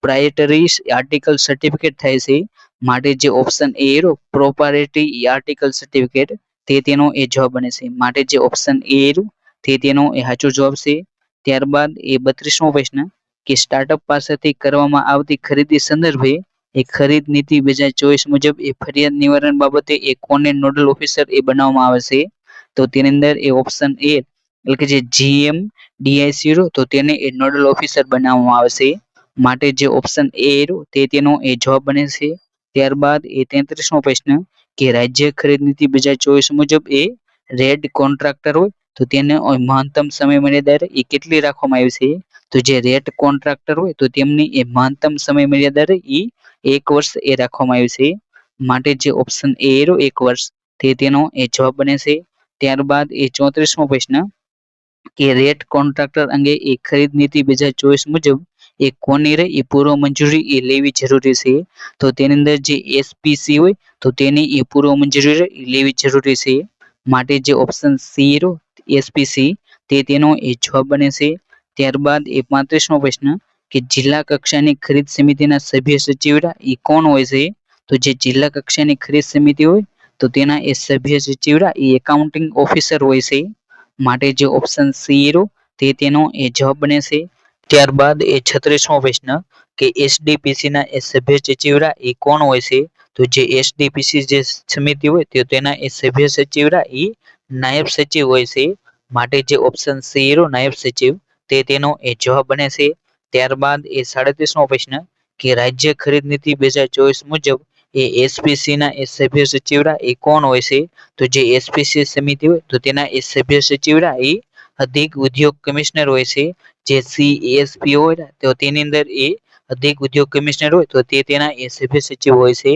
A: પ્રાયોટરી આર્ટિકલ સર્ટિફિકેટ થાય છે. માટે જે ઓપ્શન એ રહ્યો પ્રોપ્રાયોરિટી આર્ટિકલ સર્ટિફિકેટ તે તેનો એ જવાબ બને છે. માટે જે ઓપ્શન એ રહ્યું તે તેનો એ સાચો જવાબ છે. ત્યારબાદ એ 32મો પ્રશ્ન કે સ્ટાર્ટઅપ પાસેથી કરવામાં આવતી ખરીદી સંદર્ભે એ ખરીદ નીતિ 2024 મુજબ એ ફરિયાદ નિવારણ બાબતે એ કોને નોડલ ઓફિસર એ બનાવવામાં આવે છે. તો તેની અંદર એ ઓપ્શન એ એટલે કે જે GM DIC તો તેને એ નોડલ ઓફિસર બનાવવામાં આવે છે. માટે જે ઓપ્શન એ તે તેનો એ જવાબ બને છે. ત્યારબાદ એ 33મો પ્રશ્ન કે રાજ્ય ખરીદ નીતિ 2024 મુજબ એ રેડ કોન્ટ્રાક્ટર હોય તો તેને મહત્તમ સમય મર્યાદા એ કેટલી રાખવામાં આવી છે. તો જે રેડ કોન્ટ્રાક્ટર હોય તો તેમની એ મહત્તમ સમય મર્યાદા એ 1 વર્ષ એ રાખવામાં આવી છે. માટે જે ઓપ્શન એ 1 વર્ષ તે તેનો એ જવાબ બને છે. ત્યારબાદ એ 34મો પ્રશ્ન કે રેટ કોન્ટ્રાક્ટર અંગે એ ખરીદ નીતિ 2024 મુજબ એ કોની રહે એ પૂર્વ મંજૂરી એ લેવી જરૂરી છે. તો તેની અંદર જે એસપીસી હોય તો તેની એ પૂર્વ મંજૂરી રહે એ લેવી જરૂરી છે. માટે જે ઓપ્શન સી રહ્યો એસપીસી તે તેનો એ જવાબ બને છે. ત્યારબાદ એ 35મો પ્રશ્ન કે જિલ્લા કક્ષાની ખરીદ સમિતિના સભ્ય સચિવરા એ કોણ હોય છે? તો જે જિલ્લા કક્ષાની ખરીદ સમિતિ હોય તો તેના એ સભ્ય સચિવરા એ એકાઉન્ટિંગ ઓફિસર હોય છે. માટે જે ઓપ્શન સી રહ્યો તે તેનો એ જવાબ બને છે. ત્યારબાદ એ 36મો પ્રશ્ન કે એસડીપીસી ના એ સભ્ય સચિવરા એ કોણ હોય છે? તો જે એસડીપીસી જે સમિતિ હોય તો તેના એ સભ્ય સચિવરા એ નાયબ સચિવ હોય છે. માટે જે ઓપ્શન સી રહ્યો નાયબ સચિવ તે તેનો એ જવાબ બને છે. ત્યારબાદ એ 37મો પ્રશ્ન કે રાજ્ય ખરીદ નીતિ 2024 મુજબ એ એસપીસી ના એ સભ્ય સચિવરા એ કોણ હોય છે? તો જે એસપીસી સમિતિ હોય તો તેના એ સભ્ય સચિવરા એ અધિક ઉદ્યોગ કમિશનર હોય છે. જે સીએસપી હોય તો તેની અંદર એ અધિક ઉદ્યોગ કમિશનર હોય તો તે તેના એ સભ્ય સચિવ હોય છે.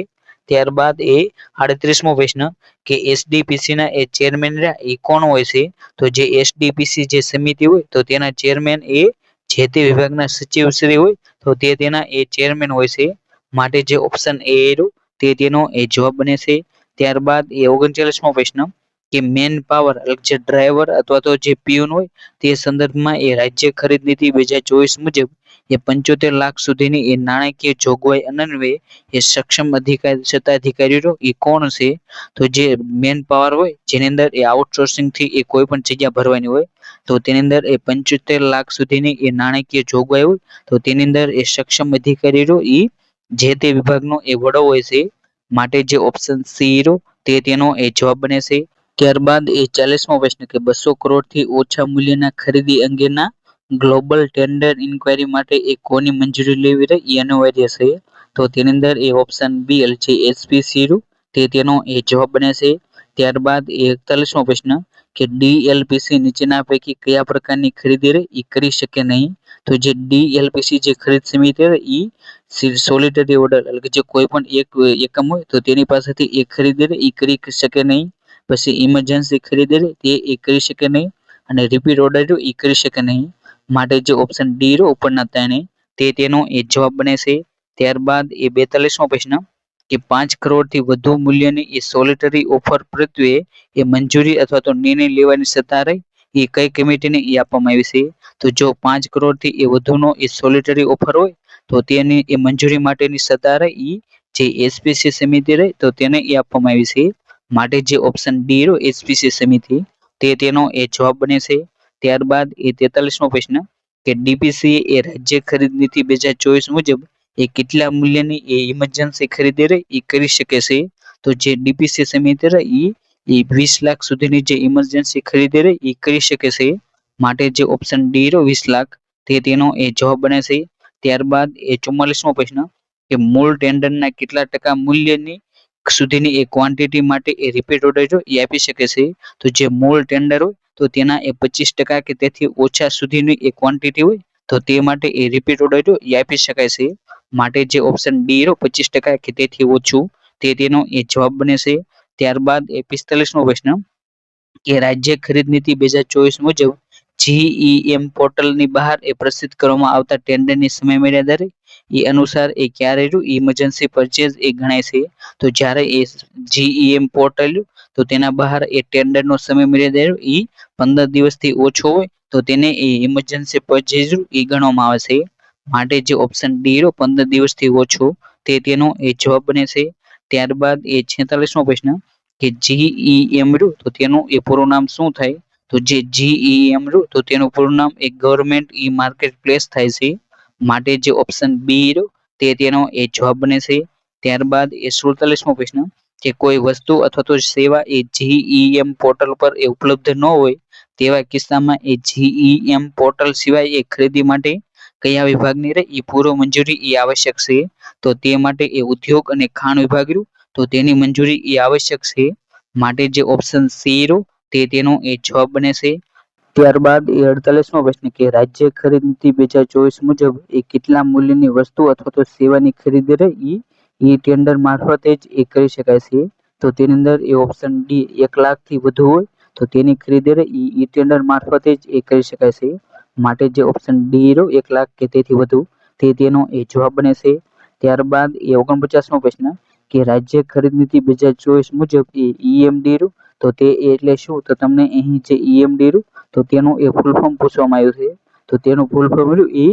A: ત્યારબાદ એ 38મો પ્રશ્ન કે એસડીપીસી ના એ ચેરમેન એ કોણ હોય છે? તો જે એસડીપીસી જે સમિતિ હોય તો તેના ચેરમેન એ જે તે વિભાગના સચિવ શ્રી હોય તો તે તેના એ ચેરમેન હોય છે. માટે જે ઓપ્શન એ રહ્યો તે તેનો એ જવાબ બને છે. ત્યારબાદ એ 39મો પ્રશ્ન કે મેન પાવર જે ડ્રાઈવર અથવા તો જે પીઓન હોય તે સંદર્ભમાં એ રાજ્ય ખરીદ નીતિ 2024 મુજબ એ 75 લાખ સુધીની એ નાણાકીય જોગવાઈ અન્વયે એ સક્ષમ સત્તાધિકારીઓ એ કોણ છે? તો જે મેન પાવર હોય જેની અંદર એ આઉટસોર્સિંગ થી એ કોઈ પણ જગ્યા ભરવાની હોય તો તેની અંદર એ 75 લાખ સુધીની એ નાણાકીય જોગવાઈ હોય તો તેની અંદર એ સક્ષમ અધિકારીઓ એ જે તે વિભાગનો એ વડો હોય છે. માટે જે ઓપ્શન સી રહ્યો તે તેનો એ જવાબ બને છે. ત્યારબાદ એ 40મો પ્રશ્ન કે 200 કરોડથી ઓછા મૂલ્યના ખરીદી અંગેના ગ્લોબલ ટેન્ડર ઇન્ક્વાયરી માટે એ કોની મંજૂરી લેવી રહી એ અનિવાર્ય છે? તો તેની અંદર એ ઓપ્શન બી જે એસપીસી રહ્યું તે તેનો એ જવાબ બને છે. ત્યારબાદ એ 41મો પ્રશ્ન કે ડીએલપીસી નીચેના પૈકી કયા પ્રકારની ખરીદી રહે એ કરી શકે નહીં? તો જે ડીએલપીસી જે ખરીદ સમિતિ રહે એ સોલિટરી ઓર્ડર એટલે કે જે કોઈ પણ એક એકમ હોય તો તેની પાસેથી એ ખરીદી રહે એ કરી શકે નહીં. પછી ઇમરજન્સી ખરીદી રહે તે એ કરી શકે નહીં અને રિપીટ ઓર્ડર એ કરી શકે નહીં. માટે જે ઓપ્શન ડી રહ્યો ઉપરના ત્રણે તે તેનો એ જવાબ બને છે. ત્યારબાદ એ 42મો પ્રશ્ન કે 5 કરોડથી વધુ મૂલ્યની એ સોલિટરી ઓફર પ્રત્યે એ મંજૂરી અથવા તો નિર્ણય લેવાની સત્તા રહી એ કઈ કમિટીને એ આપવામાં આવી છે? તો જો 5 કરોડથી એ વધુનો એ સોલિટરી ઓફર હોય તો તેની એ મંજૂરી માટેની સત્તા રહી જે એસપીસી સમિતિ રહી તો તેને એ આપવામાં આવી છે. માટે જે ઓપ્શન ડી રહ્યો એસપીસી સમિતિ તે તેનો એ જવાબ બને છે. ત્યારબાદ એ 43મો પ્રશ્ન કે ડીપીસી એ રાજ્ય ખરીદ નીતિ 2024 મુજબ એ કેટલા મૂલ્યની એ ઇમરજન્સી ખરીદી રહી એ કરી શકે છે? તો જે ડીપીસી સમિતિ રહી એ 20 લાખ સુધીની જે ઇમરજન્સી ખરીદી રહી એ કરી શકે છે. માટે જે ઓપ્શન ડી રહ્યો 20 લાખ તે તેનો એ જવાબ બને છે. ત્યારબાદ એ 44મો પ્રશ્ન કે મૂળ ટેન્ડરના કેટલા ટકા મૂલ્યની સુધીની એ ક્વોન્ટિટી માટે એ રિપીટ ઓર્ડર એ આપી શકે છે? તો જે મૂળ ટેન્ડર હોય તો તેના એ 25% કે તેથી ઓછા સુધીની એ ક્વોન્ટિટી હોય તો તે માટે એ રિપીટ ઓર્ડર એ આપી શકાય છે. માટે જે ઓપ્શન ડી રહ્યો 25% કે તેથી ઓછું તે તેનો એ જવાબ બને છે. ત્યારબાદ એ 45મો પ્રશ્ન કે રાજ્ય ખરીદ નીતિ 2024 મુજબ જીઈએમ પોર્ટલની બહાર એ પ્રસિદ્ધ કરવામાં આવતા ટેન્ડરની સમયમર્યાદા રહી એ અનુસાર એ ક્યારે ઇમરજન્સી પરચેઝ એ ગણાય છે? તો જ્યારે એ જીઈએમ પોર્ટલ તો તેના બહાર એ ટેન્ડરનો સમયમર્યાદા એ 15 દિવસથી ઓછો હોય તો તેને એ ઇમરજન્સી પરચેઝ એ ગણવામાં આવે છે. માટે જે ઓપ્શન ડી રહ્યો 15 દિવસથી ઓછો તે તેનો એ જવાબ બને છે. ત્યારબાદ એ 46મો પ્રશ્ન કે જીઈએમ રહ્યું તો તેનું એ પૂરું નામ શું થાય? તો જે જીઈએમ રહ્યું તો તેનું પૂરું નામ એ ગવર્મેન્ટ ઈ માર્કેટ પ્લેસ થાય છે. માટે જે ઓપ્શન બી રહ્યો તે તેનો એ જવાબ બને છે. ત્યારબાદ એ 47મો પ્રશ્ન કે કોઈ વસ્તુ અથવા તો સેવા એ જીઈએમ પોર્ટલ પર એ ઉપલબ્ધ ન હોય તેવા કિસ્સામાં એ જીઈએમ પોર્ટલ સિવાય એ ખરીદી માટે કયા વિભાગની એ પૂર્વ મંજૂરી એ આવશ્યક છે? તો તે માટે એ ઉદ્યોગ અને ખાણ વિભાગ રહ્યું તો તેની મંજૂરી એ આવશ્યક છે. માટે જે ઓપ્શન સી રહ્યો તે તેનો એ જવાબ બને છે. ત્યારબાદ એ 48મો પ્રશ્ન કે રાજ્ય ખરીદ નીતિ 2024 મુજબ એ કેટલા મૂલ્યની વસ્તુ અથવા તો સેવાની ખરીદી રહી એ ટેન્ડર મારફતે જ એ કરી શકાય છે? તો તેની અંદર એ ઓપ્શન ડી 1 લાખથી વધુ હોય તો તેની ખરીદી રહી એ ટેન્ડર મારફતે જ એ કરી શકાય છે. માટે જે ઓપ્શન ડી રહ્યો 1 લાખ કે તેથી વધુ તે તેનો એ જવાબ બને છે। ત્યારબાદ એ 49મો પ્રશ્ન કે રાજ્ય ખરીદ નીતિ 2024 મુજબ એ EMD રૂ તો તે એટલે શું? તો તમને અહીં જે EMD રૂ તો તેનું એ ફૂલ ફોર્મ પૂછવામાં આવ્યું છે। તો તેનું ફૂલ ફોર્મ રહ્યું એ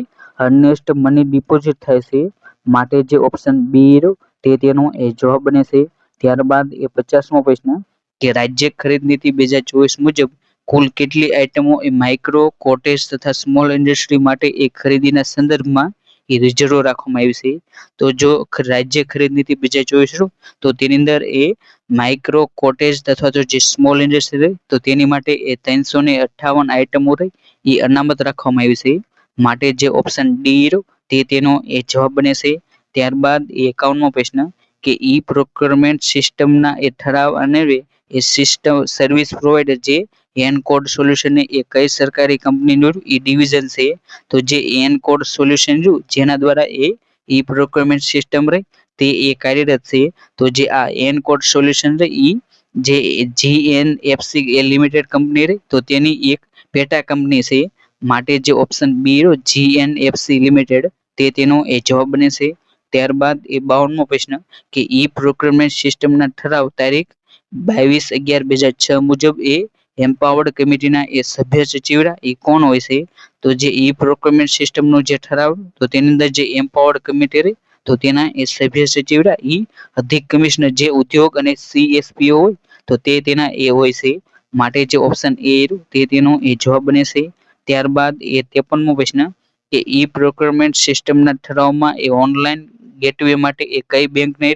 A: અર્નેસ્ટ મની ડિપોઝિટ થાય છે, માટે જે ઓપ્શન બી રહ્યું તે તેનો એ જવાબ બને છે। ત્યારબાદ એ 50મો પ્રશ્ન કે રાજ્ય ખરીદ નીતિ 2024 મુજબ કુલ કેટલી આઇટમો એ માઇક્રો, કોટેજ તથા સ્મોલ ઇન્ડસ્ટ્રી માટે એ ખરીદીના સંદર્ભમાં એ રિઝર્વ રાખવામાં આવી છે? તો જો રાજ્ય ખરીદ નીતિ 2024 તો તેની અંદર એ માઇક્રો, કોટેજ તથા તો જે સ્મોલ ઇન્ડસ્ટ્રી રહી તો તેની માટે એ 358 આઇટમો રહી એ અનામત રાખવામાં આવી છે, માટે જે ઓપ્શન ડી રહ્યું તે તેનો એ જવાબ બને છે। ત્યારબાદ એ 51મો પ્રશ્ન કે ઈ પ્રોક્યોરમેન્ટ સિસ્ટમના એ ઠરાવ અને એ સિસ્ટમ સર્વિસ પ્રોવાઇડર જે એનકોડ સોલ્યુશન એ કઈ સરકારી કંપનીનું એ ડિવિઝન છે? તો જે એનકોડ સોલ્યુશન રહ્યું જેના દ્વારા એ ઈ પ્રોક્યોરમેન્ટ સિસ્ટમ રહી તે એ કાર્યરત છે, તો જે આ એનકોડ સોલ્યુશન રહી જે GNFC લિમિટેડ કંપની રહી તો તેની એક પેટા કંપની છે, માટે જે ઓપ્શન બી રહ્યો GNFC લિમિટેડ તે તેનો એ જવાબ બને છે। ત્યારબાદ એ 52મો પ્રશ્ન કે ઈ પ્રોક્યોરમેન્ટ સિસ્ટમના ઠરાવ તારીખ 22/11/2006 મુજબ એ એમ્પાવર્ડ કમિટીના એ સભ્ય સચિવરા એ કોણ હોય છે? તો જે ઈ પ્રોક્યોરમેન્ટ સિસ્ટમનો જે ઠરાવ તો તેની અંદર જે એમ્પાવર્ડ કમિટી રહી તો તેના એ સભ્ય સચિવરા ઈ અધિક કમિશનર જે ઉદ્યોગ અને CSPO હોય તો તે તેના એ હોય છે, માટે જે ઓપ્શન એ રહ્યું તે તેનો એ જવાબ બને છે। ત્યારબાદ એ 53મો પ્રશ્ન કે ઈ પ્રોક્યોરમેન્ટ સિસ્ટમના ઠરાવમાં એ ઓનલાઈન ગેટવે માટે એ કઈ બેંકને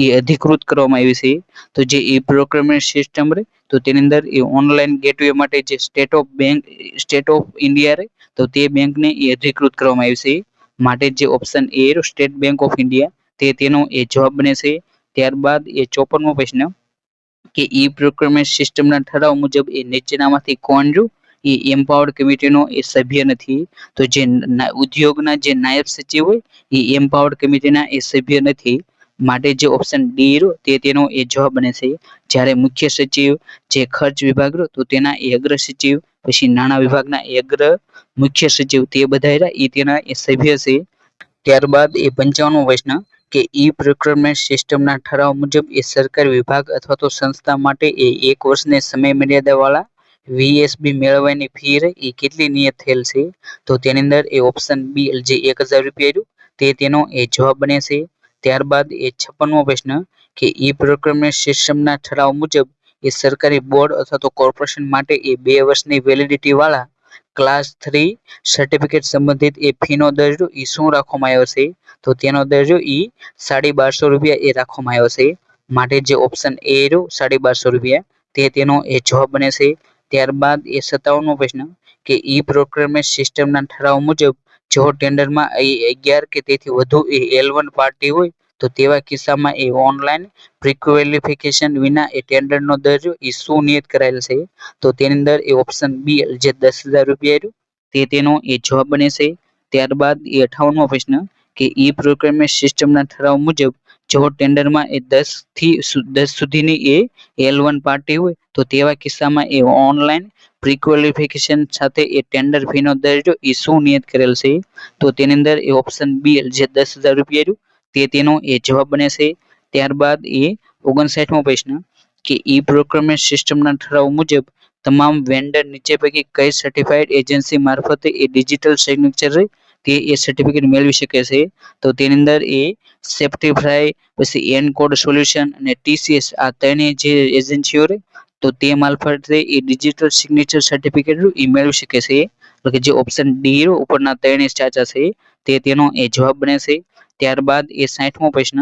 A: એ અધિકૃત કરવામાં આવી છે? તો જે ઈ પ્રોક્યોરમેન્ટ સિસ્ટમ રહે તો તેની અંદર એ ઓનલાઈન ગેટવે માટે જે સ્ટેટ ઓફ ઇન્ડિયા રહે તો તે બેંકને એ અધિકૃત કરવામાં આવી છે, માટે જે ઓપ્શન એ રહ્યું સ્ટેટ બેંક ઓફ ઇન્ડિયા તે તેનો એ જવાબ બને છે। ત્યારબાદ એ 54મો પ્રશ્ન કે ઈ પ્રોક્યોરમેન્ટ સિસ્ટમના ઠરાવ મુજબ એ નીચેનામાંથી કોણ રહ્યું એ એમ્પાવર્ડ કમિટીનો એ સભ્ય નથી? તો જે ઉદ્યોગના જે નાયબ સચિવ હોય એ એમ્પાવર્ડ કમિટીના એ સભ્ય નથી, માટે જે ઓપ્શન ડી રહ્યો તે તેનો એ જવાબ બને છે। જ્યારે મુખ્ય સચિવ, જે ખર્ચ વિભાગ રહ્યો તો તેના એ અગ્ર સચિવ, પછી નાણાં વિભાગના એ અગ્ર મુખ્ય સચિવ તે બધા એ તેના એ સભ્ય છે। ત્યારબાદ એ 55મો પ્રશ્ન કે ઈ પ્રોક્યોરમેન્ટ સિસ્ટમના ઠરાવ મુજબ એ સરકારી વિભાગ અથવા તો સંસ્થા માટે એ 1 વર્ષની સમય મર્યાદાવાળા VSB મેળવવાની ફી રહી એ કેટલી નિયત થયેલ છે? તો તેની અંદર એ ઓપ્શન બી જે 1000 રૂપિયા રહ્યું તે તેનો એ જવાબ બને છે। ત્યારબાદ એ 56મો પ્રશ્ન કે ઈ પ્રોક્યોરમેન્ટ સિસ્ટમના ઠરાવ મુજબ એ સરકારી બોર્ડ અથવા તો કોર્પોરેશન માટે એ 2 વર્ષની વેલિડિટી વાળા ક્લાસ 3 સર્ટિફિકેટ સંબંધિત એ ફીનો દર એ શું રાખવામાં આવ્યો છે? તો તેનો દર એ 1250 રૂપિયા એ રાખવામાં આવ્યો છે, માટે જે ઓપ્શન એ રહ્યું 1250 રૂપિયા તે તેનો એ જવાબ બને છે। ત્યારબાદ એ 57મો પ્રશ્ન કે ઈ પ્રોક્યોરમેન્ટ સિસ્ટમના ઠરાવ મુજબ જો ટેન્ડરમાં 11 કે તેથી વધુ એ L1 પાર્ટી હોય તો તેવા કિસ્સામાં એ ઓનલાઈન પ્રિક્વોલિફિકેશન વિના એ ટેન્ડરનો દર એ શું નિયત કરાયેલ છે? તો તેની અંદર એ ઓપ્શન બી જે 10,000 રૂપિયા રહ્યું તે તેનો એ જવાબ બને છે। ત્યારબાદ એ 58મો પ્રશ્ન કે ઈ પ્રોક્યોરમેન્ટ સિસ્ટમના ઠરાવ મુજબ જો ટેન્ડરમાં એ 10 સુધીની એ L1 પાર્ટી હોય તો તેવા કિસ્સામાં એ ઓનલાઈન પ્રિક્વોલિફિકેશન સાથે એ ટેન્ડર ફીનો દર એ શું નિયત કરેલ છે? તો તેની અંદર એ ઓપ્શન બી જે 10,000 રૂપિયા રહ્યું તે તેનો એ જવાબ બને છે। ત્યારબાદ એ 59મો પ્રશ્ન કે ઈ પ્રોક્યોરમેન્ટ સિસ્ટમના ઠરાવ મુજબ તમામ વેન્ડર નીચે પૈકી કઈ સર્ટિફાઈડ એજન્સી મારફતે એ ડિજિટલ સિગ્નેચર તે એ સર્ટિફિકેટ મેળવી શકે છે? તો તેની અંદર એ સેફ્ટીફાઈ, પછી એનકોડ સોલ્યુશન અને TCS આ ત્રણેય જે એજન્સીઓ રહે તો તે મારફતે એ ડિજિટલ સિગ્નેચર સર્ટિફિકેટ એ મેળવી શકે છે, એટલે કે જે ઓપ્શન ડી ઉપરના ત્રણેય સાચા છે તે તેનો એ જવાબ બને છે। ત્યારબાદ એ 60મો પ્રશ્ન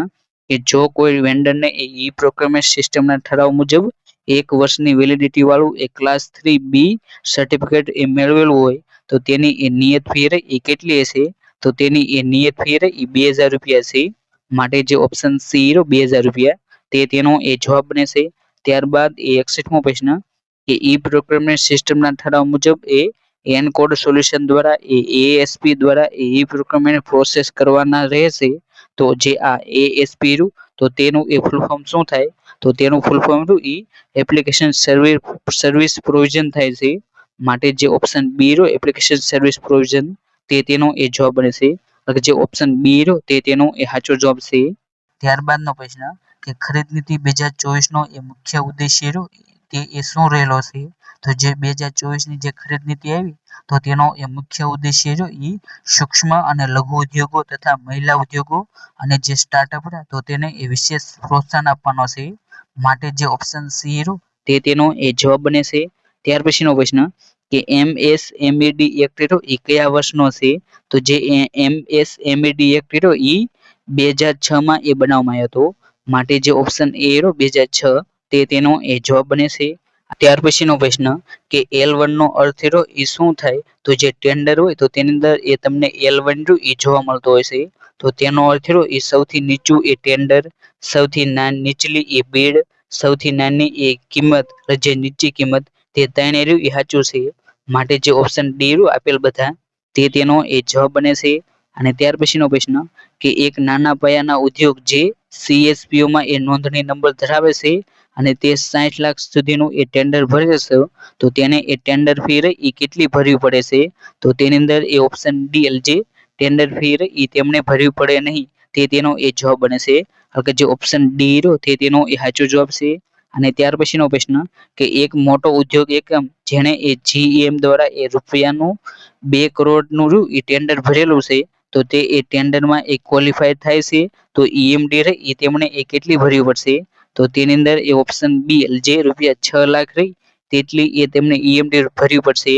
A: કે જો કોઈ વેન્ડરને ઈ પ્રોક્યોરમેન્ટ સિસ્ટમના ઠરાવ મુજબ 1 વર્ષની વેલિડિટી વાળું એ ક્લાસ 3B સર્ટિફિકેટ એ મેળવેલું હોય તો તેની એ નિયત ફી રહી એ કેટલી હશે? તો તેની એ નિયત ફી રહી એ 2000 રૂપિયા છે, માટે જે ઓપ્શન સી 2000 રૂપિયા તે તેનો એ જવાબ બને છે। ત્યારબાદ એ 61મો પ્રશ્ન કે ઈ પ્રોક્યોરમેન્ટ સિસ્ટમના ઠરાવ મુજબ એ એનકોડ સોલ્યુશન દ્વારા એ ASP દ્વારા ઈ પ્રોક્યોરમેન્ટ પ્રોસેસ કરવાના રહેશે, તો જે આ ASP રહ્યું તો તેનું એ ફૂલ ફોર્મ શું થાય? તો તેનું ફૂલ ફોર્મ રહ્યું એપ્લિકેશન સર્વિસ પ્રોવિઝન થાય છે, માટે જે ઓપ્શન બી રહ્યો એપ્લિકેશન સર્વિસ પ્રોવિઝન તે તેનો એ જવાબ બને છે। એટલે જે ઓપ્શન બી રહ્યો તે તેનો એ સાચો જવાબ છે। ત્યારબાદનો પ્રશ્ન કે ખરીદ નીતિ 2024 નો એ મુખ્ય ઉદ્દેશ્ય રહ્યો તે એ શું રહેલો છે? તો જે 2024 ની જે ખરીદ નીતિ આવી તો તેનો એ મુખ્ય ઉદ્દેશ્ય રહ્યો એ સૂક્ષ્મ અને લઘુ ઉદ્યોગો તથા મહિલા ઉદ્યોગો અને જે સ્ટાર્ટઅપ રહ્યા તો તેને એ વિશેષ પ્રોત્સાહન આપવાનો છે, માટે જે ઓપ્શન સી રહ્યો તે તેનો એ જવાબ બને છે। ત્યાર પછીનો પ્રશ્ન કે MSMED એક્ટ રહ્યો એ કયા વર્ષનો છે? તો જે MSMED એક્ટ રહ્યો એ 2006 માં એ બનાવવામાં આવ્યો હતો, માટે જે ઓપ્શન એ રહ્યો 2006 તે તેનો એ જવાબ બને છે। ત્યાર પછીનો પ્રશ્ન કે L1 નો અર્થ રહ્યો એ શું થાય? તો જે ટેન્ડર હોય તો તેની અંદર એ તમને L1 રહ્યું એ જોવા મળતો હોય છે, તો તેનો અર્થ રહ્યો એ સૌથી નીચું એ ટેન્ડર, સૌથી નીચલી એ બિડ, સૌથી નાની એ કિંમત, જે નીચી કિંમત, તે ત્રણે રહ્યું એ સાચું છે, માટે જે ઓપ્શન ડી રહ્યું આપેલ બધા તે તેનો એ જવાબ બને છે। અને ત્યાર પછીનો પ્રશ્ન કે એક નાના પાયાના ઉદ્યોગ જે CSPO માં એ નોંધણી નંબર ધરાવે છે અને તે 60 લાખ સુધીનું એ ટેન્ડર ભરે છે તો તેને એ ટેન્ડર ફી રહી એ કેટલી ભરવી પડે છે? તો તેની અંદર એ ઓપ્શન ડી જે ટેન્ડર ફી રહી એ તેમણે ભરવી પડે નહીં, તે તેનો એ જવાબ બને છે। હવે જે ઓપ્શન ડી રહ્યો તે તેનો એ સાચો જવાબ છે। અને ત્યાર પછીનો પ્રશ્ન કે એક મોટો ઉદ્યોગ એકમ જેણે એ GEM દ્વારા એ રૂપિયાનું 2 કરોડનું એ ટેન્ડર ભરેલું છે તો તે એ ટેન્ડરમાં એ ક્વોલિફાય થાય છે તો EMD રહી એ તેમણે એ કેટલી ભરવી પડશે? તો તેની અંદર એ ઓપ્શન બી જે રૂપિયા 6 લાખ રહી તેટલી એ તેમને EMD ભરવી પડશે,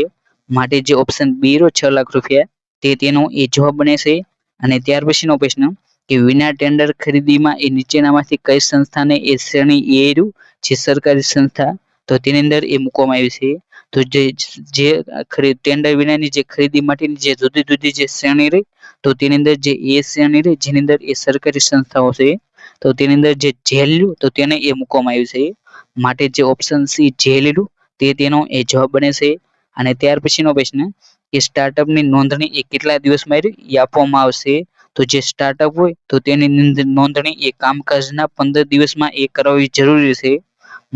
A: માટે જે ઓપ્શન બી રહ્યો 6 લાખ રૂપિયા તે તેનો એ જવાબ બને છે। અને ત્યાર પછીનો પ્રશ્ન કે વિના ટેન્ડર ખરીદીમાં એ નીચેનામાંથી કઈ સંસ્થાને એ શ્રેણી એ રહ્યું જે સરકારી સંસ્થા તો તેની અંદર એ મૂકવામાં આવી છે? તો જે ટેન્ડર વિનાની જે ખરીદી માટેની જે જુદી જુદી જે શ્રેણી રહી તો તેની અંદર જે એ શ્રેણી રહી જેની અંદર એ સરકારી સંસ્થાઓ છે તો તેની અંદર જે જેલ્યુ તો તેને એ મૂકવામાં આવ્યું છે, માટે જે ઓપ્શન સી જેલ્યુ તે તેનો એ જવાબ બને છે। અને ત્યાર પછીનો પ્રશ્ન કે સ્ટાર્ટઅપની નોંધણી એ કેટલા દિવસમાં એ આપવામાં આવશે? તો જે સ્ટાર્ટઅપ હોય તો તેની નોંધણી એ કામકાજના 15 દિવસમાં એ કરાવવી જરૂરી છે,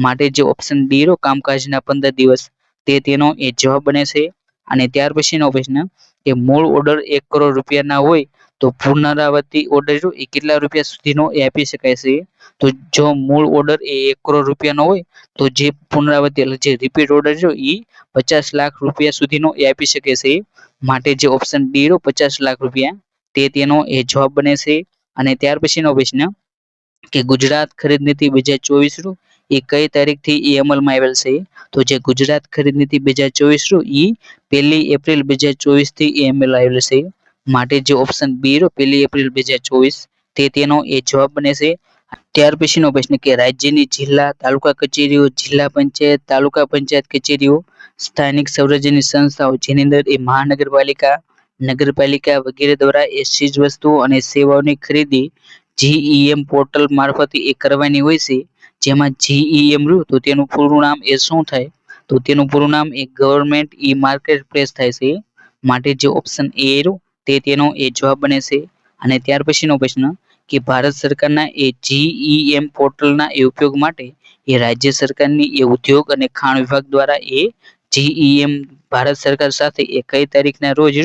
A: માટે જે ઓપ્શન ડી રહ્યો કામકાજના 15 દિવસ તે તેનો એ જવાબ બને છે। અને ત્યાર પછીનો પ્રશ્ન કે મૂળ ઓર્ડર 1 કરોડ રૂપિયાના હોય તો પુનરાવર્તી ઓર્ડર એ કેટલા રૂપિયા સુધીનો એ આપી શકાય છે? તો જો મૂળ ઓર્ડર એ 1 કરોડ રૂપિયાનો હોય તો જે પુનરાવર્તી એટલે જે રિપીટ ઓર્ડર છે એ 50 લાખ રૂપિયા સુધીનો એ આપી શકે છે, માટે જે ઓપ્શન ડી રહ્યો 50 લાખ રૂપિયા તે તેનો એ જવાબ બને છે। અને ત્યાર પછીનો પ્રશ્ન કે ગુજરાત ખરીદ નીતિ 2024 નું એ કઈ તારીખથી એ અમલમાં આવેલ છે? તો જે ગુજરાત ખરીદ નીતિ 2024 નું એ 1 એપ્રિલ 2024 થી એ અમલ આવેલ છે, માટે જે ઓપ્શન બી રહ્યો 1 એપ્રિલ 2024 તે તેનો એ જવાબ બને છે। ત્યાર પછીનો પ્રશ્ન કે રાજ્યની જિલ્લા તાલુકા કચેરીઓ, જિલ્લા પંચાયત, તાલુકા પંચાયત કચેરીઓ, સ્થાનિક સ્વરાજ્યની સંસ્થાઓ જેની અંદર એ મહાનગરપાલિકા, નગરપાલિકા વગેરે દ્વારા એ ચીજ વસ્તુઓ અને સેવાઓની ખરીદી GEM પોર્ટલ મારફતે એ કરવાની હોય છે, જેમાં GEM રહ્યું તો તેનું પૂરું નામ એ શું થાય? તો તેનું પૂરું નામ એ ગવર્મેન્ટ ઈ માર્કેટ પ્લેસ થાય છે, માટે જે ઓપ્શન એ રહ્યું તે તેનો એ જવાબ બને છે। અને ત્યાર પછીનો પ્રશ્ન કે ભારત સરકારના એ GEM પોર્ટલના એ ઉપયોગ માટે એ રાજ્ય સરકારની એ ઉદ્યોગ અને ખાણ વિભાગ દ્વારા એ GEM ભારત સરકાર સાથે એ કઈ તારીખના રોજ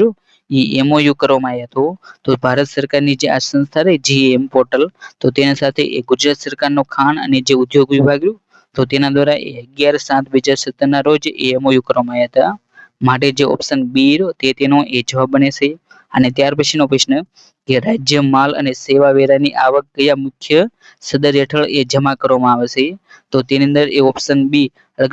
A: એ MOU કરવામાં આવ્યો હતો? તો ભારત સરકારની જે આ સંસ્થા રહી GEM પોર્ટલ તો તેના સાથે એ ગુજરાત સરકારનો ખાણ અને જે ઉદ્યોગ વિભાગ રહ્યું તો તેના દ્વારા 11/7/2017 ના રોજ એ MOU કરવામાં આવ્યા હતા, માટે જે ઓપ્શન બી રહ્યો તે તેનો એ જવાબ બને છે। અને ત્યાર પછીનો પ્રશ્ન કે રાજ્ય માલ અને સેવા વેરાની આવક કયા મુખ્ય સદર હેઠળ એ જમા કરવામાં આવે છે? તો તેની અંદર એ ઓપ્શન બી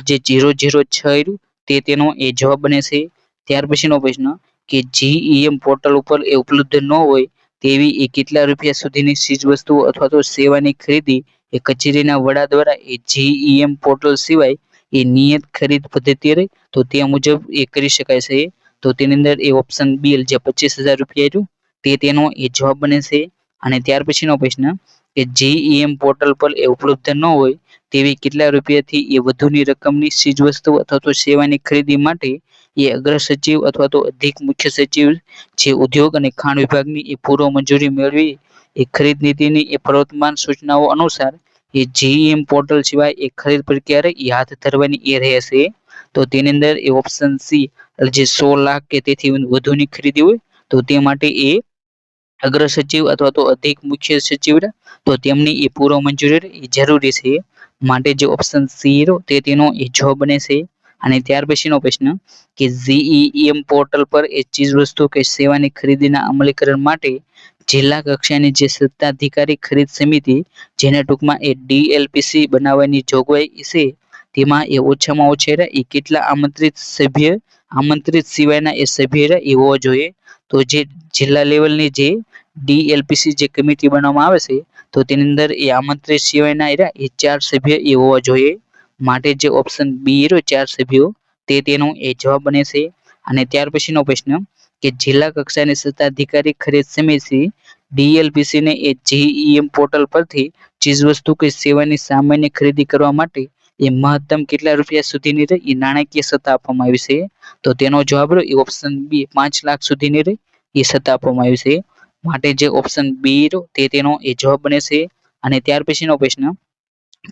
A: જે 006 રહ્યું તે તેનો એ જવાબ બને છે। ત્યાર પછીનો પ્રશ્ન કે GEM પોર્ટલ ઉપર એ ઉપલબ્ધ ન હોય તેવી એ કેટલા રૂપિયા સુધીની ચીજ વસ્તુઓ અથવા તો સેવાની ખરીદી એ કચેરીના વડા દ્વારા એ GEM પોર્ટલ સિવાય એ નિયત ખરીદ પદ્ધતિ રહી તો તે મુજબ એ કરી શકાય છે, તો તેની અંદર એ ઓપ્શન બી જે 25,000 રૂપિયા રહ્યું તે તેનો એ જવાબ બને છે। અને ત્યાર પછીનો પ્રશ્ન કે GEM પોર્ટલ પર એ ઉપલબ્ધ ન હોય તેવી કેટલા રૂપિયાથી એ વધુની રકમની ચીજ વસ્તુ અથવા તો સેવાની ખરીદી માટે એ અગ્ર સચિવ અથવા તો અધિક મુખ્ય સચિવ જે ઉદ્યોગ અને ખાણ વિભાગની એ પૂર્વ મંજૂરી મેળવી એ ખરીદ નીતિની એ પ્રવર્તમાન સૂચનાઓ અનુસાર એ GEM પોર્ટલ સિવાય એ ખરીદ પ્રક્રિયા એ હાથ ધરવાની એ રહેશે, તો તેની અંદર એ ઓપ્શન સી જે 100 લાખ કે તેથી વધુની ખરીદી હોય તો તે માટે એ અગ્ર સચિવ અથવા તો અધિક મુખ્ય સચિવ તો તેમની એ પૂર્વ મંજૂરી એ જરૂરી છે. માટે જે ઓપ્શન સી તે તેનો એ જવાબ બને છે. અને ત્યાર પછીનો પ્રશ્ન કે જીઈએમ પોર્ટલ પર એ ચીજ વસ્તુ કે સેવાની ખરીદીના અમલીકરણ માટે જિલ્લા કક્ષાની જે સત્તાધિકારી ખરીદ સમિતિ જેને ટૂંકમાં એ ડીએલપીસી બનાવવાની જોગવાઈ છે તેમાં એ ઓછામાં ઓછા એ કેટલા આમંત્રિત સિવાયના એ સભ્ય એ હોવા જોઈએ. તો જે જિલ્લા લેવલની જે ડીએલપીસી જે કમિટી બનાવવામાં આવે છે તો તેની અંદર એ આમંત્રિત સિવાયના એ 4 સભ્ય એ હોવા જોઈએ. માટે જે ઓપ્શન બી 4 સભ્યો તે તેનો એ જવાબ બને છે. અને ત્યાર પછીનો પ્રશ્ન કે જિલ્લા કક્ષાની સત્તાધિકારી ખરીદ સમિતિ ડીએલપીસી ને એ જીઈએમ પોર્ટલ પરથી ચીજવસ્તુ કે સેવાની સામાન્ય ખરીદી કરવા માટે એ મહત્તમ કેટલા રૂપિયા સુધીની એ નાણાકીય સત્તા આપવામાં આવી છે. તો તેનો જવાબ એ ઓપ્શન બી 5 લાખ સુધીની એ સત્તા આપવામાં આવી છે. માટે જે ઓપ્શન બી તે તેનો એ જવાબ બને છે. અને ત્યાર પછીનો પ્રશ્ન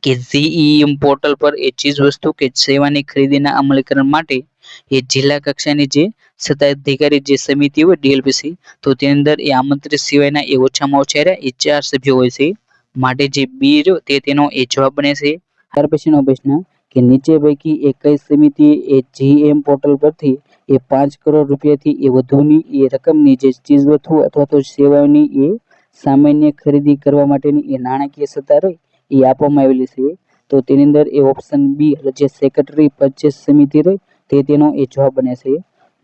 A: કે જીઈએમ પોર્ટલ પર એ ચીજ વસ્તુ કે સેવાની ખરીદીના અમલીકરણ માટે એ જિલ્લા કક્ષાની જે સત્તાધિકારી જે સમિતિ હોય ડીએલપીસી તો તેની અંદર એ આમંત્રિત સિવાયના એ ઓછામાં ઓછા એ 4 સભ્યો હોય છે. માટે જે બી તે તેનો એ જવાબ બને છે. ત્યાર પછીનો પ્રશ્ન કે નીચે પૈકી એ કઈ સમિતિ એ જીએમ પોર્ટલ પરથી એ 5 કરોડ રૂપિયાથી એ વધુની એ રકમની જે ચીજવસ્તુ અથવા તો સેવાઓની એ સામાન્ય ખરીદી કરવા માટેની એ નાણાકીય સત્તા એ આપવામાં આવેલી છે. તો તેની અંદર એ ઓપ્શન બી જે સેક્રેટરી પરચેસ સમિતિ તે તેનો એ જવાબ બને છે.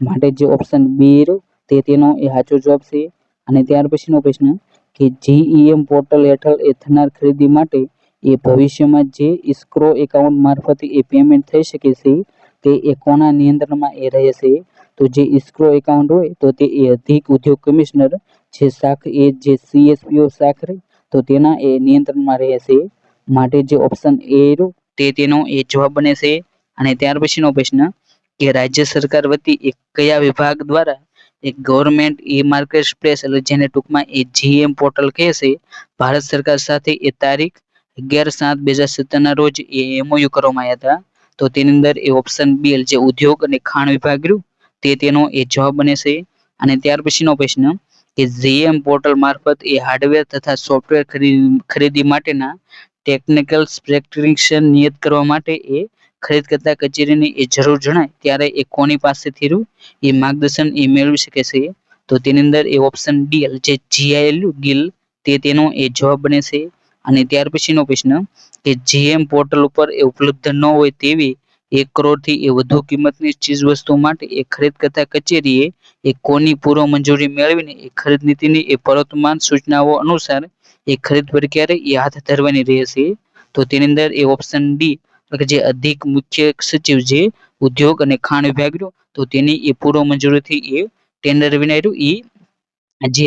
A: માટે જે ઓપ્શન બી તે તેનો એ સાચો જવાબ છે. અને ત્યાર પછીનો પ્રશ્ન કે જીઈએમ પોર્ટલ હેઠળ એ થનાર ખરીદી માટે એ ભવિષ્યમાં જે ઇસ્ક્રો એકાઉન્ટ મારફતે એ પેમેન્ટ થઈ શકે છે તે એ કોના નિયંત્રણમાં એ રહે છે. તો જે ઇસ્ક્રો એકાઉન્ટ હોય તો તે એ અધિક ઉદ્યોગ કમિશનર જે શાખ એ જે સીએસપીઓ શાખ તો તેના એ નિયંત્રણમાં રહે છે. માટે જે ઓપ્શન એ તે તેનો એ જવાબ બને છે. અને ત્યાર પછીનો પ્રશ્ન કે રાજ્ય સરકાર વતી એક કયા વિભાગ દ્વારા એક ગવર્મેન્ટ ઈ માર્કેટ પ્લેસ એટલે જેને ટૂંકમાં એ જીએમ પોર્ટલ કહે છે ભારત સરકાર સાથે એ તારીખ 11/7/2017 ના રોજ એ એમઓયુ કરવામાં આવ્યા હતા. તો તેની અંદર એ ઓપ્શન બી જે ઉદ્યોગ અને ખાણ વિભાગ તે તેનો એ જવાબ બને છે. અને ત્યાર પછીનો પ્રશ્ન કે જીએમ પોર્ટલ મારફત એ હાર્ડવેર તથા સોફ્ટવેર ખરીદી માટેના ટેકનિકલ સ્પેસિફિકેશન નિયત કરવા માટે એ ખરીદકર્તા કચેરીની એ જરૂર જણાય ત્યારે એ કોની પાસેથી એ માર્ગદર્શન એ મેળવી શકે છે. તો તેની અંદર એ ઓપ્શન ડી જે જીઆઈએલ ગિલ તે તેનો એ જવાબ બને છે. અને ત્યાર પછીનો પ્રશ્ન કે જીએમ પોર્ટલ ઉપર એ ઉપલબ્ધ ન હોય તેવી 1 કરોડથી એ વધુ કિંમતની ચીજવસ્તુ માટે એ ખરીદકર્તા કચેરીએ એ કોની પૂર્વ મંજૂરી મેળવીને એ ખરીદ નીતિની એ પ્રવર્તમાન સૂચનાઓ અનુસાર એ ખરીદ પ્રક્રિયા એ હાથ ધરવાની રહેશે. તો તેની અંદર એ ઓપ્શન ડી જે અધિક મુખ્ય સચિવ જે ઉદ્યોગ અને ખાણ વિભાગ તો તેની એ પૂર્વ મંજૂરીથી એ ટેન્ડર વિના જે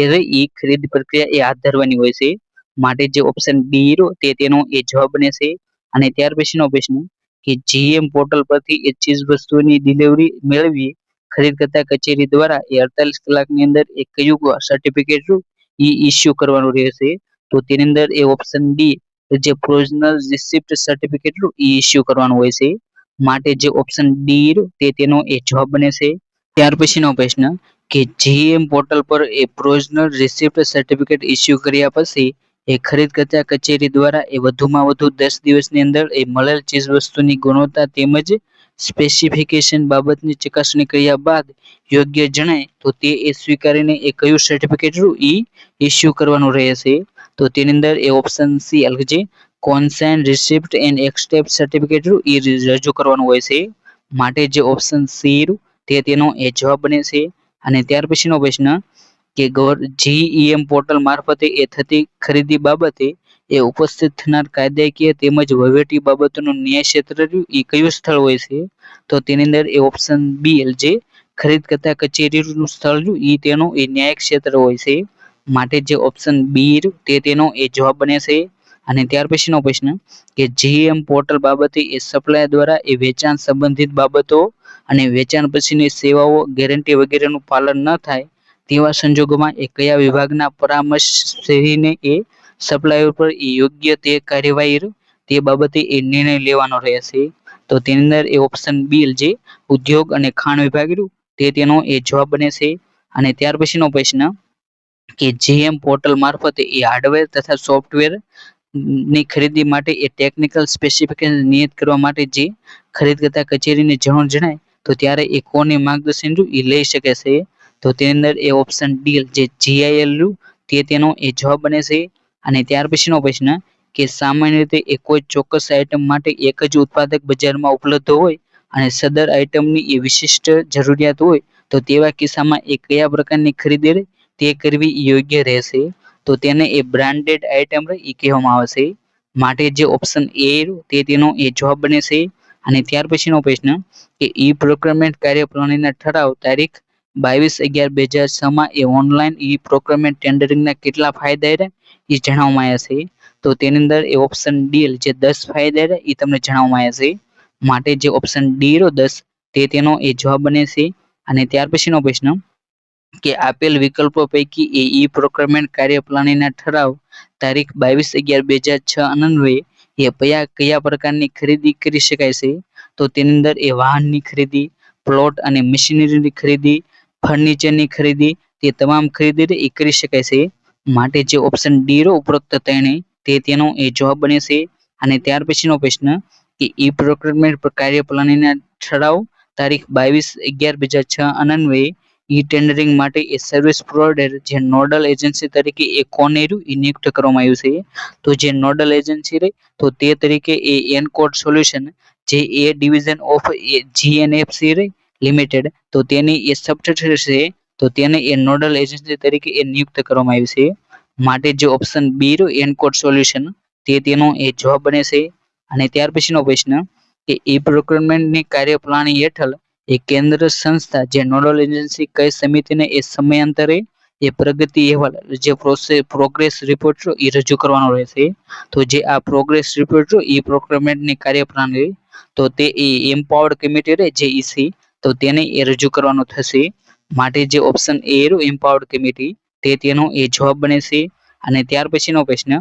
A: ખરીદ પ્રક્રિયા એ હાથ ધરવાની હોય છે. માટે જે ઓપ્શન ડી તે તેનો એ જવાબ બને છે. અને ત્યાર પછીનો પ્રશ્ન કે જીએમ પોર્ટલ પરથી એ ચીજ વસ્તુની ડિલિવરી મેળવી ખરીદકર્તા કચેરી દ્વારા એ 48 કલાકની અંદર એ કયું સર્ટિફિકેટ ઇસ્યુ કરવાનું રહેશે. તો તેની અંદર એ ઓપ્શન ડી જે પ્રોવિઝનલ રિસિપ્ટ સર્ટિફિકેટ ઇસ્યુ કરવાનું હોય છે. માટે જે ઓપ્શન ડી તે તેનો એ જવાબ બને છે. ત્યાર પછીનો પ્રશ્ન કે જીએમ પોર્ટલ પર એ પ્રોવિઝનલ રિસિપ્ટ સર્ટિફિકેટ ઇસ્યુ કર્યા પછી એ ખરીદકર્તા કચેરી દ્વારા એ વધુમાં વધુ 10 દિવસની અંદર એ મળેલ ચીજવસ્તુની ગુણવત્તા તેમજ સ્પેસિફિકેશન બાબતની ચકાસણી કર્યા બાદ યોગ્ય જણાય તો તે એ સ્વીકારીને એ કયું સર્ટિફિકેટ ઇસ્યુ કરવાનું રહેશે. તો તેની અંદર એ ઓપ્શન સી જે કોન્સાઇન રિસિપ્ટ એન્ડ એક્સેપ્ટ સર્ટિફિકેટ એ રજૂ કરવાનું હોય છે. માટે જે ઓપ્શન સી તે તેનો એ જવાબ બને છે. અને ત્યાર પછીનો પ્રશ્ન કે જીઈએમ પોર્ટલ મારફતે એ થતી ખરીદી બાબતે એ ઉપસ્થિત થનાર કાયદાકીય તેમજ વહીવટી બાબતોનું ન્યાય ક્ષેત્ર એ કયું સ્થળ હોય છે. તો તેની અંદર એ ઓપ્શન બી જે ખરીદકર્તા કચેરીનું સ્થળ એ તેનો એ ન્યાયિક ક્ષેત્ર હોય છે. માટે જે ઓપ્શન બી તે તેનો એ જવાબ બને છે. અને ત્યાર પછીનો પ્રશ્ન કે જીએમ પોર્ટલ બાબતે એ સપ્લાય દ્વારા એ વેચાણ સંબંધિત બાબતો અને વેચાણ પછીની સેવાઓ ગેરંટી વગેરેનું પાલન ન થાય તેવા સંજોગોમાં એ કયા વિભાગના પરામર્શને એ સપ્લાયર પર યોગ્ય તે કાર્યવાહી તે બાબતે એ નિર્ણય લેવાનો રહેશે. તો તેની અંદર એ ઓપ્શન બી જે ઉદ્યોગ અને ખાણ વિભાગ તે તેનો એ જવાબ બને છે. અને ત્યાર પછીનો પ્રશ્ન કે GM પોર્ટલ મારફતે એ હાર્ડવેર તથા સોફ્ટવેર ની ખરીદી માટે એ ટેકનિકલ સ્પેસિફિકેશન નિયત કરવા માટે જે ખરીદકર્તા કચેરીની જરૂર જણાય તો ત્યારે એ કોની માર્ગદર્શન એ લઈ શકે છે. તો તેની અંદર એ ઓપ્શન ડી જે GIL તે તેનો એ જવાબ બને છે. અને ત્યાર પછીનો પ્રશ્ન કે સામાન્ય રીતે એ કોઈ ચોક્કસ આઇટમ માટે એક જ ઉત્પાદક બજારમાં ઉપલબ્ધ હોય અને સદર આઇટમની એ વિશિષ્ટ જરૂરિયાત હોય તો તેવા કિસ્સામાં એ કયા પ્રકારની ખરીદી તે કરવી યોગ્ય રહેશે. તો તેને એ બ્રાન્ડેડ આઇટમ એ કહેવામાં આવે છે. માટે જે ઓપ્શન એ તે તેનો એ જવાબ બને છે. અને ત્યાર પછીનો પ્રશ્ન કે ઈ પ્રોક્યોરમેન્ટ કાર્યપ્રણાલીના ઠરાવ તારીખ 22/11/2006 માં એ ઓનલાઈન ઈ પ્રોક્યોરમેન્ટ ટેન્ડરિંગના કેટલા ફાયદા એ જણાવવામાં આવ્યા છે. તો તેની અંદર એ ઓપ્શન ડી જે 10 ફાયદા એ તમને જણાવવામાં આવ્યા છે. માટે જે ઓપ્શન ડી 10 તે તેનો એ જવાબ બને છે. અને ત્યાર પછીનો પ્રશ્ન કે આપેલ વિકલ્પો પૈકી એ ઈ પ્રોક્યોરમેન્ટ કાર્યપ્રણાલીના ઠરાવ તારીખ 22/11/2006 અન્વયે એ કયા પ્રકારની ખરીદી કરી શકાય છે. તો તેની અંદર એ વાહનની ખરીદી, પ્લોટ અને મશીનરીની ખરીદી, ફર્નિચરની ખરીદી તે તમામ ખરીદી એ કરી શકાય છે. માટે જે ઓપ્શન ડી ઉપરોક્ત ત્રણે તે તેનો એ જવાબ બને છે. અને ત્યાર પછીનો પ્રશ્ન કે ઈ પ્રોક્યોરમેન્ટ કાર્યપ્રણાલીના ઠરાવ તારીખ 22/11/2006 અન્વયે ઈ ટેન્ડરિંગ માટે એ સર્વિસ પ્રોવાઇડર જે નોડલ એજન્સી તરીકે એ કોને નિયુક્ત કરવામાં આવ્યું છે. તો જે નોડલ એજન્સી રહી તો તે તરીકે એ એનકોડ સોલ્યુશન જે એ ડિવિઝન ઓફ GNFC લિમિટેડ તો તેની એ સબસિડિયરી છે. તો તેને એ નોડલ એજન્સી તરીકે એ નિયુક્ત કરવામાં આવ્યું છે. માટે જે ઓપ્શન બી એનકોડ સોલ્યુશન તે તેનો એ જવાબ બને છે. અને ત્યાર પછીનો પ્રશ્ન કે ઈ પ્રોક્યોરમેન્ટની કાર્યપ્રણાલી હેઠળ એ કેન્દ્ર સંસ્થા જે નોડલ એજન્સી કઈ સમિતિને એ સમયાંતરે એ પ્રગતિ અહેવાલ જે પ્રોગ્રેસ રિપોર્ટ એ રજૂ કરવાનો રહેશે. તો જે આ પ્રોગ્રેસ રિપોર્ટ ઈ પ્રોક્યોરમેન્ટની કાર્યપ્રણાલી તો તે એમ્પાવર્ડ કમિટી જે ઈસી તો તેને એ રજૂ કરવાનો થશે. માટે જે ઓપ્શન એ એમ્પાવર્ડ કમિટી તે તેનો એ જવાબ બને છે. અને ત્યાર પછીનો પ્રશ્ન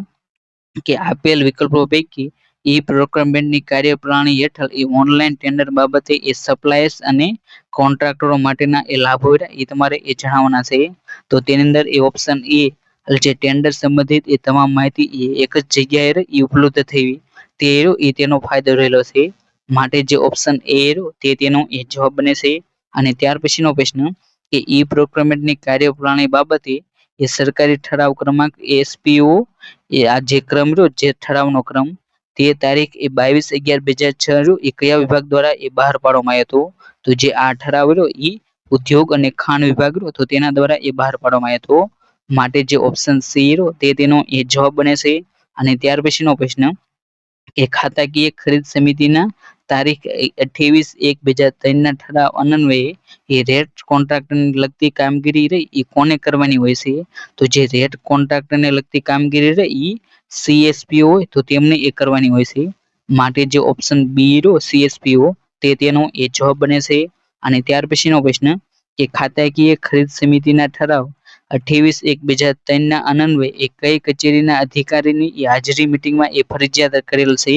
A: કે આપેલ વિકલ્પો પૈકી ઈ પ્રોક્યોરમેન્ટની કાર્યપ્રણાલી હેઠળ એ ઓનલાઈન ટેન્ડર બાબતે એ સપ્લાયર્સ અને કોન્ટ્રાક્ટરો માટેના એ લાભો એ તમારે એ જણાવવાના છે. તો તેની અંદર એ ઓપ્શન એ જે ટેન્ડર સંબંધિત એ તમામ માહિતી એક જ જગ્યાએ એ ઉપલબ્ધ થઈ તે એ તેનો ફાયદો રહેલો છે. માટે જે ઓપ્શન એ તે તેનો એ જવાબ બને છે. અને ત્યાર પછીનો પ્રશ્ન કે ઈ પ્રોક્યોરમેન્ટની કાર્યપ્રણાલી બાબતે એ સરકારી ઠરાવ ક્રમાંક SPO એ આ જે ક્રમ જે ઠરાવનો ક્રમ તે તારીખ એ 22/11/2006 એ કયા વિભાગ દ્વારા એ બહાર પાડવામાં આવ્યો હતો. તો જે આ ઠરાવ એ ઉદ્યોગ અને ખાણ વિભાગ તો તેના દ્વારા એ બહાર પાડવામાં આવ્યો હતો. માટે જે ઓપ્શન સી તે તેનો એ જવાબ બને છે. અને ત્યાર પછીનો પ્રશ્ન કે ખાતાકીય ખરીદ સમિતિના તારીખ 28/1/2003 ના ઠરાવ અન્વયે એ રેટ કોન્ટ્રાક્ટને લગતી કામગીરી રહી એ કોને કરવાની હોય છે. તો જે રેટ કોન્ટ્રાક્ટને લગતી કામગીરી રહી CSPO હોય તો તેમને એ કરવાની હોય છે. માટે જે ઓપ્શન બી CSPO તે તેનો એ જવાબ બને છે. અને ત્યાર પછીનો પ્રશ્ન કે ખાતાકીય ખરીદ સમિતિના ઠરાવ 28/1/2003 ના અન્વયે એ કઈ કચેરીના અધિકારીની હાજરી મીટિંગમાં એ ફરજિયાત કરેલ છે.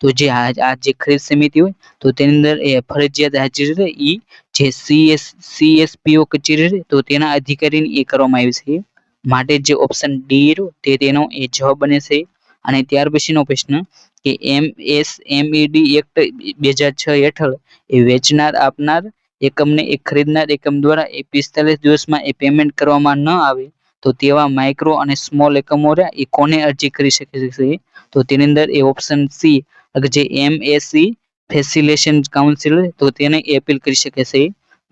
A: તો જે આ જે ખરીદ સમિતિ હોય તો તેની અંદર એ ફરજિયાત હાજરી ઈ જે CSPO કચેરી તો તેના અધિકારીની એ કરવામાં આવી છે. માટે જે ઓપ્શન ડી તે તેનો એ જવાબ બને છે. અને ત્યાર પછીનો પ્રશ્ન કે MSMED એક્ટ 2006 હેઠળ એ વેચનાર આપનાર એકમને એ ખરીદનાર એકમ દ્વારા એ 45 દિવસમાં એ પેમેન્ટ કરવામાં ન આવે તો તેવા માઇક્રો અને સ્મોલ એકમો એ કોને અરજી કરી શકે છે. તો તેની અંદર એ ઓપ્શન સી જે MSE ફેસિલેશન કાઉન્સિલ તો તેને અપીલ કરી શકે છે.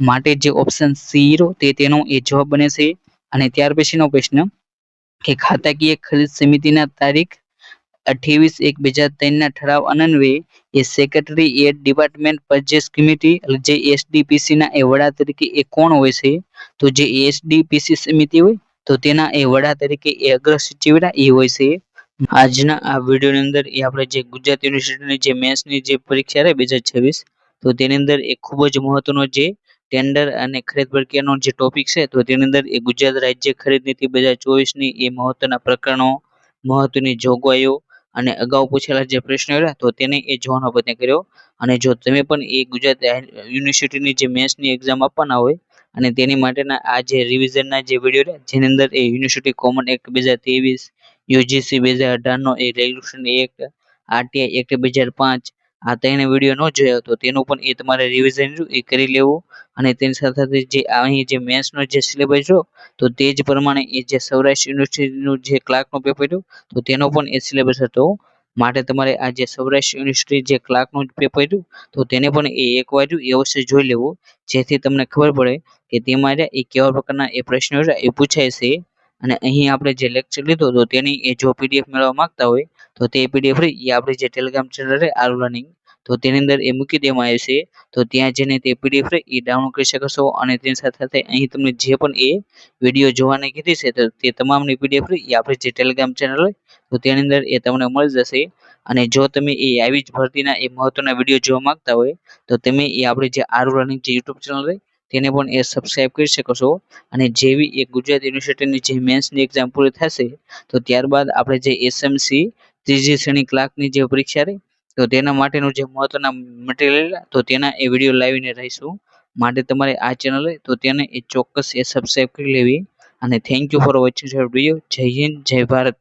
A: માટે જે ઓપ્શન સી તે તેનો એ જવાબ બને છે. અને ત્યાર પછીનો પ્રશ્ન કે ખાતાકીય ખરીદ સમિતિના તારીખ 28/1/2003 ના ઠરાવ અન્વયે એ secretary at department purchase committee જે SDPC ના એ વડા તરીકે એ કોણ હોય છે. તો જે SDPC સમિતિ હોય તો તેના એ વડા તરીકે એ અગ્ર સચિવ એ હોય છે. આજના આ વિડીયોની અંદર એ આપણે જે ગુજરાત યુનિવર્સિટીની જે મેન્સની જે પરીક્ષા રહી 2026 તો તેની અંદર એ ખૂબ જ મહત્વનો જે ટેન્ડર અને ખરીદ પ્રક્રિયાનો જે ટોપિક છે તો તેની અંદર એ ગુજરાત રાજ્ય ખરીદ નીતિ 2024ની એ મહત્વના પ્રકરણો, મહત્વની જોગવાઈઓ અને અગાઉ પૂછેલા જે પ્રશ્નો રહ્યા તો તેને એ જોવાનો પ્રયત્ન કર્યો. અને જો તમે પણ એ ગુજરાત યુનિવર્સિટીની જે મેન્સની એક્ઝામ આપવાના હોય અને તેની માટેના આ જે રિવિઝનના જે વિડીયો રહ્યા જેની અંદર એ યુનિવર્સિટી કોમન એક્ટ 2023, યુજીસી 2018નો એ રેગ્યુલેશન એક્ટ, આરટીઆઈ એક્ટ 2005 આ ત્રણે વિડીયો ન જોયો તો તેનું પણ એ તમારે રિવિઝન એ કરી લેવું. અને તેની સાથે સાથે જે અહીં જે મેન્સનો જે સિલેબસ જો તો તે જ પ્રમાણે એ જે સૌરાષ્ટ્ર યુનિવર્સિટીનું જે ક્લાર્કનું પેપર રહ્યું તો તેનો પણ એ સિલેબસ હતો. માટે તમારે આ જે સૌરાષ્ટ્ર યુનિવર્સિટી જે ક્લાર્કનું પેપર રહ્યું તો તેને પણ એ એકવાર એ અવશ્ય જોઈ લેવું, જેથી તમને ખબર પડે કે તેમાં એ કેવા પ્રકારના એ પ્રશ્નો એ પૂછાય છે. અને અહીં આપણે જે લેક્ચર લીધો તો તેની એ જો પીડીએફ મેળવવા માંગતા હોય તો તે પીડીએફ એ આપણી જે ટેલિગ્રામ ચેનલ છે આરુ લર્નિંગ તો તેની અંદર એ મૂકી દેવામાં આવે છે. તો ત્યાં જઈને તે પીડીએફ એ ડાઉનલોડ કરી શકો છો. અને તેની સાથે સાથે અહીં તમને જે પણ એ વિડીયો જોવાની કીધી છે તો તે તમામની પીડીએફ એ આપણી જે ટેલિગ્રામ ચેનલ હોય તો તેની અંદર એ તમને મળી જશે. અને જો તમે એ આવી જ ભરતીના એ મહત્વના વિડીયો જોવા માંગતા હોય તો તમે એ આપણી જે આરુ લર્નિંગ જે યુટ્યુબ ચેનલ હોય તેને પણ એ સબસ્ક્રાઇબ કરી શકો છો. અને જેવી એ ગુજરાત યુનિવર્સિટીની જે મેન્સની એક્ઝામ પૂરી થશે તો ત્યારબાદ આપણે જે એસએમસી ત્રીજી શ્રેણી ક્લાર્કની જે પરીક્ષા રહી તો તેના માટેનું જે મહત્વના મટીરિયલ તો તેના એ વિડીયો લાવીને રહીશું. માટે તમારે આ ચેનલ હોય તો તેને એ ચોક્કસ એ સબસ્ક્રાઇબ કરી લેવી. અને thank you for watching video. જય હિન્દ, જય ભારત.